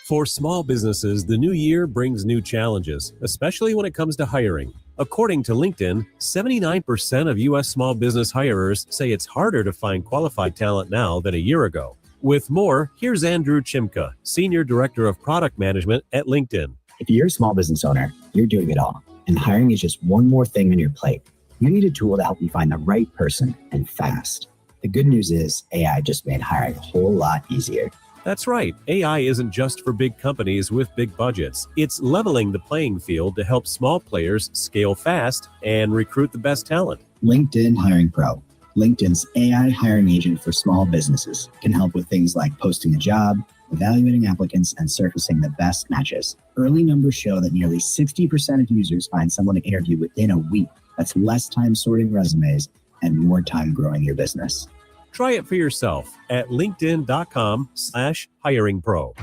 For small businesses, the new year brings new challenges, especially when it comes to hiring. According to LinkedIn, 79% of U.S. small business hirers say it's harder to find qualified talent now than a year ago. With more, here's Andrew Chimka, Senior Director of Product Management at LinkedIn. If you're a small business owner, you're doing it all, and hiring is just one more thing on your plate. You need a tool to help you find the right person, and fast. The good news is AI just made hiring a whole lot easier. That's right. AI isn't just for big companies with big budgets. It's leveling the playing field to help small players scale fast and recruit the best talent. LinkedIn Hiring Pro, LinkedIn's AI hiring agent for small businesses, can help with things like posting a job, evaluating applicants, and surfacing the best matches. Early numbers show that nearly 60% of users find someone to interview within a week. That's less time sorting resumes and more time growing your business. Try it for yourself at linkedin.com/hiringpro.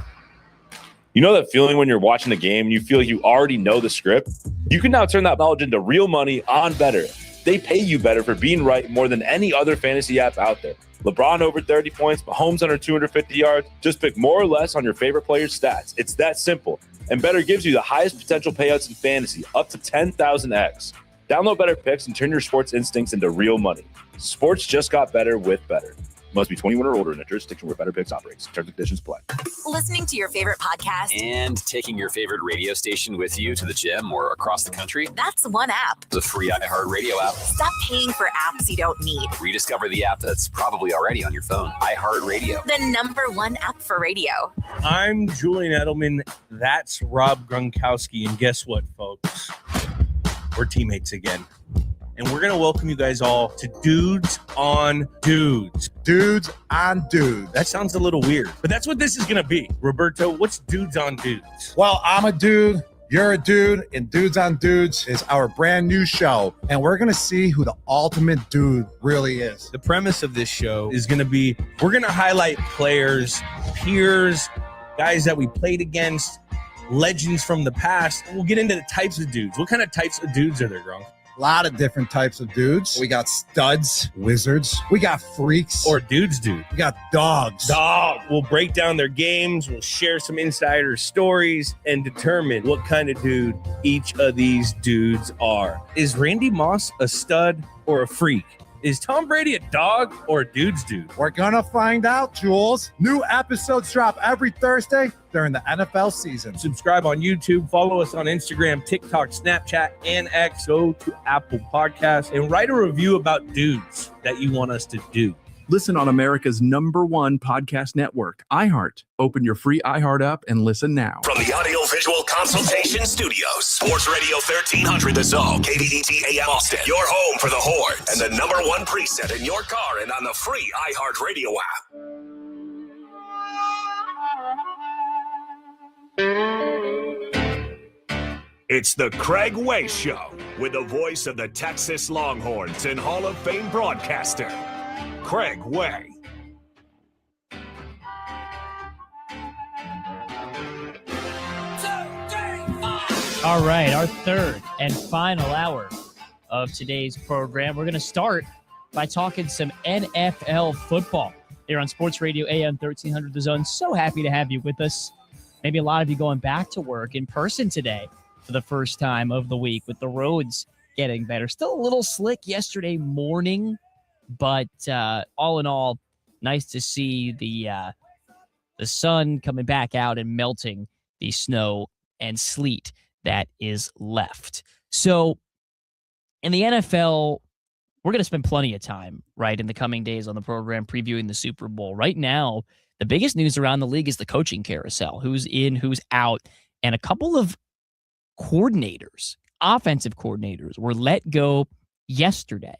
You know that feeling when you're watching the game and you feel like you already know the script? You can now turn that knowledge into real money on Better. They pay you better for being right more than any other fantasy app out there. LeBron over 30 points, Mahomes under 250 yards. Just pick more or less on your favorite player's stats. It's that simple. And Better gives you the highest potential payouts in fantasy, up to 10,000x. Download Better Picks and turn your sports instincts into real money. Sports just got better with Better. Must be 21 or older in a jurisdiction where Better Picks operates. Terms and conditions apply. Listening to your favorite podcast and taking your favorite radio station with you to the gym or across the country. That's one app. The free iHeartRadio app. Stop paying for apps you don't need. Rediscover the app that's probably already on your phone. iHeartRadio. The #1 app for radio. I'm Julian Edelman. That's Rob Gronkowski. And guess what, folks? We're teammates again. And we're going to welcome you guys all to Dudes on Dudes. Dudes on Dudes. That sounds a little weird, but that's what this is going to be. Roberto, what's Dudes on Dudes? Well, I'm a dude. You're a dude. And Dudes on Dudes is our brand new show. And we're going to see who the ultimate dude really is. The premise of this show is going to be, we're going to highlight players, peers, guys that we played against, legends from the past. And we'll get into the types of dudes. What kind of types of dudes are there, Gronk? A lot of different types of dudes. We got studs, wizards. We got freaks. Or dudes. We got dogs. We'll break down their games. We'll share some insider stories and determine what kind of dude each of these dudes are. Is Randy Moss a stud or a freak? Is Tom Brady a dog or a dude's dude? We're going to find out, Jules. New episodes drop every Thursday during the NFL season. Subscribe on YouTube. Follow us on Instagram, TikTok, Snapchat, and X. Go to Apple Podcasts and write a review about dudes that you want us to do. Listen on America's #1 podcast network, iHeart. Open your free iHeart app and listen now. From the Audio Visual Consultation Studios, Sports Radio 1300 The Zone, KVET AM Austin, your home for the Horns, and the #1 preset in your car and on the free iHeart Radio app. It's the Craig Way Show with the voice of the Texas Longhorns and Hall of Fame broadcaster, Craig Way. All right, our third and final hour of today's program. We're going to start by talking some NFL football here on Sports Radio AM 1300 The Zone. So happy to have you with us. Maybe a lot of you going back to work in person today for the first time of the week with the roads getting better. Still a little slick yesterday morning, but all in all, nice to see the sun coming back out and melting the snow and sleet that is left. So in the NFL, we're going to spend plenty of time, right, in the coming days on the program previewing the Super Bowl. Right now, the biggest news around the league is the coaching carousel, who's in, who's out, and a couple of coordinators, offensive coordinators, were let go yesterday.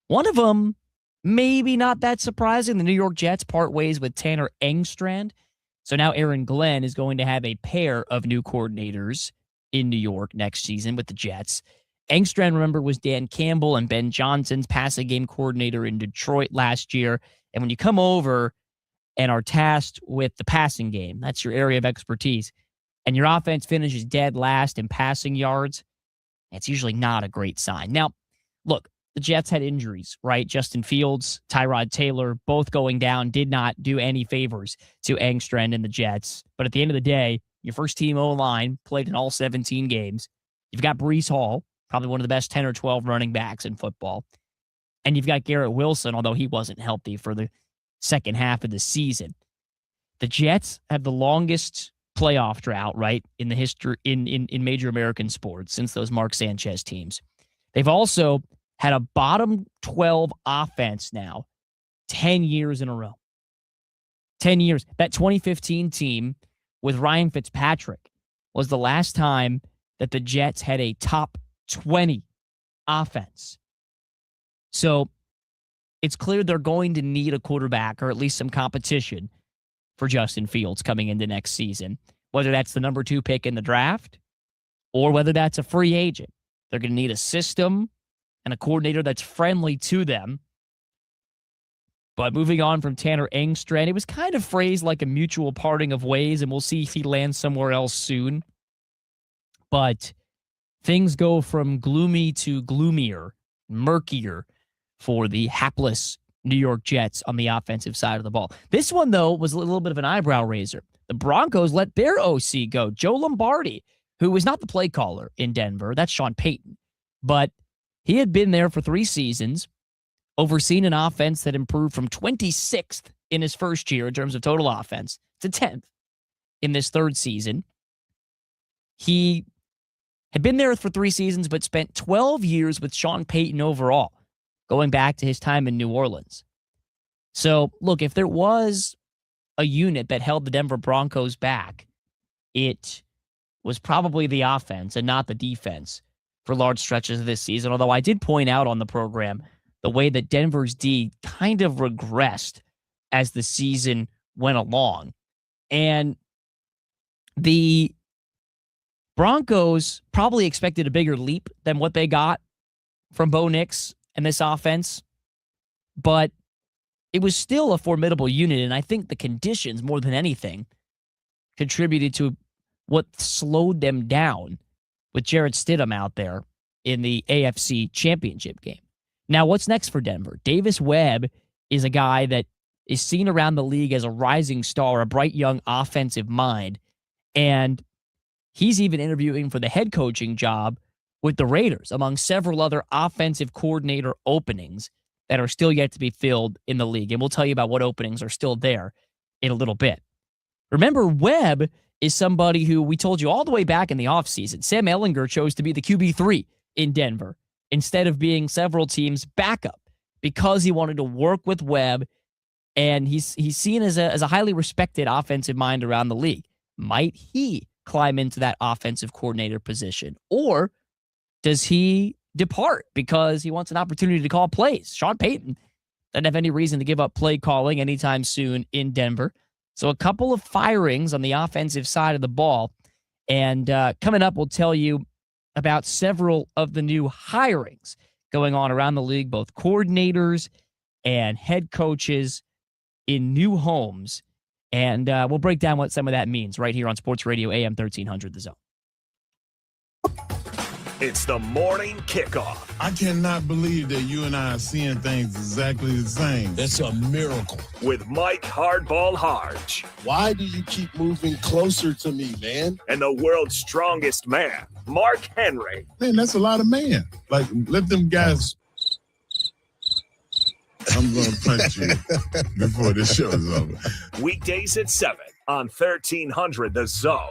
One of them, maybe not that surprising, the New York Jets part ways with Tanner Engstrand. So now Aaron Glenn is going to have a pair of new coordinators in New York next season with the Jets. Engstrand, remember, was Dan Campbell and Ben Johnson's passing game coordinator in Detroit last year. And when you come over and are tasked with the passing game, that's your area of expertise, and your offense finishes dead last in passing yards, it's usually not a great sign. Now, look, the Jets had injuries, right? Justin Fields, Tyrod Taylor, both going down, did not do any favors to Engstrand and the Jets. But at the end of the day, your first team O-line played in all 17 games. You've got Breece Hall, probably one of the best 10 or 12 running backs in football. And you've got Garrett Wilson, although he wasn't healthy for the second half of the season. The Jets have the longest playoff drought, right, in the history in major American sports since those Mark Sanchez teams. They've also had a bottom 12 offense now 10 years in a row. 10 years. That 2015 team with Ryan Fitzpatrick was the last time that the Jets had a top 20 offense. So it's clear they're going to need a quarterback or at least some competition for Justin Fields coming into next season, whether that's the number 2 pick in the draft or whether that's a free agent. They're going to need a system and a coordinator that's friendly to them. But moving on from Tanner Engstrand, it was kind of phrased like a mutual parting of ways, and we'll see if he lands somewhere else soon. But things go from gloomy to gloomier, murkier for the hapless New York Jets on the offensive side of the ball. This one, though, was a little bit of an eyebrow raiser. The Broncos let their OC go, Joe Lombardi, who was not the play caller in Denver. That's Sean Payton. But he had been there for 3 seasons, overseen an offense that improved from 26th in his first year in terms of total offense to 10th in this 3rd season. He had been there for 3 seasons, but spent 12 years with Sean Payton overall, going back to his time in New Orleans. So, look, if there was a unit that held the Denver Broncos back, it was probably the offense and not the defense for large stretches of this season. Although I did point out on the program the way that Denver's D kind of regressed as the season went along. And the Broncos probably expected a bigger leap than what they got from Bo Nix and this offense, but it was still a formidable unit, and I think the conditions, more than anything, contributed to what slowed them down with Jarrett Stidham out there in the AFC Championship game. Now, what's next for Denver? Davis Webb is a guy that is seen around the league as a rising star, a bright young offensive mind, and he's even interviewing for the head coaching job with the Raiders, among several other offensive coordinator openings that are still yet to be filled in the league. And we'll tell you about what openings are still there in a little bit. Remember, Webb is somebody who we told you all the way back in the offseason. Sam Ehlinger chose to be the QB3 in Denver instead of being several teams' backup because he wanted to work with Webb, and he's seen as a highly respected offensive mind around the league. Might he climb into that offensive coordinator position, or does he depart because he wants an opportunity to call plays? Sean Payton doesn't have any reason to give up play calling anytime soon in Denver. So a couple of firings on the offensive side of the ball. And coming up, we'll tell you about several of the new hirings going on around the league, both coordinators and head coaches in new homes. And we'll break down what some of that means right here on Sports Radio AM 1300 The Zone. It's the morning kickoff. I cannot believe that you and I are seeing things exactly the same. That's a miracle. With Mike Hardball Harge. Why do you keep moving closer to me, man? And the world's strongest man, Mark Henry. Man, that's a lot of man. Like, let them guys... I'm going to punch you before this show is over. Weekdays at 7 on 1300 The Zone.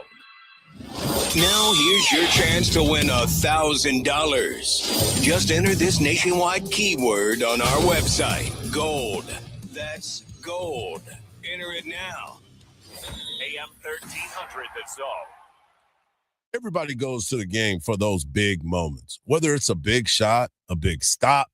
Now here's your chance to win $1,000. Just enter this nationwide keyword on our website. Gold. That's gold. Enter it now. AM 1300, The Zone. Everybody goes to the game for those big moments, whether it's a big shot, a big stop,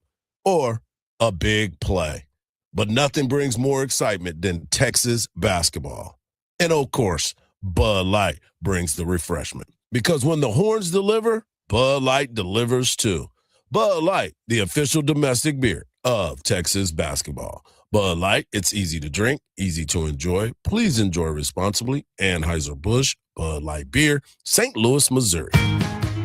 or a big play. But nothing brings more excitement than Texas basketball. And of course, Bud Light brings the refreshment. Because when the horns deliver, Bud Light delivers too. Bud Light, the official domestic beer of Texas basketball. Bud Light, it's easy to drink, easy to enjoy. Please enjoy responsibly. Anheuser-Busch, Bud Light Beer, St. Louis, Missouri.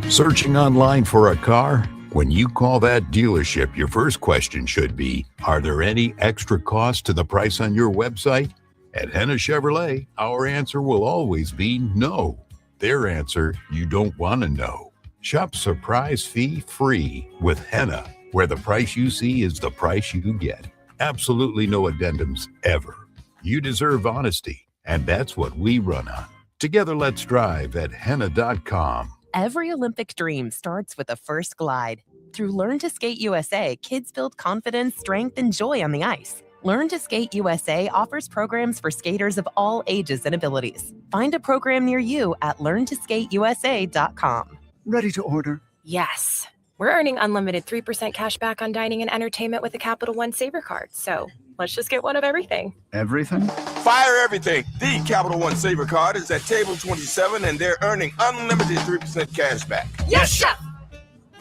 Searching online for a car? When you call that dealership, your first question should be, are there any extra costs to the price on your website? At Henna Chevrolet, our answer will always be no. Their answer, you don't want to know. Shop surprise fee free with Henna, where the price you see is the price you get. Absolutely no addendums ever. You deserve honesty, and that's what we run on. Together, let's drive at henna.com. Every Olympic dream starts with a first glide. Through Learn to Skate USA, kids build confidence, strength, and joy on the ice. Learn to Skate USA offers programs for skaters of all ages and abilities. Find a program near you at learntosskateusa.com. Ready to order? Yes. We're earning unlimited 3% cash back on dining and entertainment with a Capital One Saver card. So let's just get one of everything. Everything? Fire everything. The Capital One Saver card is at table 27 and they're earning unlimited 3% cash back. Yes, chef!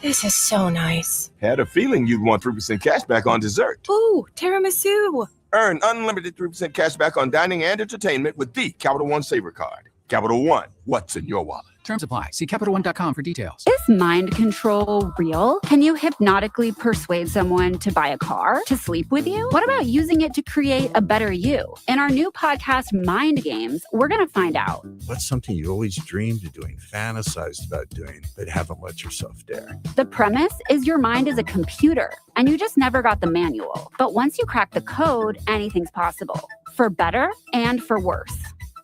This is so nice. Had a feeling you'd want 3% cash back on dessert. Ooh, tiramisu. Earn unlimited 3% cash back on dining and entertainment with the Capital One Saver card. Capital One, what's in your wallet? Terms apply. See CapitalOne.com for details. Is mind control real? Can you hypnotically persuade someone to buy a car, to sleep with you? What about using it to create a better you? In our new podcast, Mind Games, we're going to find out. What's something you always dreamed of doing, fantasized about doing, but haven't let yourself dare? The premise is your mind is a computer, and you just never got the manual. But once you crack the code, anything's possible. For better and for worse.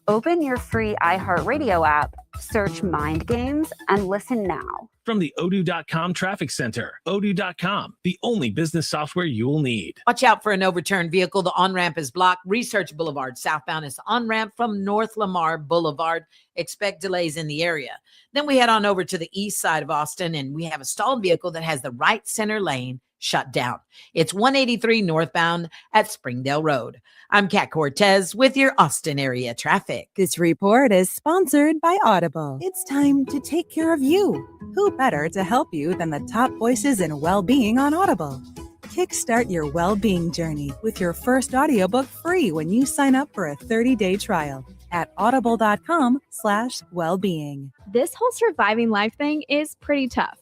Open your free iHeartRadio app, search Mind Games, and listen now. From the Odoo.com Traffic Center, Odoo.com, the only business software you will need. Watch out for an overturned vehicle. The on-ramp is blocked. Research Boulevard southbound is on-ramp from North Lamar Boulevard. Expect delays in the area. Then we head on over to the east side of Austin, and we have a stalled vehicle that has the right center lane shut down. It's 183 northbound at Springdale Road. I'm Kat Cortez with your Austin area traffic. This report is sponsored by Audible. It's time to take care of you. Who better to help you than the top voices in well-being on Audible? Kickstart your well-being journey with your first audiobook free when you sign up for a 30-day trial at audible.com/wellbeing. This whole surviving life thing is pretty tough.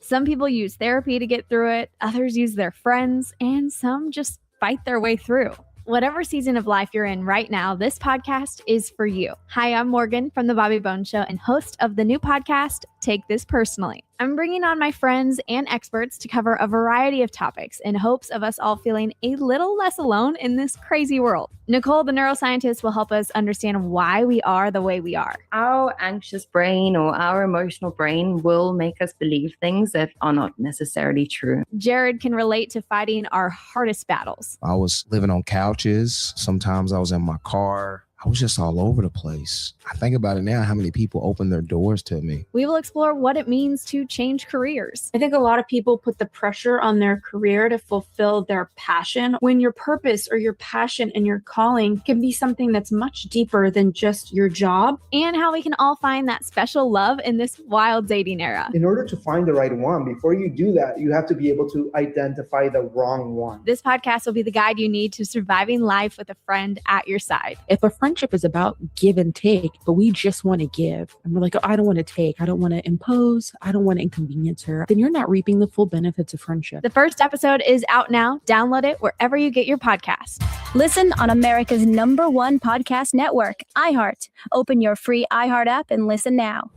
Some people use therapy to get through it, others use their friends, and some just fight their way through. Whatever season of life you're in right now, this podcast is for you. Hi, I'm Morgan from The Bobby Bones Show and host of the new podcast, Take This Personally. I'm bringing on my friends and experts to cover a variety of topics in hopes of us all feeling a little less alone in this crazy world. Nicole, the neuroscientist, will help us understand why we are the way we are. Our anxious brain or our emotional brain will make us believe things that are not necessarily true. Jared can relate to fighting our hardest battles. I was living on couches. Sometimes I was in my car. I was just all over the place. I think about it now, how many people open their doors to me. We will explore what it means to change careers. I think a lot of people put the pressure on their career to fulfill their passion, when your purpose or your passion and your calling can be something that's much deeper than just your job. And how we can all find that special love in this wild dating era. In order to find the right one, before you do that, you have to be able to identify the wrong one. This podcast will be the guide you need to surviving life with a friend at your side. If a friendship is about give and take, but we just want to give, and we're like, oh, I don't want to take, I don't want to impose, I don't want to inconvenience her, then you're not reaping the full benefits of friendship. The first episode is out now. Download it wherever you get your podcast. Listen on America's #1 podcast network, iHeart. Open your free iHeart app and listen now.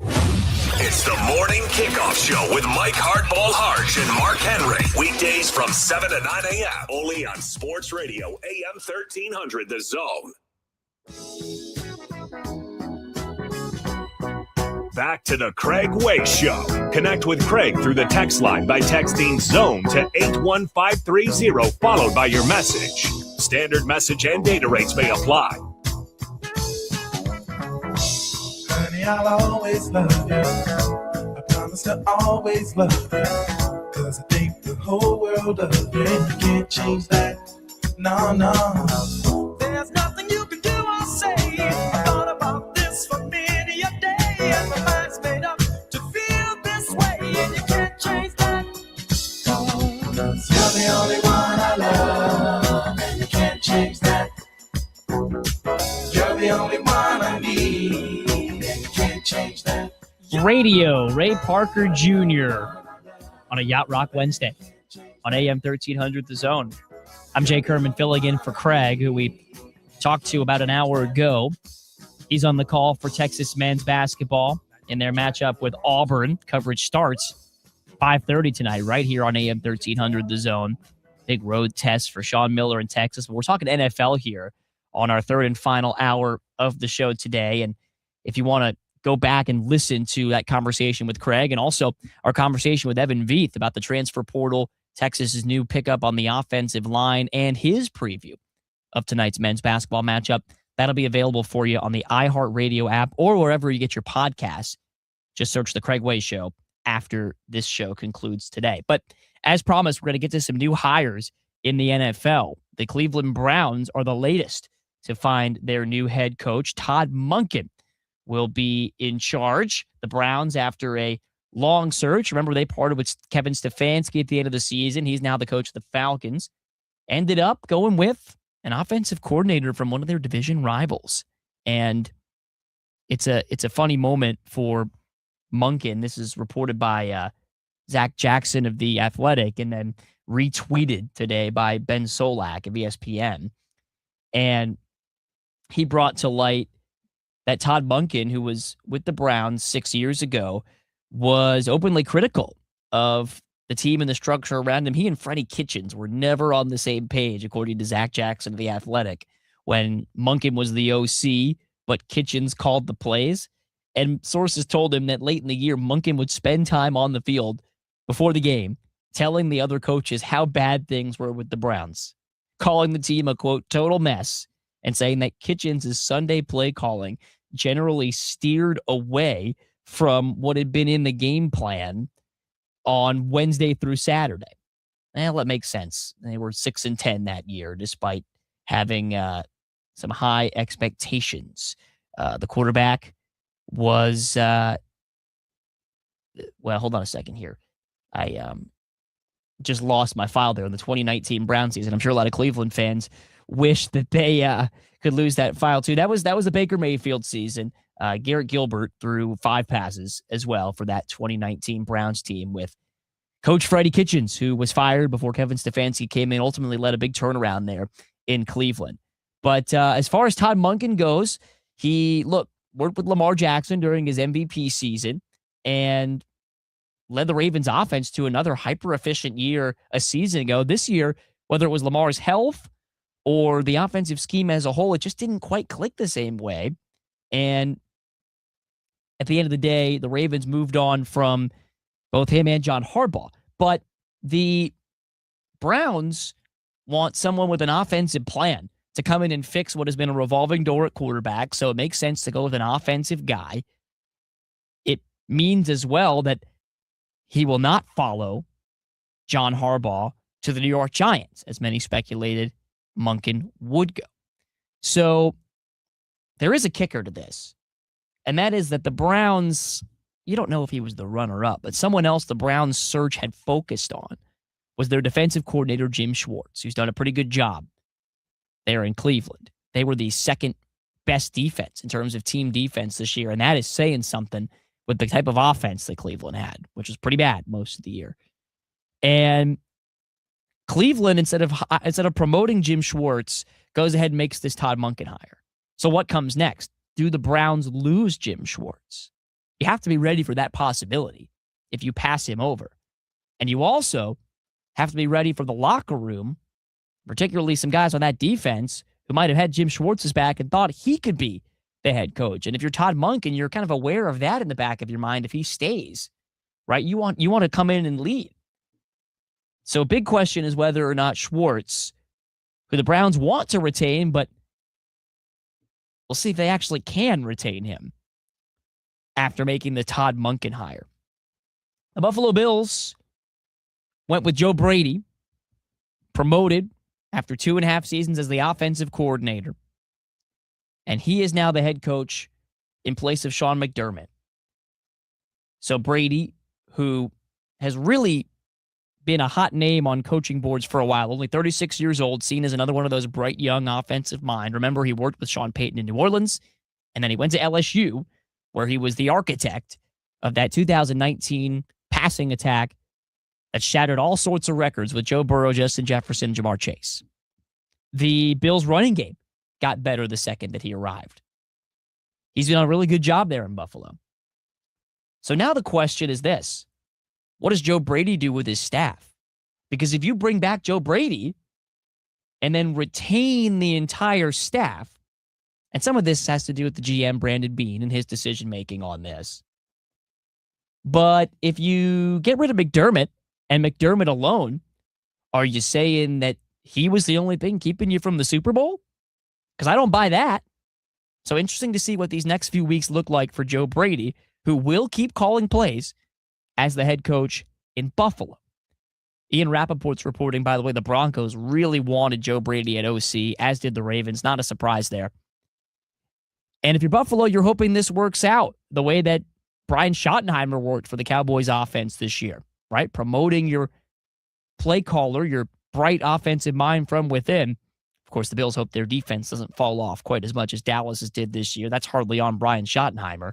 It's the Morning Kickoff Show with Mike Hardball Harge and Mark Henry. Weekdays from 7 to 9 a.m. Only on Sports Radio, AM 1300, The Zone. back to the Craig Way Show. Connect with Craig through the text line by texting ZONE to 81530, followed by your message. Standard message and data rates may apply. Honey, I'll always love you. I promise to always love you. 'Cause I think the whole world of you, and you can't change that. No, no. There's nothing you can do or say. I thought about this for many a day, and my mind's made up to feel this way, and you can't change that. 'Cause you're the only one I love, and you can't change that. You're the only one I need, and you can't change that. Radio, Ray Parker Jr. on a Yacht Rock Wednesday on AM 1300 The Zone. I'm Jake Herman filling in for Craig, who we talked to about an hour ago. He's on the call for Texas men's basketball in their matchup with Auburn. Coverage starts 5:30 tonight right here on AM 1300 The Zone. Big road test for Sean Miller in Texas. But we're talking NFL here on our third and final hour of the show today. And if you want to go back and listen to that conversation with Craig and also our conversation with Evan Vieth about the transfer portal, Texas's new pickup on the offensive line, and his preview of tonight's men's basketball matchup, that'll be available for you on the iHeartRadio app or wherever you get your podcasts. Just search The Craig Way Show after this show concludes today. But as promised, we're going to get to some new hires in the NFL. The Cleveland Browns are the latest to find their new head coach. Todd Monken will be in charge. The Browns, after a long search, remember they parted with Kevin Stefanski at the end of the season. He's now the coach of the Falcons. Ended up going with an offensive coordinator from one of their division rivals. And it's a funny moment for Monken. This is reported by Zach Jackson of The Athletic and then retweeted today by Ben Solak of ESPN. And he brought to light that Todd Monken, who was with the Browns 6 years ago, was openly critical of the team and the structure around him. He and Freddie Kitchens were never on the same page, according to Zach Jackson of The Athletic, when Monken was the OC, but Kitchens called the plays. And sources told him that late in the year, Monken would spend time on the field before the game, telling the other coaches how bad things were with the Browns, calling the team a, quote, total mess, and saying that Kitchens' Sunday play calling generally steered away from what had been in the game plan on Wednesday through Saturday. Well, that makes sense. They were 6-10 that year, despite having some high expectations. The quarterback was, well, hold on a second here. I just lost my file there in the 2019 Brown season. I'm sure a lot of Cleveland fans wish that they could lose that file too. That was the Baker Mayfield season. Garrett Gilbert threw 5 passes as well for that 2019 Browns team with Coach Freddie Kitchens, who was fired before Kevin Stefanski came in, ultimately led a big turnaround there in Cleveland. But as far as Todd Monken goes, he worked with Lamar Jackson during his MVP season and led the Ravens offense to another hyper-efficient year a season ago. This year, whether it was Lamar's health or the offensive scheme as a whole, it just didn't quite click the same way. And at the end of the day, the Ravens moved on from both him and John Harbaugh. But the Browns want someone with an offensive plan to come in and fix what has been a revolving door at quarterback. So it makes sense to go with an offensive guy. It means as well that he will not follow John Harbaugh to the New York Giants, as many speculated Monken would go. So there is a kicker to this, and that is that the Browns, you don't know if he was the runner-up, but someone else the Browns search had focused on was their defensive coordinator, Jim Schwartz, who's done a pretty good job there in Cleveland. They were the second best defense in terms of team defense this year, and that is saying something with the type of offense that Cleveland had, which was pretty bad most of the year. And Cleveland, instead of promoting Jim Schwartz, goes ahead and makes this Todd Monken hire. So what comes next? Do the Browns lose Jim Schwartz? You have to be ready for that possibility if you pass him over. And you also have to be ready for the locker room, particularly some guys on that defense who might have had Jim Schwartz's back and thought he could be the head coach. And if you're Todd Monken, you're kind of aware of that in the back of your mind if he stays, right? You want to come in and lead. So big question is whether or not Schwartz, who the Browns want to retain, but we'll see if they actually can retain him after making the Todd Monken hire. The Buffalo Bills went with Joe Brady, promoted after 2.5 seasons as the offensive coordinator. And he is now the head coach in place of Sean McDermott. So Brady, who has really been a hot name on coaching boards for a while, only 36 years old, seen as another one of those bright young offensive mind. Remember, he worked with Sean Payton in New Orleans, and then he went to LSU, where he was the architect of that 2019 passing attack that shattered all sorts of records with Joe Burrow, Justin Jefferson, Jamar Chase. The Bills' running game got better the second that he arrived. He's done a really good job there in Buffalo. So now the question is this: what does Joe Brady do with his staff? Because if you bring back Joe Brady and then retain the entire staff, and some of this has to do with the GM, Brandon Beane, and his decision-making on this. But if you get rid of McDermott and McDermott alone, are you saying that he was the only thing keeping you from the Super Bowl? Because I don't buy that. So interesting to see what these next few weeks look like for Joe Brady, who will keep calling plays as the head coach in Buffalo. Ian Rappaport's reporting, by the way, the Broncos really wanted Joe Brady at OC, as did the Ravens. Not a surprise there. And if you're Buffalo, you're hoping this works out the way that Brian Schottenheimer worked for the Cowboys offense this year, right? Promoting your play caller, your bright offensive mind from within. Of course, the Bills hope their defense doesn't fall off quite as much as Dallas's did this year. That's hardly on Brian Schottenheimer.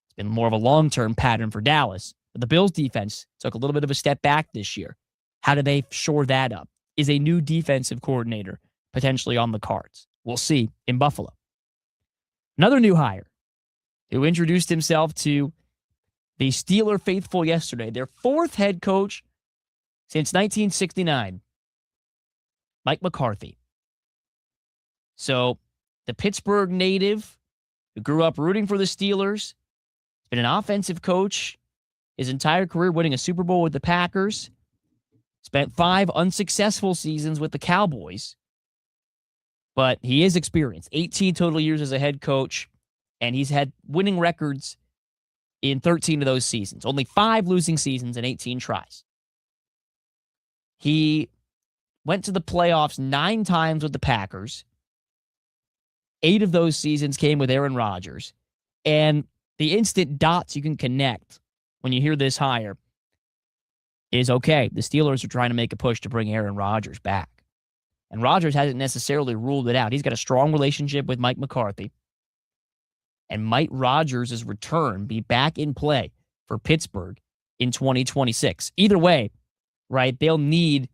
It's been more of a long-term pattern for Dallas. But the Bills' defense took a little bit of a step back this year. How do they shore that up? Is a new defensive coordinator potentially on the cards? We'll see in Buffalo. Another new hire who introduced himself to the Steeler faithful yesterday, their fourth head coach since 1969, Mike McCarthy. So the Pittsburgh native who grew up rooting for the Steelers, has been an offensive coach his entire career, winning a Super Bowl with the Packers, spent 5 unsuccessful seasons with the Cowboys, but he is experienced. 18 total years as a head coach, and he's had winning records in 13 of those seasons. Only 5 losing seasons and 18 tries. He went to the playoffs 9 times with the Packers. 8 of those seasons came with Aaron Rodgers. And the instant dots you can connect when you hear this hire is, okay, the Steelers are trying to make a push to bring Aaron Rodgers back. And Rodgers hasn't necessarily ruled it out. He's got a strong relationship with Mike McCarthy. And might Rodgers' return be back in play for Pittsburgh in 2026? Either way, right, they'll need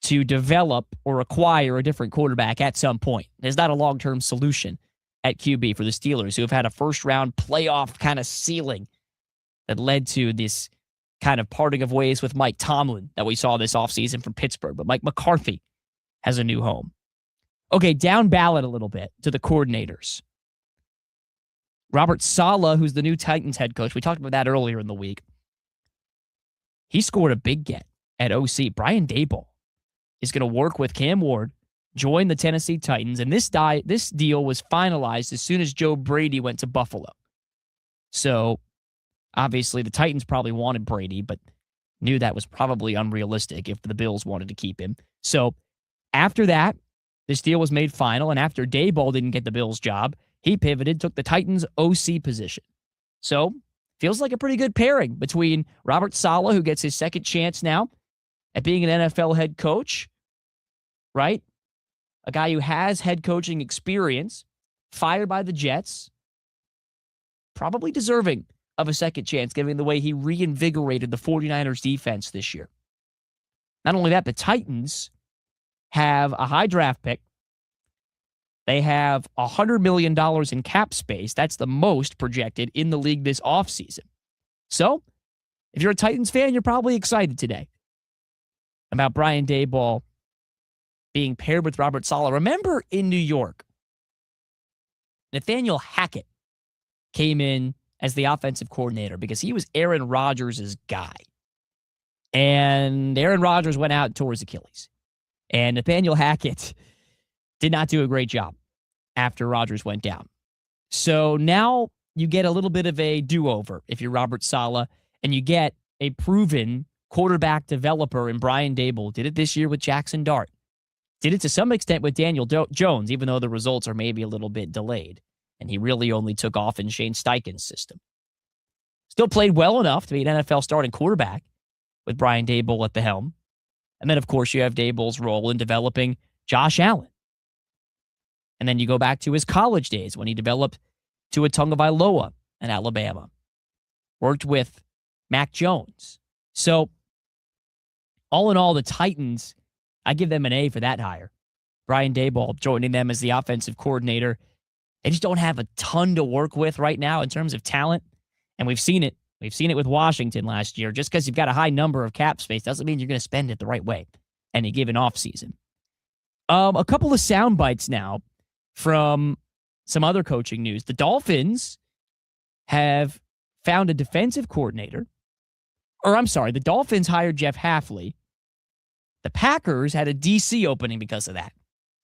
to develop or acquire a different quarterback at some point. There's not a long-term solution at QB for the Steelers, who have had a first-round playoff kind of ceiling that led to this kind of parting of ways with Mike Tomlin that we saw this offseason from Pittsburgh. But Mike McCarthy has a new home. Okay, down ballot a little bit to the coordinators. Robert Saleh, who's the new Titans head coach, we talked about that earlier in the week. He scored a big get at OC. Brian Daboll is going to work with Cam Ward, join the Tennessee Titans, and this deal was finalized as soon as Joe Brady went to Buffalo. So, obviously, the Titans probably wanted Brady, but knew that was probably unrealistic if the Bills wanted to keep him. So, after that, this deal was made final, and after Daboll didn't get the Bills' job, he pivoted, took the Titans' OC position. So, feels like a pretty good pairing between Robert Saleh, who gets his second chance now at being an NFL head coach, right? A guy who has head coaching experience, fired by the Jets, probably deserving of a second chance, given the way he reinvigorated the 49ers defense this year. Not only that, the Titans have a high draft pick. They have $100 million in cap space. That's the most projected in the league this offseason. So, if you're a Titans fan, you're probably excited today about Brian Daboll being paired with Robert Saleh. Remember in New York, Nathaniel Hackett came in as the offensive coordinator because he was Aaron Rodgers' guy. And Aaron Rodgers went out towards Achilles. And Nathaniel Hackett did not do a great job after Rodgers went down. So now you get a little bit of a do-over if you're Robert Saleh, and you get a proven quarterback developer in Brian Daboll. Did it this year with Jackson Dart. Did it to some extent with Daniel Jones, even though the results are maybe a little bit delayed. And he really only took off in Shane Steichen's system. Still played well enough to be an NFL starting quarterback with Brian Daboll at the helm. And then, of course, you have Daboll's role in developing Josh Allen. And then you go back to his college days when he developed Tua Tagovailoa in Alabama. Worked with Mac Jones. So, all in all, the Titans, I give them an A for that hire. Brian Daboll joining them as the offensive coordinator. They just don't have a ton to work with right now in terms of talent. And we've seen it. We've seen it with Washington last year. Just because you've got a high number of cap space doesn't mean you're going to spend it the right way any given offseason. A couple of sound bites now from some other coaching news. The Dolphins have found a defensive coordinator. The Dolphins hired Jeff Hafley. The Packers had a DC opening because of that.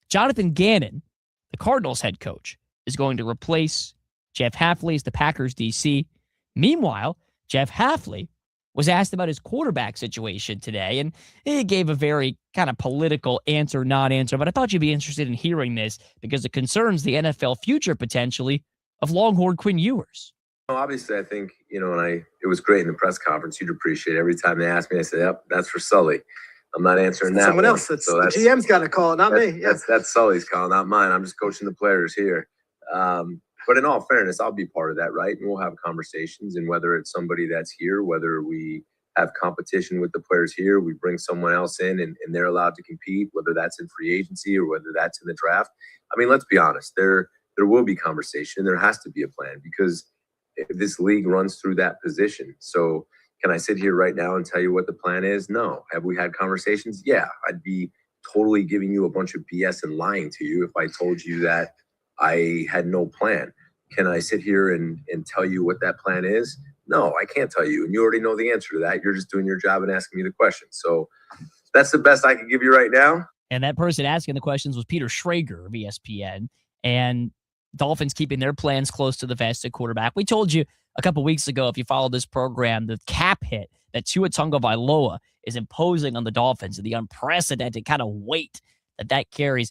Jonathan Gannon, the Cardinals head coach, is going to replace Jeff Hafley as the Packers DC. Meanwhile, Jeff Hafley was asked about his quarterback situation today, and he gave a very kind of political answer, non-answer, but I thought you'd be interested in hearing this because it concerns the NFL future potentially of Longhorn Quinn Ewers. Obviously, I think, and it was great in the press conference. You'd appreciate it. Every time they asked me, I said, yep, that's for Sully. I'm not answering that. Someone else. The GM's got to call it, not me. Yes. That's Sully's call, not mine. I'm just coaching the players here. But in all fairness, I'll be part of that, right? And we'll have conversations. And whether it's somebody that's here, whether we have competition with the players here, we bring someone else in and they're allowed to compete, whether that's in free agency or whether that's in the draft. I mean, let's be honest. There will be conversation. There has to be a plan because this league runs through that position. So can I sit here right now and tell you what the plan is? No. Have we had conversations? Yeah. I'd be totally giving you a bunch of BS and lying to you if I told you that I had no plan. Can I sit here and tell you what that plan is? No, I can't tell you. And you already know the answer to that. You're just doing your job and asking me the question. So that's the best I can give you right now. And that person asking the questions was Peter Schrager of ESPN. And Dolphins keeping their plans close to the vest at quarterback. We told you a couple weeks ago, if you follow this program, the cap hit that Tua Tagovailoa is imposing on the Dolphins and the unprecedented kind of weight that carries.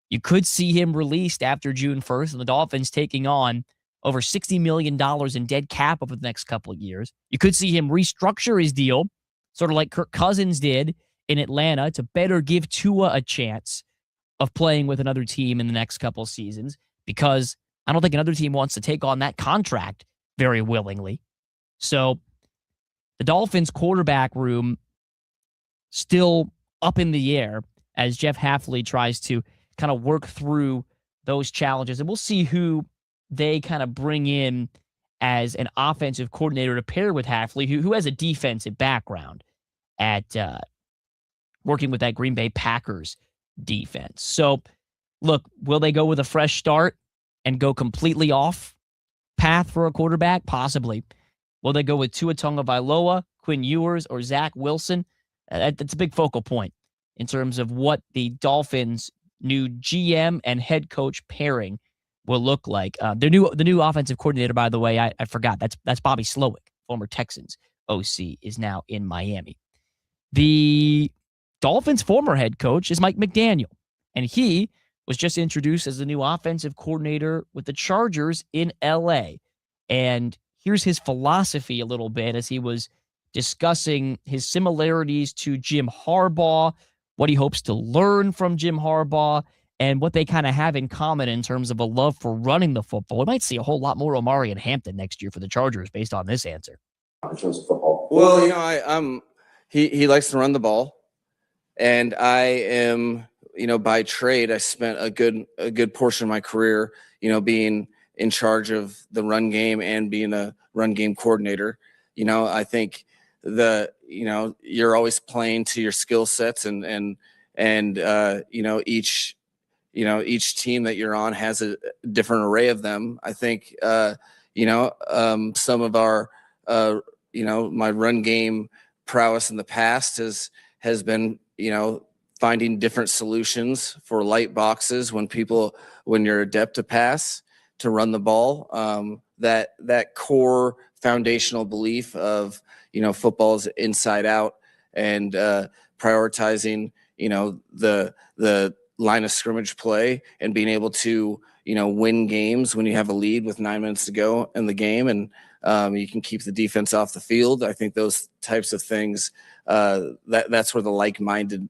You could see him released after June 1st and the Dolphins taking on over $60 million in dead cap over the next couple of years. You could see him restructure his deal, sort of like Kirk Cousins did in Atlanta, to better give Tua a chance of playing with another team in the next couple of seasons, because I don't think another team wants to take on that contract very willingly. So the Dolphins quarterback room still up in the air as Jeff Hafley tries to kind of work through those challenges. And we'll see who they kind of bring in as an offensive coordinator to pair with Hafley, who has a defensive background at working with that Green Bay Packers defense. So, look, will they go with a fresh start and go completely off path for a quarterback? Possibly. Will they go with Tua Tagovailoa, Quinn Ewers, or Zach Wilson? That's a big focal point in terms of what the Dolphins' new GM and head coach pairing will look like. The new offensive coordinator, by the way, I forgot. That's Bobby Slowick, former Texans OC, is now in Miami. The Dolphins' former head coach is Mike McDaniel, and he was just introduced as the new offensive coordinator with the Chargers in LA. And here's his philosophy a little bit as he was discussing his similarities to Jim Harbaugh, what he hopes to learn from Jim Harbaugh, and what they kind of have in common in terms of a love for running the football. We might see a whole lot more Omari and Hampton next year for the Chargers based on this answer. Well, he likes to run the ball, and I am, by trade, I spent a good portion of my career, being in charge of the run game and being a run game coordinator. I think you're always playing to your skill sets and each each team that you're on has a different array of them. I think, some of our, my run game prowess in the past has been, finding different solutions for light boxes when you're adept to pass, to run the ball. That core foundational belief of, football is inside out, and prioritizing, the line of scrimmage play and being able to, win games when you have a lead with 9 minutes to go in the game, and you can keep the defense off the field. I think those types of things, that's where the like-minded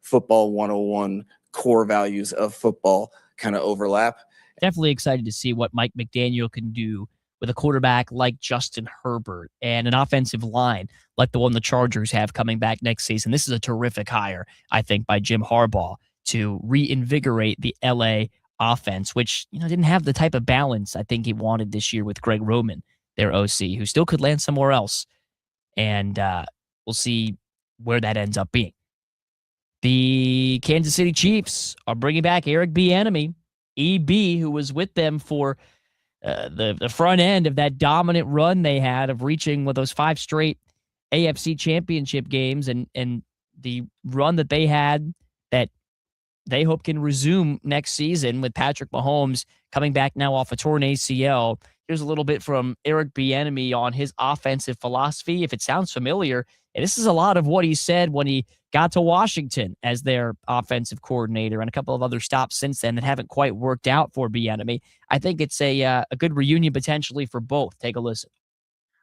football 101 core values of football kind of overlap. Definitely excited to see what Mike McDaniel can do with a quarterback like Justin Herbert and an offensive line like the one the Chargers have coming back next season. This is a terrific hire, I think, by Jim Harbaugh to reinvigorate the LA offense, which, didn't have the type of balance I think he wanted this year with Greg Roman, their OC, who still could land somewhere else. And we'll see where that ends up being. The Kansas City Chiefs are bringing back Eric Bieniemy, EB, who was with them for the front end of that dominant run they had of reaching with those 5 straight AFC championship games, and the run that they had that they hope can resume next season with Patrick Mahomes coming back now off a torn ACL. Here's a little bit from Eric Bieniemy on his offensive philosophy, if it sounds familiar. And this is a lot of what he said when he got to Washington as their offensive coordinator, and a couple of other stops since then that haven't quite worked out for Bieniemy. I think it's a good reunion potentially for both. Take a listen.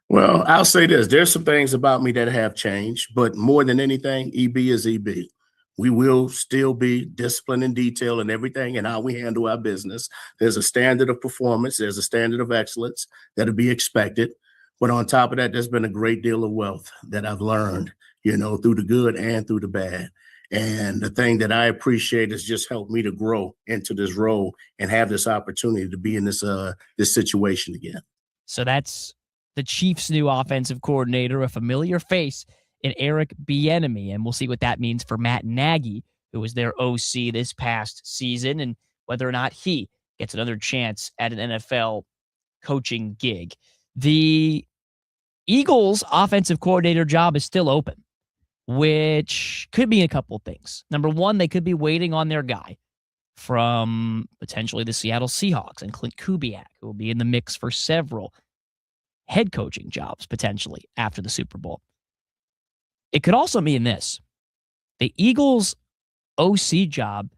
Well, I'll say this. There's some things about me that have changed, but more than anything, EB is EB. We will still be disciplined in detail and everything and how we handle our business. There's a standard of performance. There's a standard of excellence that'll be expected. But on top of that, there's been a great deal of wealth that I've learned, through the good and through the bad. And the thing that I appreciate is just helped me to grow into this role and have this opportunity to be in this situation again. So that's the Chiefs' new offensive coordinator, a familiar face in Eric Bieniemy, and we'll see what that means for Matt Nagy, who was their OC this past season, and whether or not he gets another chance at an NFL coaching gig. The Eagles' offensive coordinator job is still open, which could be a couple of things. Number one, they could be waiting on their guy from potentially the Seattle Seahawks and Clint Kubiak, who will be in the mix for several head coaching jobs potentially after the Super Bowl. It could also mean this. The Eagles' OC job,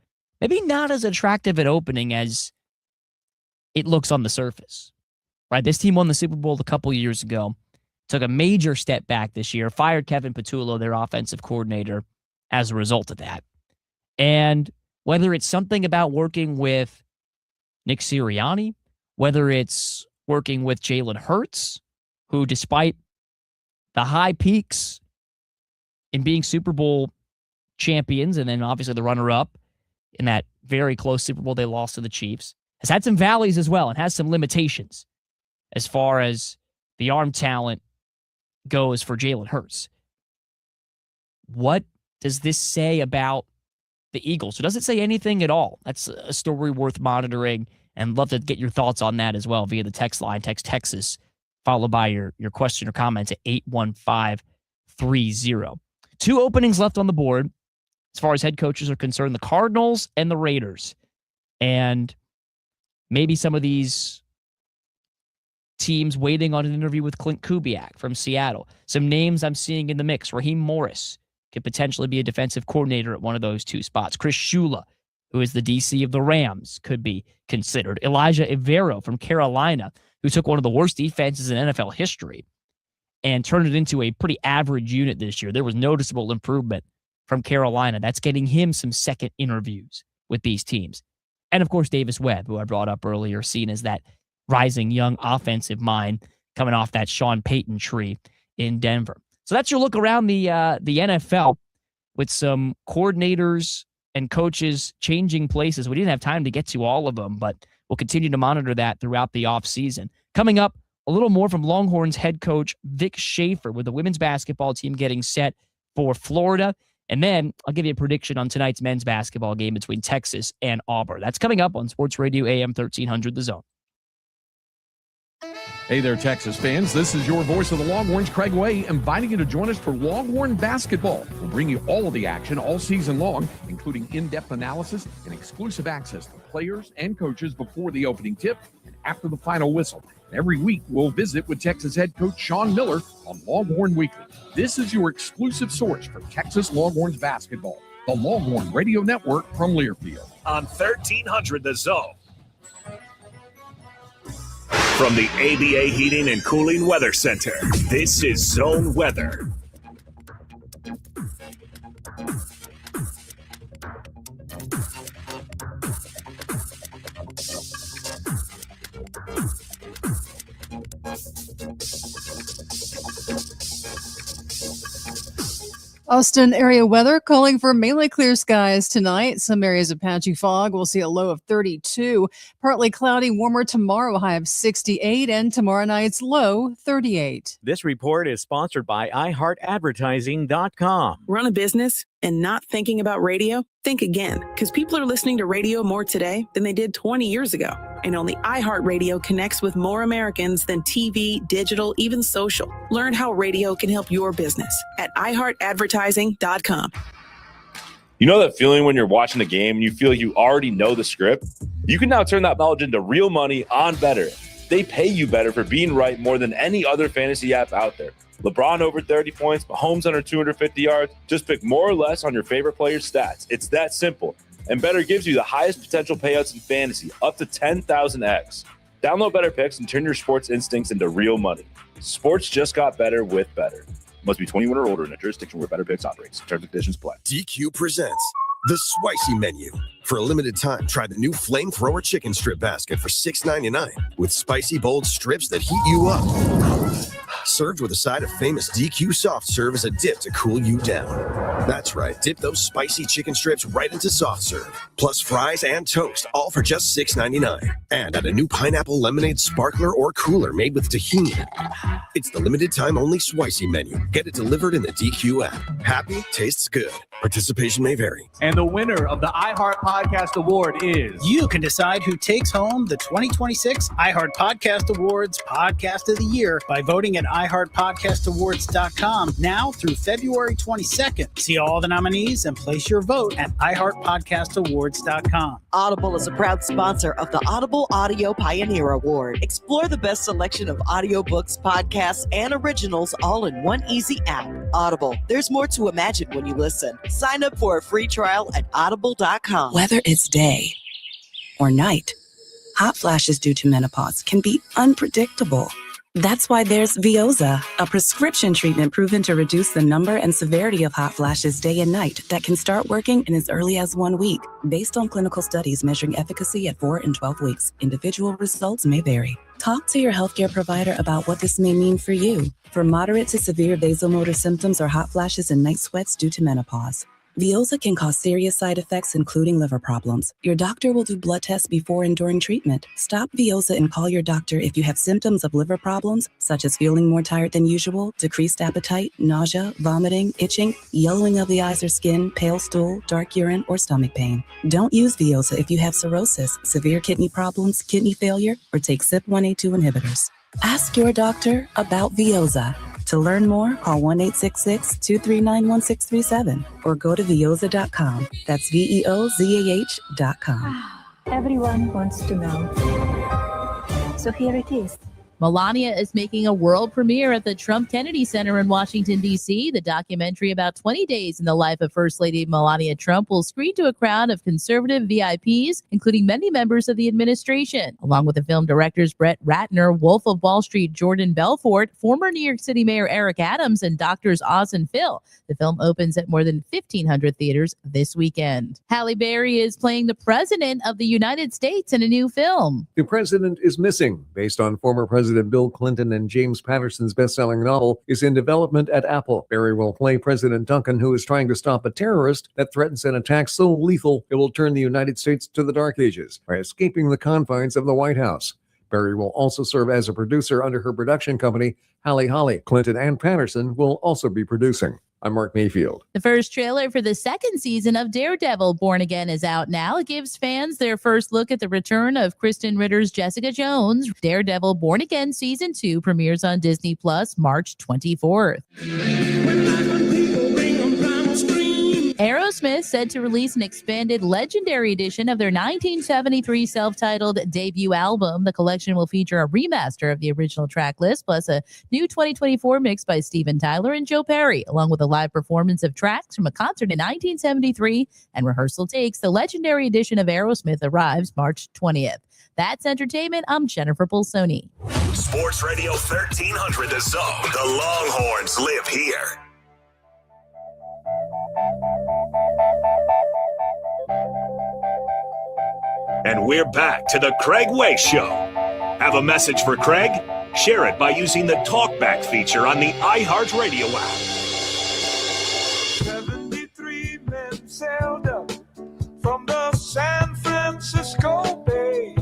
maybe not as attractive an opening as it looks on the surface. Right? This team won the Super Bowl a couple years ago, took a major step back this year, fired Kevin Patullo, their offensive coordinator, as a result of that. And whether it's something about working with Nick Sirianni, whether it's working with Jalen Hurts, who despite the high peaks in being Super Bowl champions, and then obviously the runner-up in that very close Super Bowl they lost to the Chiefs, has had some valleys as well and has some limitations as far as the arm talent goes for Jalen Hurts. What does this say about the Eagles? Or does it say anything at all? That's a story worth monitoring, and love to get your thoughts on that as well via the text line, text Texas, followed by your question or comment at 81530. 2 openings left on the board as far as head coaches are concerned, the Cardinals and the Raiders. And maybe some of these teams waiting on an interview with Clint Kubiak from Seattle. Some names I'm seeing in the mix. Raheem Morris could potentially be a defensive coordinator at one of those 2 spots. Chris Shula, who is the DC of the Rams, could be considered. Elijah Evero from Carolina, who took one of the worst defenses in NFL history and turned it into a pretty average unit this year. There was noticeable improvement from Carolina. That's getting him some second interviews with these teams. And, of course, Davis Webb, who I brought up earlier, seen as that rising young offensive mind coming off that Sean Payton tree in Denver. So that's your look around the NFL with some coordinators and coaches changing places. We didn't have time to get to all of them, but we'll continue to monitor that throughout the offseason. Coming up, a little more from Longhorns head coach Vic Schaefer with the women's basketball team getting set for Florida And then I'll give you a prediction on tonight's men's basketball game between Texas and Auburn. That's coming up on Sports Radio AM 1300 The Zone. Hey there, Texas fans. This is your voice of the Longhorns, Craig Way, inviting you to join us for Longhorn basketball. We'll bring you all of the action all season long, including in-depth analysis and exclusive access to players and coaches before the opening tip and after the final whistle. And every week, we'll visit with Texas head coach Sean Miller on Longhorn Weekly. This is your exclusive source for Texas Longhorns basketball, the Longhorn Radio Network from Learfield. On 1300 The Zone. From the ABA Heating and Cooling Weather Center, this is Zone Weather. Austin area weather calling for mainly clear skies tonight. Some areas of patchy fog. We'll see a low of 32. Partly cloudy, warmer tomorrow, high of 68, and tomorrow night's low 38. This report is sponsored by iHeartAdvertising.com. Run a business and not thinking about radio? Think again, because people are listening to radio more today than they did 20 years ago. And only iHeartRadio connects with more Americans than TV, digital, even social. Learn how radio can help your business at iHeartAdvertising.com. You know that feeling when you're watching a game and you feel you already know the script? You can now turn that knowledge into real money on Better. They pay you better for being right more than any other fantasy app out there. LeBron over 30 points, Mahomes under 250 yards. Just pick more or less on your favorite player's stats. It's that simple. And Better gives you the highest potential payouts in fantasy, up to 10,000x. Download Better Picks and turn your sports instincts into real money. Sports just got better with Better. Must be 21 or older in a jurisdiction where Better Picks operates. Terms and conditions apply. DQ presents the Spicy Menu. For a limited time, try the new Flamethrower Chicken Strip Basket for $6.99 with spicy, bold strips that heat you up. Served with a side of famous DQ soft serve as a dip to cool you down. That's right, dip those spicy chicken strips right into soft serve. Plus fries and toast, all for just $6.99. And add a new pineapple lemonade sparkler or cooler made with tahini. It's the limited time only Spicy Menu. Get it delivered in the DQ app. Happy, tastes good. Participation may vary. And the winner of the iHeart Podcast Award is... You can decide who takes home the 2026 iHeart Podcast Awards Podcast of the Year by voting at iHeartPodcastAwards.com now through February 22nd. See all the nominees and place your vote at iHeartPodcastAwards.com. Audible is a proud sponsor of the Audible Audio Pioneer Award. Explore the best selection of audiobooks, podcasts, and originals all in one easy app. Audible. There's more to imagine when you listen. Sign up for a free trial at audible.com. Whether it's day or night, hot flashes due to menopause can be unpredictable. That's why there's Veoza, a prescription treatment proven to reduce the number and severity of hot flashes day and night that can start working in as early as 1 week. Based on clinical studies measuring efficacy at 4 and 12 weeks, individual results may vary. Talk to your healthcare provider about what this may mean for you. For moderate to severe vasomotor symptoms or hot flashes and night sweats due to menopause, Veoza can cause serious side effects, including liver problems. Your doctor will do blood tests before and during treatment. Stop Veoza and call your doctor if you have symptoms of liver problems, such as feeling more tired than usual, decreased appetite, nausea, vomiting, itching, yellowing of the eyes or skin, pale stool, dark urine, or stomach pain. Don't use Veoza if you have cirrhosis, severe kidney problems, kidney failure, or take CYP1A2 inhibitors. Ask your doctor about Veoza. To learn more, call 1-866-239-1637 or go to Veoza.com. That's VEOZAH.com. Everyone wants to know. So here it is. Melania is making a world premiere at the Trump Kennedy Center in Washington, D.C. The documentary about 20 days in the life of First Lady Melania Trump will screen to a crowd of conservative VIPs, including many members of the administration. Along with the film directors Brett Ratner, Wolf of Wall Street Jordan Belfort, former New York City Mayor Eric Adams, and Doctors Oz and Phil. The film opens at more than 1,500 theaters this weekend. Halle Berry is playing the President of the United States in a new film. The President is Missing, based on former President Bill Clinton and James Patterson's best-selling novel, is in development at Apple. Berry will play President Duncan, who is trying to stop a terrorist that threatens an attack so lethal it will turn the United States to the Dark Ages by escaping the confines of the White House. Berry will also serve as a producer under her production company, Halle Holly. Clinton and Patterson will also be producing. I'm Mark Mayfield. The first trailer for the second season of Daredevil Born Again is out now. It gives fans their first look at the return of Kristen Ritter's Jessica Jones. Daredevil Born Again Season 2 premieres on Disney Plus March 24th. Aerosmith said to release an expanded legendary edition of their 1973 self-titled debut album. The collection will feature a remaster of the original track list, plus a new 2024 mix by Steven Tyler and Joe Perry, along with a live performance of tracks from a concert in 1973 and rehearsal takes. The legendary edition of Aerosmith arrives March 20th. That's entertainment. I'm Jennifer Pulsoni. Sports Radio 1300 The Zone. The Longhorns live here. And we're back to the Craig Way Show. Have a message for Craig? Share it by using the TalkBack feature on the iHeartRadio app. 73 men sailed up from the San Francisco Bay,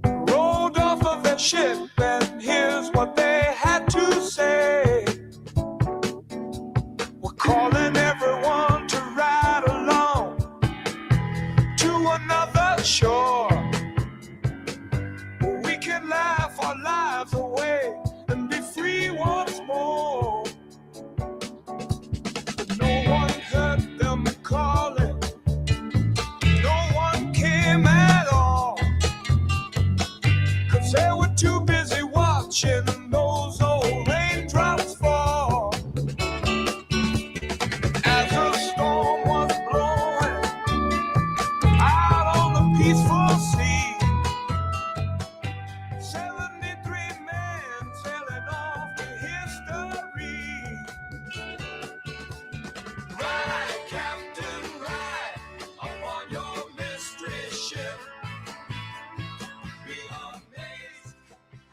rolled off of that ship, and here's what they had to say. We're calling everyone to ride along to another shore, where we can laugh our lives away and be free once more. But no one heard them calling, no one came at all, 'cause they were too busy watching those old raindrops fall. As the storm was blowing out on the peaceful sea, 73 men sailing off to history. Ride, Captain, ride upon your mystery ship. Be amazed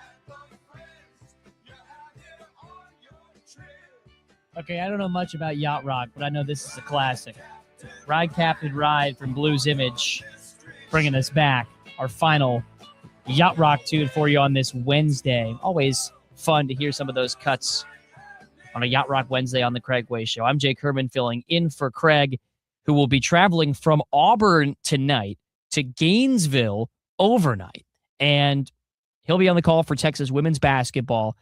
at the friends you have here on your trip. Okay, I don't know much about Yacht Rock, but I know this is a classic. Ride, Captain, Ride from Blues Image, bringing us back. Our final Yacht Rock tune for you on this Wednesday. Always fun to hear some of those cuts on a Yacht Rock Wednesday on the Craig Way Show. I'm Jake Herman filling in for Craig, who will be traveling from Auburn tonight to Gainesville overnight. And he'll be on the call for Texas women's basketball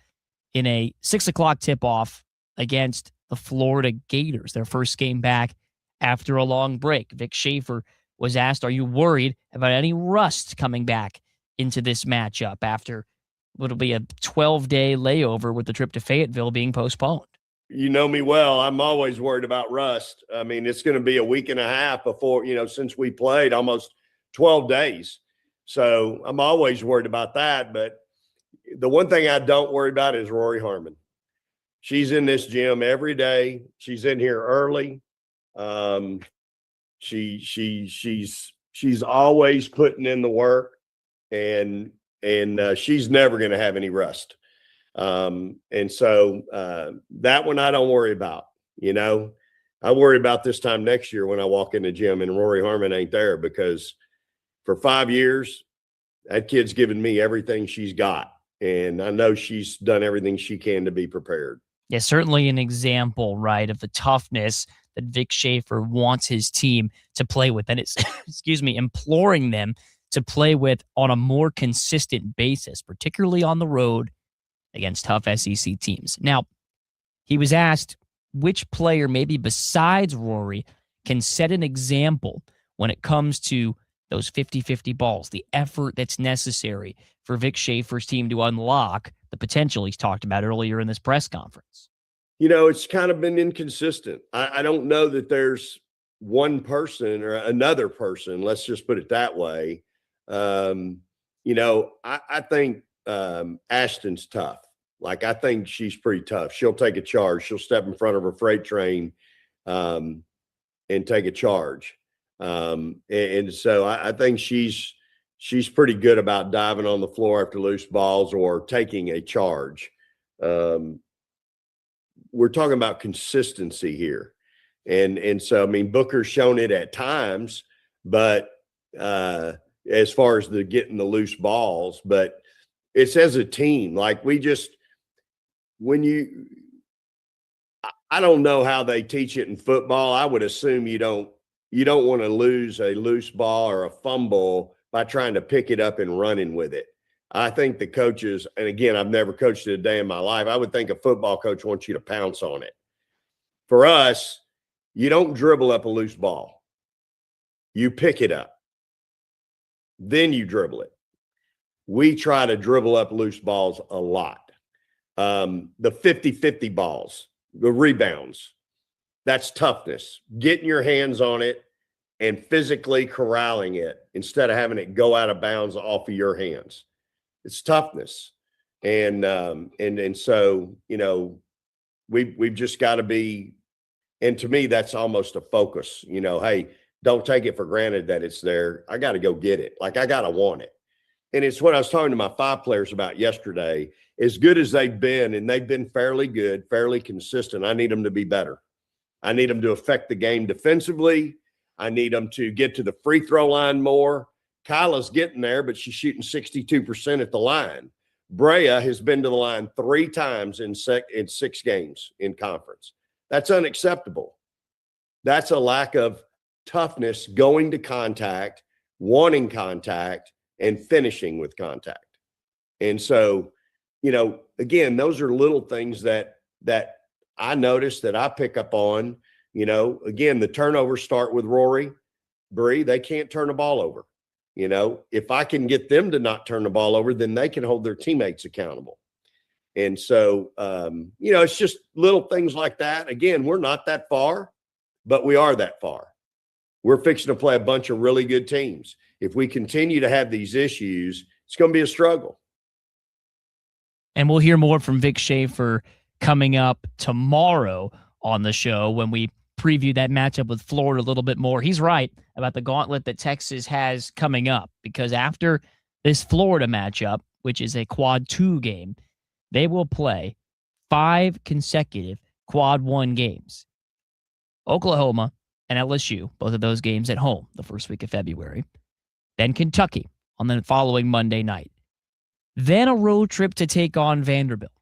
in a 6 o'clock tip-off against the Florida Gators, their first game back after a long break. Vic Schaefer was asked, are you worried about any rust coming back into this matchup after what'll be a 12-day layover with the trip to Fayetteville being postponed? You know me well. I'm always worried about rust. I mean, it's going to be a week and a half before, since we played, almost 12 days. So I'm always worried about that. But the one thing I don't worry about is Rory Herman. She's in this gym every day. She's in here early. She's always putting in the work, and she's never going to have any rust. And so that one I don't worry about. I worry about this time next year when I walk in the gym and Rory Herman ain't there, because for 5 years that kid's given me everything she's got, and I know she's done everything she can to be prepared. Yeah, certainly an example, right, of the toughness that Vic Schaefer wants his team to play with. And it's, imploring them to play with on a more consistent basis, particularly on the road against tough SEC teams. Now, he was asked which player, maybe besides Rory, can set an example when it comes to those 50-50 balls, the effort that's necessary for Vic Schaefer's team to unlock the potential he's talked about earlier in this press conference. It's kind of been inconsistent. I don't know that there's one person or another person, let's just put it that way. I think Ashton's tough. I think she's pretty tough. She'll take a charge. She'll step in front of her freight train and take a charge. And so I think she's pretty good about diving on the floor after loose balls or taking a charge. We're talking about consistency here. And so, Booker's shown it at times, but as far as getting the loose balls, but it's as a team. I don't know how they teach it in football. I would assume you don't want to lose a loose ball or a fumble by trying to pick it up and running with it. I think the coaches, and again, I've never coached it a day in my life. I would think a football coach wants you to pounce on it. For us, you don't dribble up a loose ball. You pick it up. Then you dribble it. We try to dribble up loose balls a lot. The 50-50 balls, the rebounds, that's toughness. Getting your hands on it and physically corralling it instead of having it go out of bounds off of your hands. It's toughness. And so, we've just got to be, and to me, that's almost a focus, hey, don't take it for granted that it's there. I got to go get it. Like, I got to want it. And it's what I was talking to my 5 players about yesterday. As good as they've been, and they've been fairly good, fairly consistent, I need them to be better. I need them to affect the game defensively. I need them to get to the free throw line more. Kyla's getting there, but she's shooting 62% at the line. Brea has been to the line 3 times in 6 games in conference. That's unacceptable. That's a lack of toughness, going to contact, wanting contact, and finishing with contact. And so, again, those are little things that I notice, that I pick up on. Again, the turnovers start with Rory, Bree. They can't turn the ball over. If I can get them to not turn the ball over, then they can hold their teammates accountable. And so, it's just little things like that. Again, we're not that far, but we are that far. We're fixing to play a bunch of really good teams. If we continue to have these issues, it's going to be a struggle. And we'll hear more from Vic Schaefer coming up tomorrow on the show when we preview that matchup with Florida a little bit more. He's right about the gauntlet that Texas has coming up, because after this Florida matchup, which is a quad 2 game, they will play 5 consecutive quad 1 games. Oklahoma and LSU, both of those games at home the first week of February. Then Kentucky on the following Monday night. Then a road trip to take on Vanderbilt.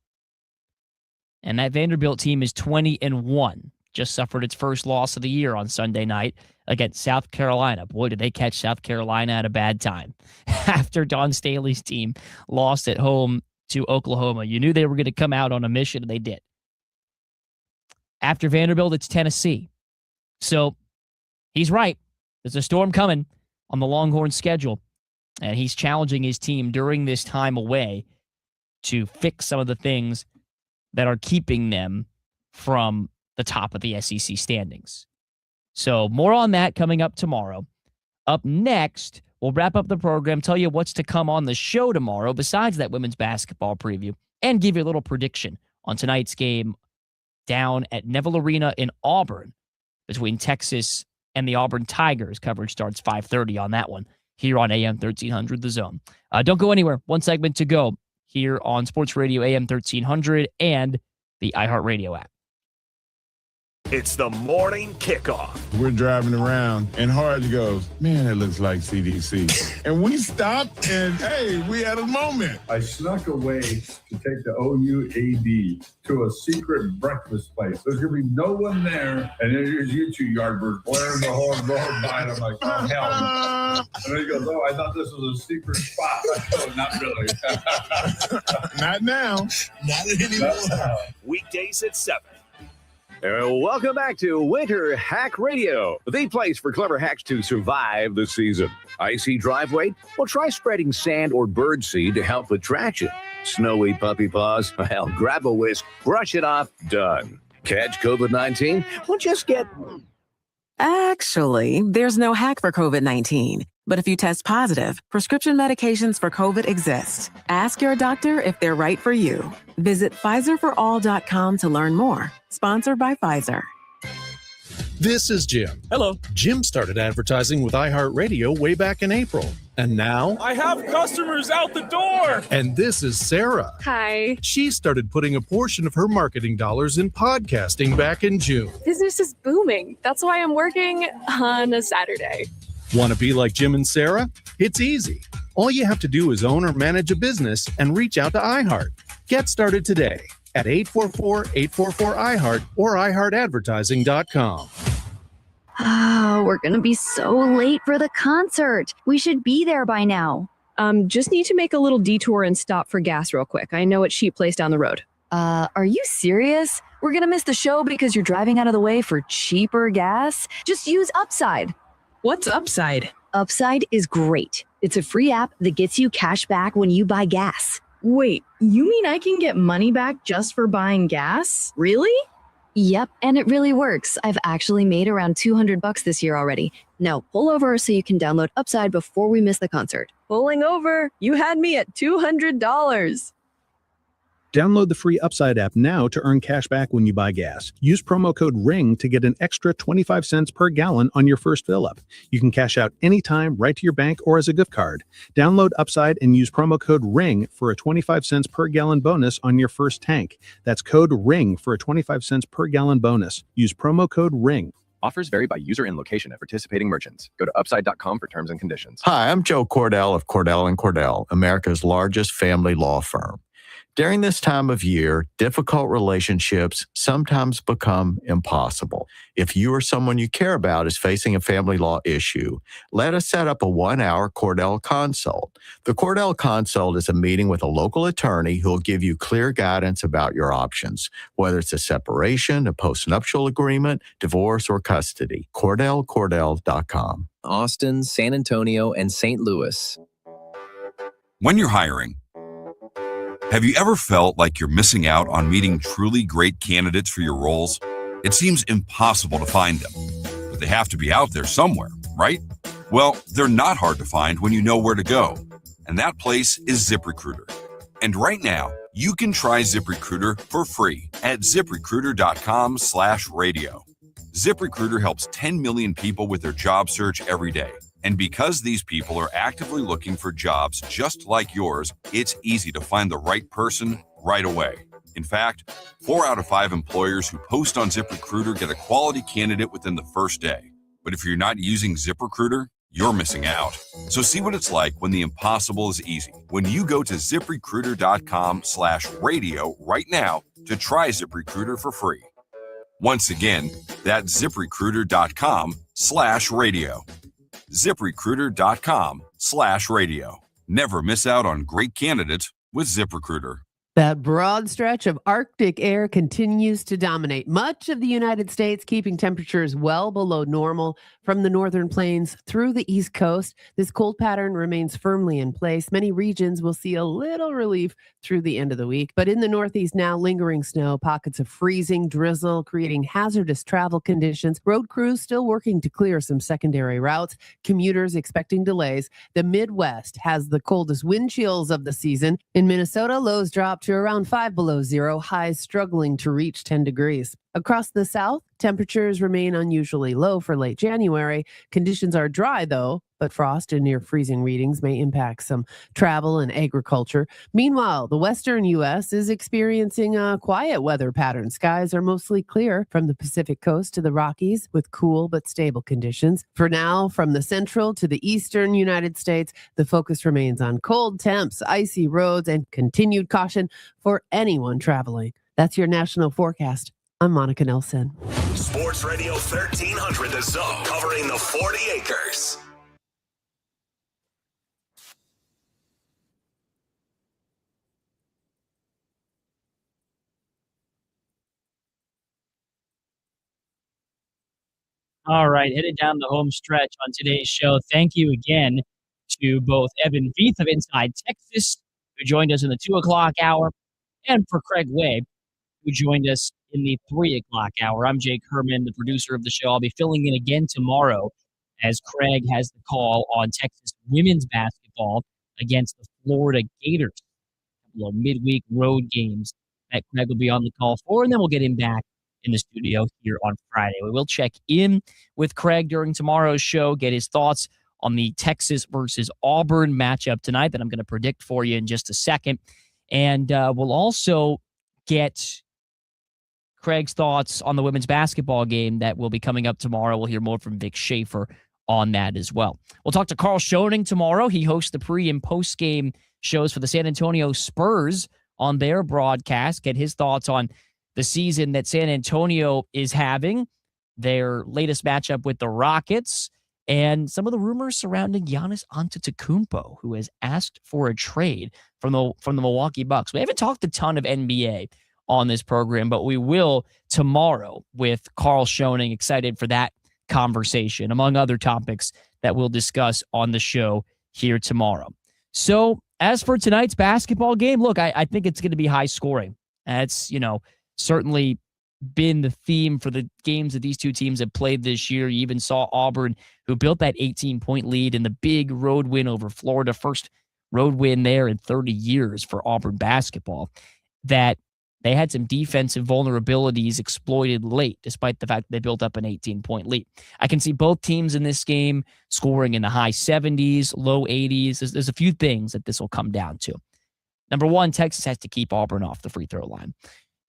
And that Vanderbilt team is 20-1. Just suffered its first loss of the year on Sunday night against South Carolina. Boy, did they catch South Carolina at a bad time. After Don Staley's team lost at home to Oklahoma, you knew they were going to come out on a mission, and they did. After Vanderbilt, it's Tennessee. So he's right. There's a storm coming on the Longhorns schedule, and he's challenging his team during this time away to fix some of the things that are keeping them from the top of the SEC standings. So more on that coming up tomorrow. Up next, we'll wrap up the program, tell you what's to come on the show tomorrow besides that women's basketball preview, and give you a little prediction on tonight's game down at Neville Arena in Auburn between Texas and the Auburn Tigers. Coverage starts 5:30 on that one here on AM 1300 The Zone. Don't go anywhere. One segment to go here on Sports Radio AM 1300 and the iHeartRadio app. It's the morning kickoff. We're driving around, and Harge goes, man, it looks like CDC. And we stopped, and hey, we had a moment. I snuck away to take the OUAD to a secret breakfast place. There's going to be no one there, and then here's you 2 yardbirds blaring the horn going by, and I'm like, oh, hell no. And then he goes, oh, I thought this was a secret spot. I go, not really. Not now. Not anymore. Weekdays at 7. Welcome back to Winter Hack Radio, the place for clever hacks to survive the season. Icy driveway? Well, try spreading sand or birdseed to help with traction. Snowy puppy paws? Well, grab a whisk, brush it off, done. Catch COVID-19? Well, just get... Actually, there's no hack for COVID-19. But if you test positive, prescription medications for COVID exist. Ask your doctor if they're right for you. Visit PfizerForAll.com to learn more. Sponsored by Pfizer. This is Jim. Hello. Jim started advertising with iHeartRadio way back in April. And now... I have customers out the door! And this is Sarah. Hi. She started putting a portion of her marketing dollars in podcasting back in June. Business is booming. That's why I'm working on a Saturday. Want to be like Jim and Sarah? It's easy. All you have to do is own or manage a business and reach out to iHeart. Get started today. at 844-844-iHeart or iHeartAdvertising.com. Oh, we're going to be so late for the concert. We should be there by now. Just need to make a little detour and stop for gas real quick. I know a cheap place down the road. Are you serious? We're going to miss the show because you're driving out of the way for cheaper gas? Just use Upside. What's Upside? Upside is great. It's a free app that gets you cash back when you buy gas. Wait, you mean I can get money back just for buying gas? Really? Yep, and it really works. I've actually made around $200 this year already. Now pull over so you can download Upside before we miss the concert. Pulling over? You had me at $200. Download the free Upside app now to earn cash back when you buy gas. Use promo code RING to get an extra 25 cents per gallon on your first fill-up. You can cash out anytime right to your bank or as a gift card. Download Upside and use promo code RING for a 25 cents per gallon bonus on your first tank. That's code RING for a 25 cents per gallon bonus. Use promo code RING. Offers vary by user and location at participating merchants. Go to upside.com for terms and conditions. Hi, I'm Joe Cordell of Cordell & Cordell, America's largest family law firm. During this time of year, difficult relationships sometimes become impossible. If you or someone you care about is facing a family law issue, let us set up a 1-hour Cordell Consult. The Cordell Consult is a meeting with a local attorney who will give you clear guidance about your options, whether it's a separation, a postnuptial agreement, divorce, or custody. CordellCordell.com. Austin, San Antonio, and St. Louis. When you're hiring, have you ever felt like you're missing out on meeting truly great candidates for your roles? It seems impossible to find them, but they have to be out there somewhere, right? Well, they're not hard to find when you know where to go, and that place is ZipRecruiter. And right now, you can try ZipRecruiter for free at ZipRecruiter.com/radio. ZipRecruiter helps 10 million people with their job search every day. And because these people are actively looking for jobs just like yours, it's easy to find the right person right away. In fact, 4 out of 5 employers who post on ZipRecruiter get a quality candidate within the first day. But if you're not using ZipRecruiter, you're missing out. So see what it's like when the impossible is easy. When you go to ZipRecruiter.com/radio right now to try ZipRecruiter for free. Once again, that's ZipRecruiter.com/radio. ZipRecruiter.com/radio. Never miss out on great candidates with ZipRecruiter. That broad stretch of Arctic air continues to dominate much of the United States, keeping temperatures well below normal from the northern plains through the East Coast. This cold pattern remains firmly in place. Many regions will see a little relief through the end of the week, but in the Northeast now, lingering snow, pockets of freezing drizzle, creating hazardous travel conditions. Road crews still working to clear some secondary routes. Commuters expecting delays. The Midwest has the coldest wind chills of the season. In Minnesota, lows dropped to around 5 below zero, highs struggling to reach 10 degrees. Across the South, temperatures remain unusually low for late January. Conditions are dry, though, but frost and near freezing readings may impact some travel and agriculture. Meanwhile, the western U.S. is experiencing a quiet weather pattern. Skies are mostly clear from the Pacific coast to the Rockies with cool but stable conditions. For now, from the central to the eastern United States, the focus remains on cold temps, icy roads, and continued caution for anyone traveling. That's your national forecast. I'm Monica Nelson. Sports Radio 1300 The Zone, covering the 40 acres. All right, headed down the home stretch on today's show. Thank you again to both Evan Vieth of Inside Texas, who joined us in the 2 o'clock hour, and for Craig Way, who joined us in the 3 o'clock hour. I'm Jake Herman, the producer of the show. I'll be filling in again tomorrow as Craig has the call on Texas women's basketball against the Florida Gators. A couple of midweek road games that Craig will be on the call for, and then we'll get him back in the studio here on Friday. We will check in with Craig during tomorrow's show, get his thoughts on the Texas versus Auburn matchup tonight that I'm going to predict for you in just a second. And we'll also get Craig's thoughts on the women's basketball game that will be coming up tomorrow. We'll hear more from Vic Schaefer on that as well. We'll talk to Carl Schoening tomorrow. He hosts the pre- and post-game shows for the San Antonio Spurs on their broadcast, get his thoughts on the season that San Antonio is having, their latest matchup with the Rockets, and some of the rumors surrounding Giannis Antetokounmpo, who has asked for a trade from the Milwaukee Bucks. We haven't talked a ton of NBA on this program, but we will tomorrow with Carl Schoening. Excited for that conversation, among other topics that we'll discuss on the show here tomorrow. So as for tonight's basketball game, look, I think it's going to be high scoring. That's, certainly been the theme for the games that these two teams have played this year. You even saw Auburn, who built that 18-point lead in the big road win over Florida, first road win there in 30 years for Auburn basketball, that they had some defensive vulnerabilities exploited late, despite the fact that they built up an 18-point lead. I can see both teams in this game scoring in the high 70s, low 80s. There's a few things that this will come down to. Number one, Texas has to keep Auburn off the free throw line.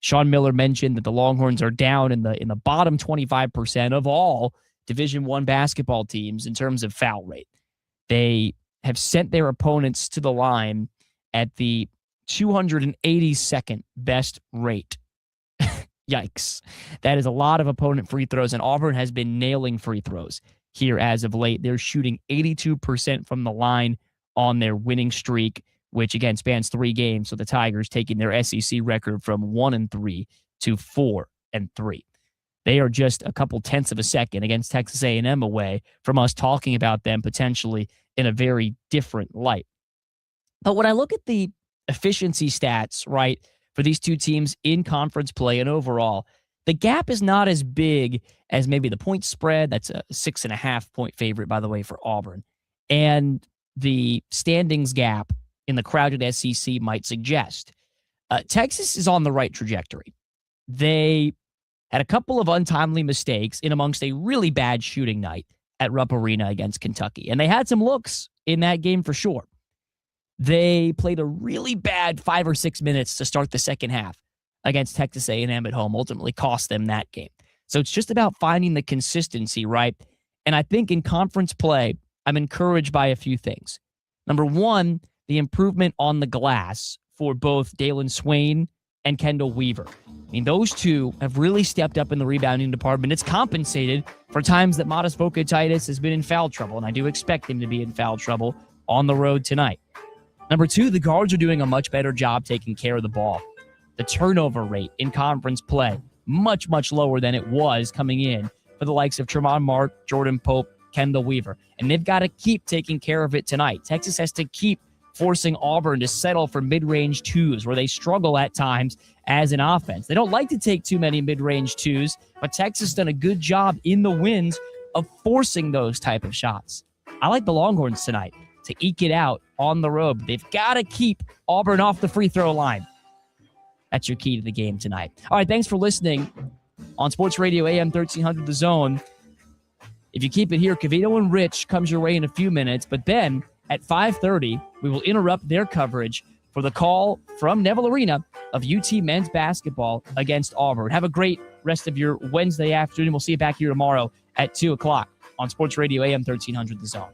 Sean Miller mentioned that the Longhorns are down in the bottom 25% of all Division I basketball teams in terms of foul rate. They have sent their opponents to the line at the 282nd best rate. Yikes. That is a lot of opponent free throws, and Auburn has been nailing free throws here as of late. They're shooting 82% from the line on their winning streak, which again spans 3 games. So the Tigers taking their SEC record from 1-3 to 4-3. They are just a couple tenths of a second against Texas A&M away from us talking about them potentially in a very different light. But when I look at the efficiency stats, right, for these two teams in conference play and overall, the gap is not as big as maybe the point spread. That's a 6.5 point favorite, by the way, for Auburn. And the standings gap in the crowded SEC might suggest. Texas is on the right trajectory. They had a couple of untimely mistakes in amongst a really bad shooting night at Rupp Arena against Kentucky. And they had some looks in that game for sure. They played a really bad 5 or 6 minutes to start the second half against Texas A&M at home, ultimately cost them that game. So it's just about finding the consistency, right? And I think in conference play, I'm encouraged by a few things. Number one, the improvement on the glass for both Dalen Swain and Kendall Weaver. I mean, those two have really stepped up in the rebounding department. It's compensated for times that Modest Vocatitis has been in foul trouble, and I do expect him to be in foul trouble on the road tonight. Number two, the guards are doing a much better job taking care of the ball. The turnover rate in conference play, much, much lower than it was coming in for the likes of Tremont Mark, Jordan Pope, Kendall Weaver. And they've got to keep taking care of it tonight. Texas has to keep forcing Auburn to settle for mid-range twos where they struggle at times as an offense. They don't like to take too many mid-range twos, but Texas has done a good job in the wins of forcing those type of shots. I like the Longhorns tonight to eke it out on the road. They've got to keep Auburn off the free throw line. That's your key to the game tonight. All right, thanks for listening on Sports Radio AM 1300 The Zone. If you keep it here, Cavito and Rich comes your way in a few minutes, but then at 5:30, we will interrupt their coverage for the call from Neville Arena of UT men's basketball against Auburn. Have a great rest of your Wednesday afternoon. We'll see you back here tomorrow at 2 o'clock on Sports Radio AM 1300 The Zone.